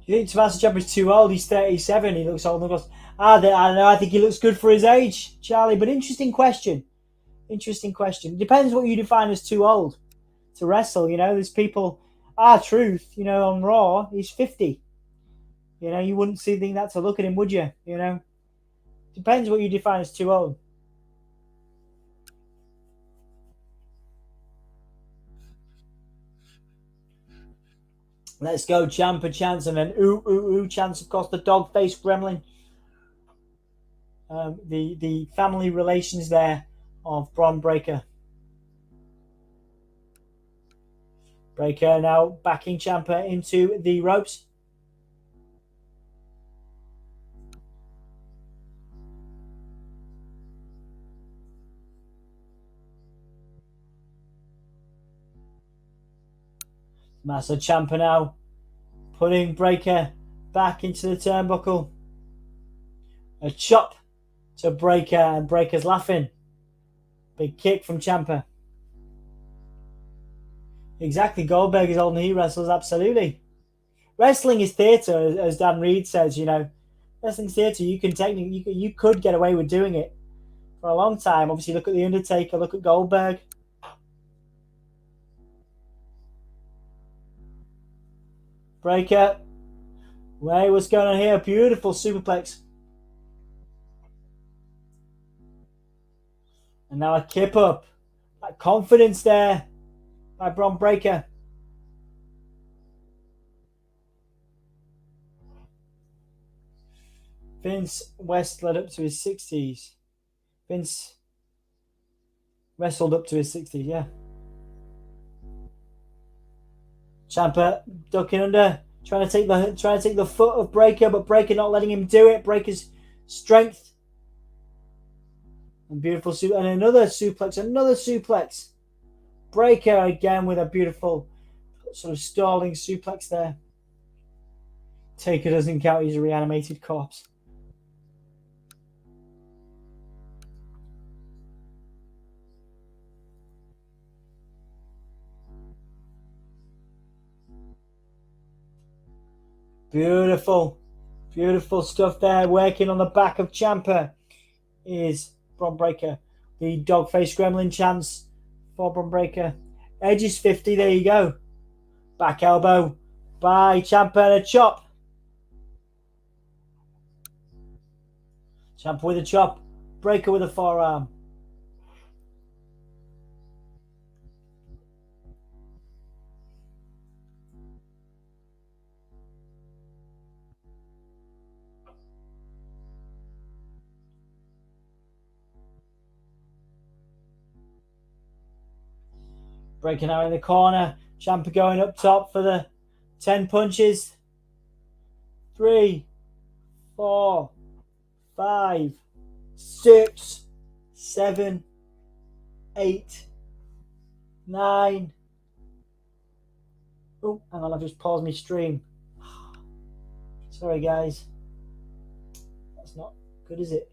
Do you think Tommaso Ciampa is too old? He's 37. He looks old. I don't know. I think he looks good for his age, Charlie. But interesting question. Interesting question. Depends what you define as too old to wrestle. There's people. Truth. On Raw, he's 50. You wouldn't think that to look at him, would you? Depends what you define as too old. Let's go, Ciampa chance, and then ooh chance. Of course, the dog-faced gremlin. The family relations there of Bron Breakker. Breakker now backing Ciampa into the ropes. Tommaso Ciampa now putting Breakker back into the turnbuckle. A chop to Breakker, and Breakker's laughing. Big kick from Ciampa. Exactly, Goldberg is old and he wrestles, absolutely. Wrestling is theatre, as Dan Reed says, Wrestling's theatre, you could get away with doing it for a long time. Obviously, look at The Undertaker, look at Goldberg. Breakker. Wait, what's going on here? Beautiful superplex. And now a kip up. That confidence there by Bron Breakker. Vince wrestled up to his 60s. Vince wrestled up to his 60s, yeah. Ciampa ducking under, trying to take the foot of Breakker, but Breakker not letting him do it. Breakker's strength. And beautiful and another suplex. Breakker again with a beautiful sort of stalling suplex there. Taker doesn't count, he's a reanimated corpse. Beautiful stuff there. Working on the back of Ciampa is Bron Breakker. The dog-faced gremlin chance for Bron Breakker. Edge is 50, there you go. Back elbow by Ciampa and a chop. Ciampa with a chop. Breakker with a forearm. Breakker now in the corner. Ciampa going up top for the 10 punches. 3, 4, 5, 6, 7, 8, 9. Oh, hang on, I've just paused my stream. Sorry, guys. That's not good, is it?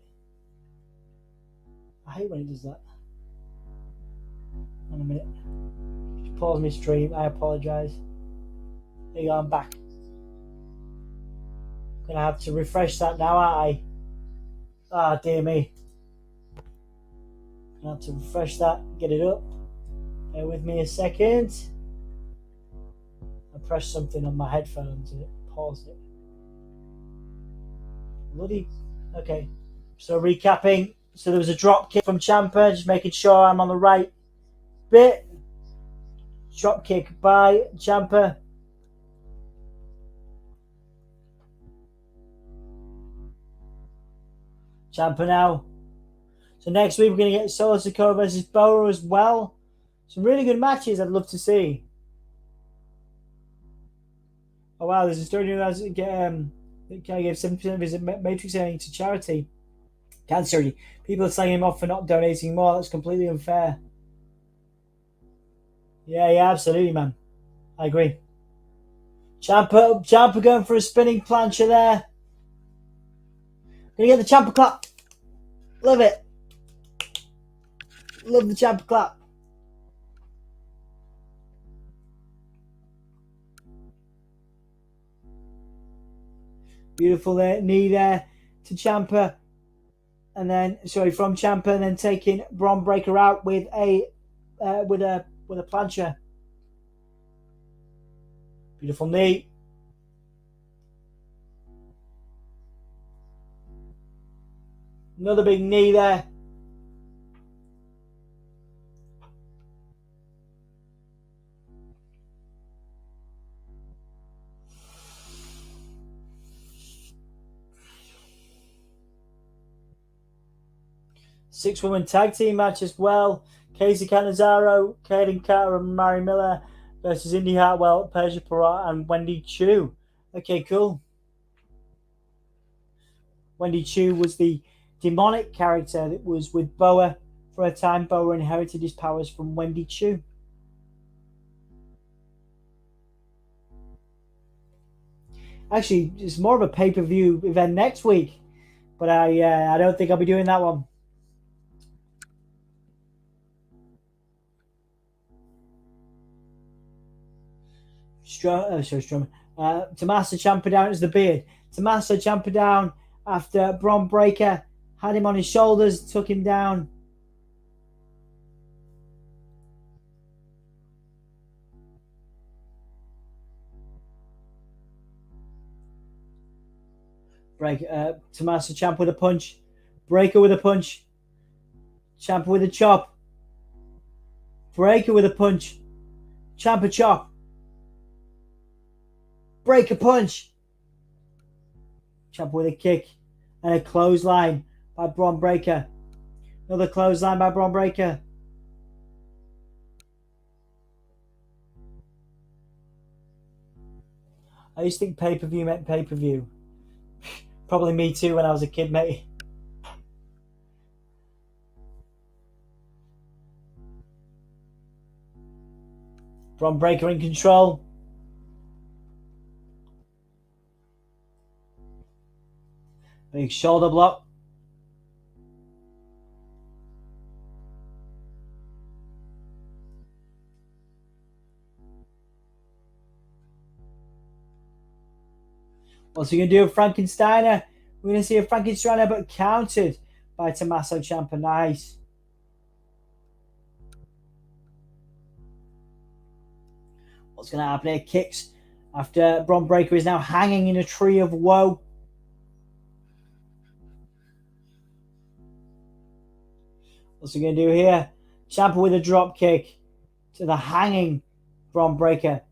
I hate when it does that. Hang on a minute. Just pause my stream. I apologise. There you go, I'm back. Gonna have to refresh that now, aren't I? Dear me. Gonna have to refresh that, get it up. Bear with me a second. I pressed something on my headphones and it paused it. Bloody. Okay. So recapping. So there was a drop kick from Ciampa, just making sure I'm on the right bit. Drop kick by Ciampa. Ciampa now. So next week we're going to get Solo Sikoa versus Boa as well. Some really good matches I'd love to see. Oh wow, there's a story that gave 70% of his Matrix earnings to charity. Cancer. People are saying him off for not donating more. That's completely unfair. Yeah, absolutely, man. I agree. Ciampa going for a spinning plancha there. Gonna get the Ciampa clap. Love it. Love the Ciampa clap. Beautiful knee there to Ciampa. and then from Ciampa, and then taking Bron Breakker out with a plancha. Beautiful knee. Another big knee there. Six-woman tag team match as well. Casey Catanzaro, Kaden Carter, and Mary Miller versus Indy Hartwell, Persia Pirotte, and Wendy Chu. Okay, cool. Wendy Chu was the demonic character that was with Boa for a time. Boa inherited his powers from Wendy Chu. Actually, it's more of a pay-per-view event next week, but I don't think I'll be doing that one. Tommaso Ciampa down as the beard. Tommaso Ciampa down after Bron Breakker had him on his shoulders, took him down. Tommaso Ciampa with a punch. Breakker with a punch. Ciampa with a chop. Breakker with a punch. Ciampa chop. Breakker punch. Ciampa with a kick and a clothesline by Bron Breakker. Another clothesline by Bron Breakker. I used to think pay-per-view meant pay-per-view. Probably me too when I was a kid, mate. Bron Breakker in control. Big shoulder block. What's he going to do with Frankensteiner? We're going to see a Frankensteiner, but countered by Tommaso Ciampa. Nice. What's going to happen here? Kicks after Bron Breakker is now hanging in a tree of woe. What's he going to do here? Ciampa with a drop kick to the hanging Bron Breakker.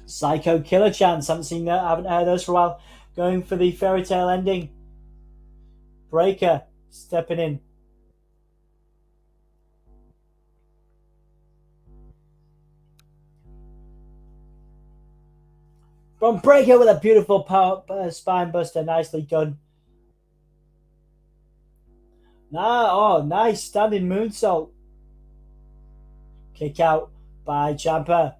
Psycho Killer chants. Haven't heard those for a while. Going for the fairy tale ending. Breakker stepping in. Bron Breakker with a beautiful power spine buster. Nicely done. Nice standing moonsault. Kick out by Ciampa.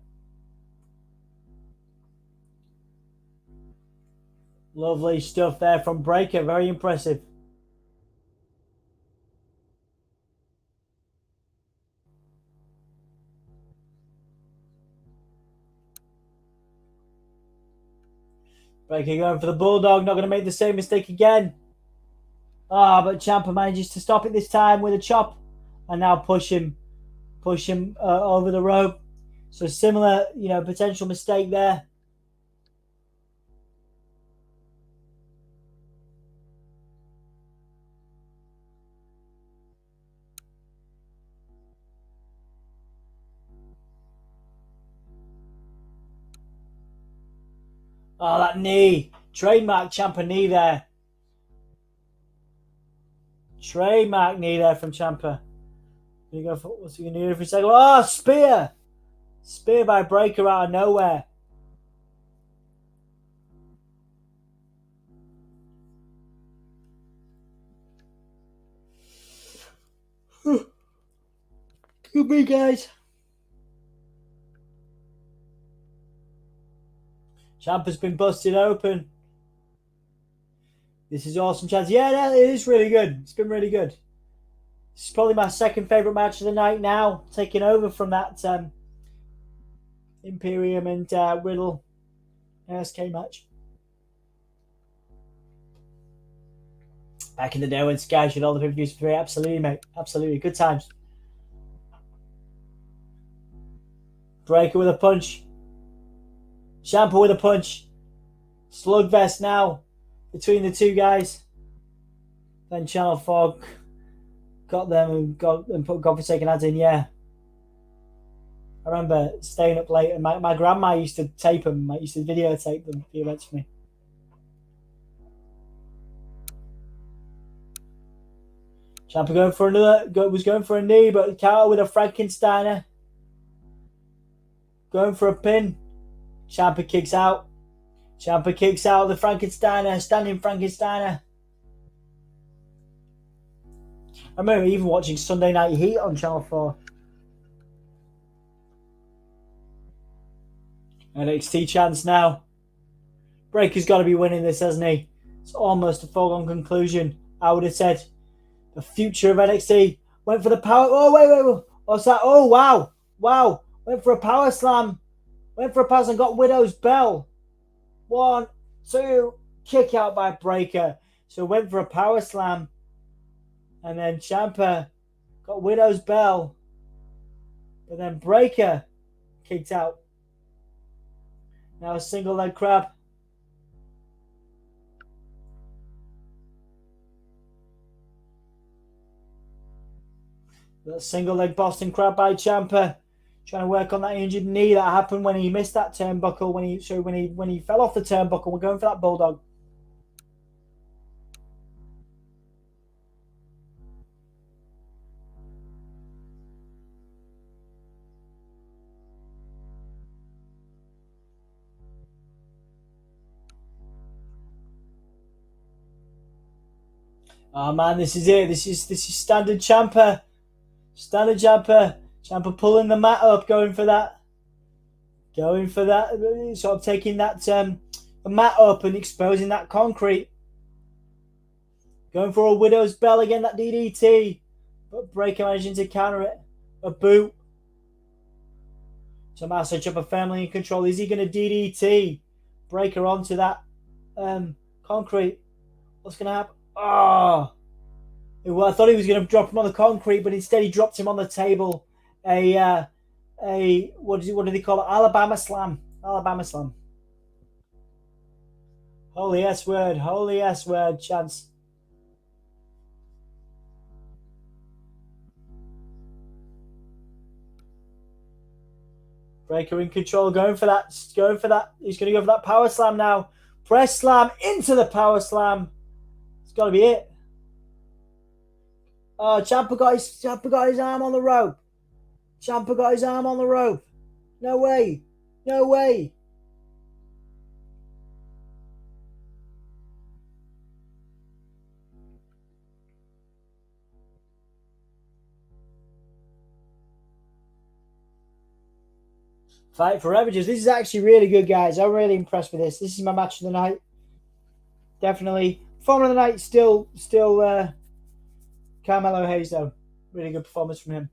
Lovely stuff there from Breakker. Very impressive. Breakker going for the Bulldog. Not going to make the same mistake again. But Ciampa manages to stop it this time with a chop. And now push him over the rope. So similar, potential mistake there. Oh, that knee. Trademark Ciampa knee there. Trademark knee there from Ciampa. What's he going to do for a second? Oh, spear. Spear by Breakker out of nowhere. Could be, guys. Ciampa's been busted open. This is awesome, chance. Yeah, it is really good. It's been really good. This is probably my second favourite match of the night now, taking over from that Imperium and Riddle MSK match. Back in the day when Sky showed all the pay-per-views for free. Absolutely, mate. Absolutely. Good times. Breaker with a punch. Ciampa with a punch. Slugfest now between the two guys. Then Channel 4 got them and put Godforsaken ads in. Yeah. I remember staying up late and my grandma used to tape them. I used to videotape them, the events for me. Ciampa was going for a knee, but Carter with a Frankensteiner. Going for a pin. Ciampa kicks out. Ciampa kicks out the Frankensteiner, standing Frankensteiner. I remember even watching Sunday Night Heat on Channel 4. NXT chance now. Breaker's got to be winning this, hasn't he? It's almost a foregone conclusion, I would have said. The future of NXT. Went for the power. Oh, wait. What's that? Oh, wow. Went for a power slam. Went for a pass and got Widow's Bell. 1, 2. Kick out by Breaker. So went for a power slam. And then Ciampa got Widow's Bell. But then Breaker kicked out. Now a single leg crab. That single leg Boston crab by Ciampa. Trying to work on that injured knee that happened when he missed that turnbuckle. When he fell off the turnbuckle. We're going for that bulldog. Oh man, this is it. This is standard Ciampa. Standard Ciampa. Ciampa pulling the mat up, going for that. Sort of taking that the mat up and exposing that concrete. Going for a Widow's Bell again, that DDT. But Breaker managing to counter it. A boot. Tommaso Ciampa firmly in control. Is he going to DDT Breaker onto that concrete? What's going to happen? Oh, well, I thought he was going to drop him on the concrete, but instead he dropped him on the table. What do they call it? Alabama Slam. Holy S word, chance. Breaker in control, going for that. He's going to go for that power slam now. Press slam into the power slam. Got to be it. Oh, Ciampa got his arm on the rope. No way. Fight for Ravages. This is actually really good, guys. I'm really impressed with this. This is my match of the night. Definitely. Performer of the night, still Carmelo Hayes, though. Really good performance from him.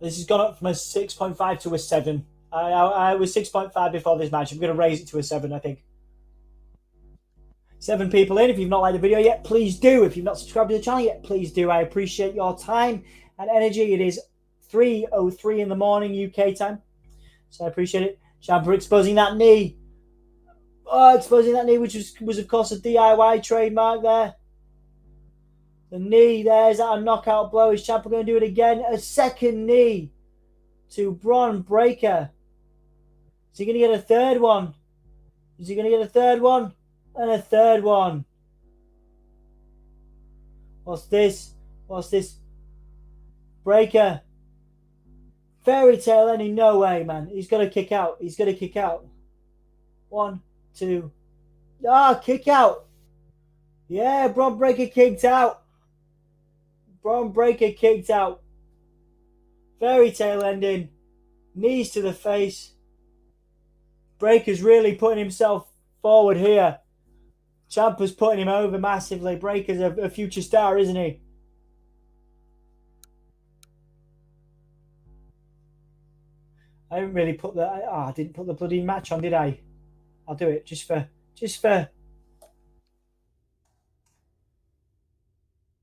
This has gone up from a 6.5 to a 7. I was 6.5 before this match. I'm going to raise it to a 7, I think. 7 people in. If you've not liked the video yet, please do. If you've not subscribed to the channel yet, please do. I appreciate your time and energy. It is 3:03 in the morning UK time, so I appreciate it. Ciampa exposing that knee. Oh, exposing that knee, which was of course a DIY trademark there. The knee there, is that a knockout blow? Is Ciampa going to do it again? A second knee to Bron Breaker. Is he going to get a third one? And a third one. What's this? Breaker. Fairy tale ending. No way, man. He's got to kick out. 1, 2. Kick out. Yeah, Bron Breaker kicked out. Fairy tale ending. Knees to the face. Breaker's really putting himself forward here. Ciampa's putting him over massively. Breaker's a future star, isn't he? I didn't really put the. I didn't put the bloody match on, did I? I'll do it just for.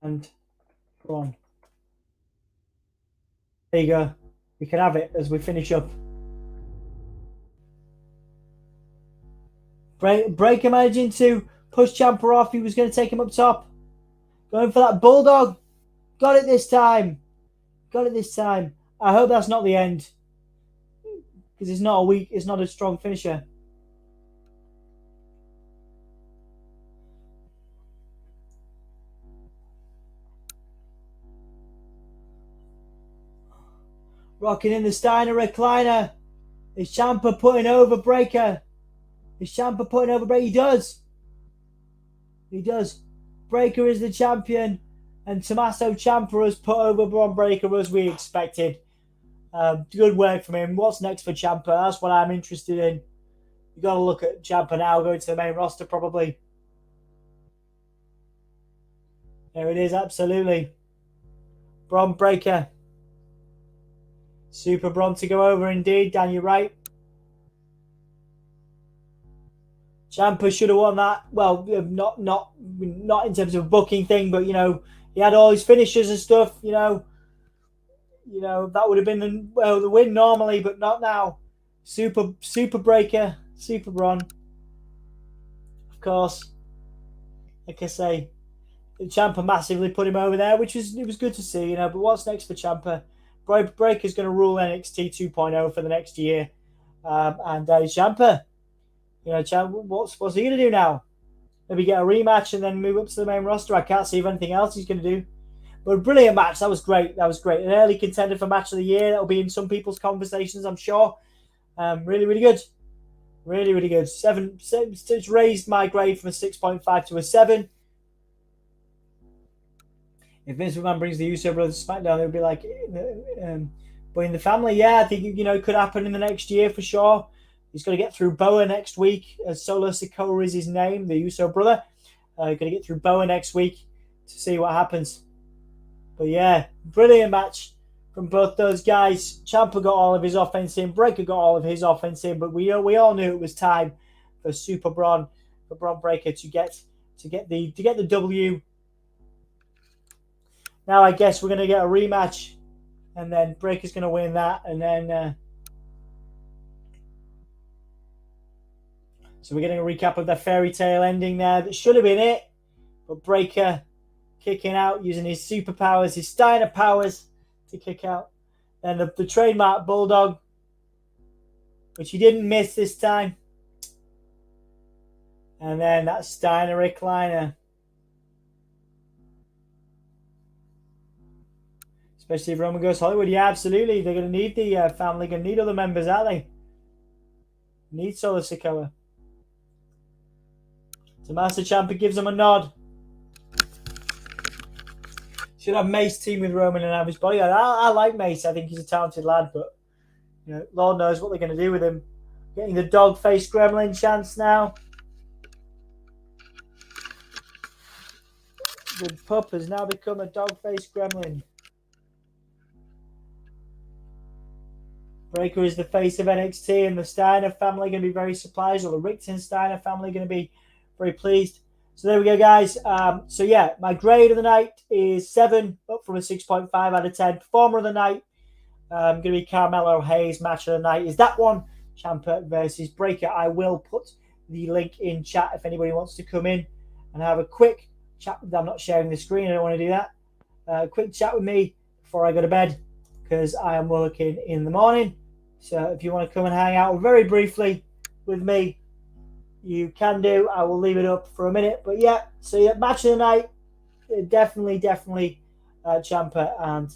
And Bron. There you go. We can have it as we finish up. Breaker managing to push Ciampa off. He was going to take him up top. Going for that bulldog. Got it this time. I hope that's not the end. Because it's not a strong finisher. Rocking in the Steiner recliner. Is Ciampa putting over Breaker? He does. Breaker is the champion. And Tommaso Ciampa has put over Bron Breaker as we expected. Good work from him. What's next for Ciampa? That's what I'm interested in. You've got to look at Ciampa now, going to the main roster probably. There it is, absolutely. Bron Breaker. Super Bron to go over indeed, Dan, you're right. Ciampa should have won that. Well, not in terms of a booking thing, but he had all his finishes and stuff. That would have been the win normally, but not now. Super Breaker, Super Bron. Of course, like I say, Ciampa massively put him over there, which was good to see. But what's next for Ciampa? Breaker's going to rule NXT 2.0 for the next year, and Ciampa. What's he going to do now? Maybe get a rematch and then move up to the main roster. I can't see if anything else he's going to do. But a brilliant match. That was great. An early contender for match of the year. That'll be in some people's conversations, I'm sure. Really, really good. Really, really good. It's raised my grade from a 6.5 to a 7. If Vince McMahon brings the Uso brothers to SmackDown, it would be like, but in the family, yeah, I think it could happen in the next year for sure. He's got to get through Boa next week. Solo Sikoa is his name, the Uso brother. Got to get through Boa next week to see what happens. But yeah, brilliant match from both those guys. Ciampa got all of his offense in. Breaker got all of his offense in. But we all knew it was time for Super Bron, for Bron Breaker to get the W. Now I guess we're going to get a rematch, and then Breaker's going to win that, and then. So we're getting a recap of the fairy tale ending there. That should have been it, but Breaker kicking out using his superpowers, his Steiner powers to kick out. Then the trademark bulldog, which he didn't miss this time. And then that Steiner recliner. Especially if Roman goes Hollywood. Yeah, absolutely. They're going to need the family. Going to need other members, aren't they? Need Solo Sikoa. Tommaso Ciampa gives him a nod. Should have Mace team with Roman and have his bodyguard. I like Mace. I think he's a talented lad, but Lord knows what they're going to do with him. Getting the dog face gremlin chance now. The pup has now become a dog face gremlin. Breaker is the face of NXT, and the Steiner family are going to be very surprised, or the Rickton Steiner family are going to be very pleased. So there we go, guys. So yeah, my grade of the night is 7, up from a 6.5 out of 10. Performer of the night, going to be Carmelo Hayes. Match of the night is that one, Ciampa versus Breaker. I will put the link in chat if anybody wants to come in and have a quick chat. I'm not sharing the screen. I don't want to do that. Quick chat with me before I go to bed, because I am working in the morning. So if you want to come and hang out very briefly with me, you can do. I will leave it up for a minute. But yeah, so yeah, match of the night, definitely Ciampa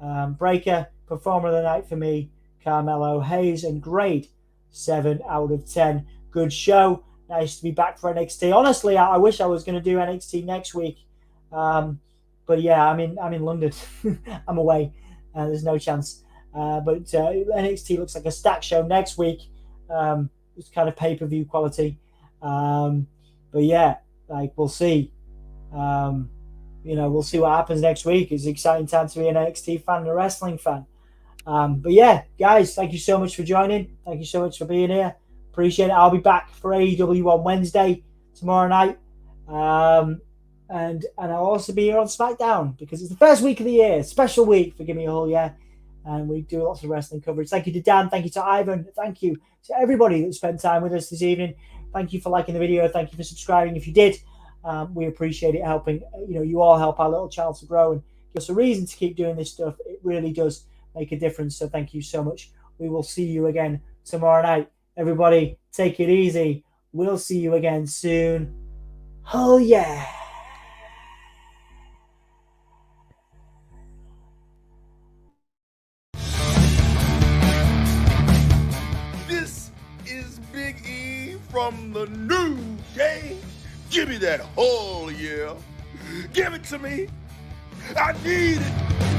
and Breaker. Performer of the night for me, Carmelo Hayes, and grade 7 out of 10. Good show. Nice to be back for NXT. Honestly, I wish I was going to do NXT next week. But yeah, I'm in London. I'm away. There's no chance. But NXT looks like a stack show next week. It's kind of pay-per-view quality. But yeah, we'll see. We'll see what happens next week. It's an exciting time to be an NXT fan and a wrestling fan. But yeah, guys, thank you so much for joining. Thank you so much for being here. Appreciate it. I'll be back for AEW on Wednesday tomorrow night. And I'll also be here on SmackDown because it's the first week of the year, special week for Give Me a Whole Yeah. And we do lots of wrestling coverage. Thank you to Dan. Thank you to Ivan. Thank you to everybody that spent time with us this evening. Thank you for liking the video. Thank you for subscribing if you did. We appreciate it helping. You all help our little channel to grow and give us a reason to keep doing this stuff. It really does make a difference. So thank you so much. We will see you again tomorrow night. Everybody, take it easy. We'll see you again soon. Oh, yeah. This is Big E from the new day. Give me that whole yeah. Give it to me. I need it.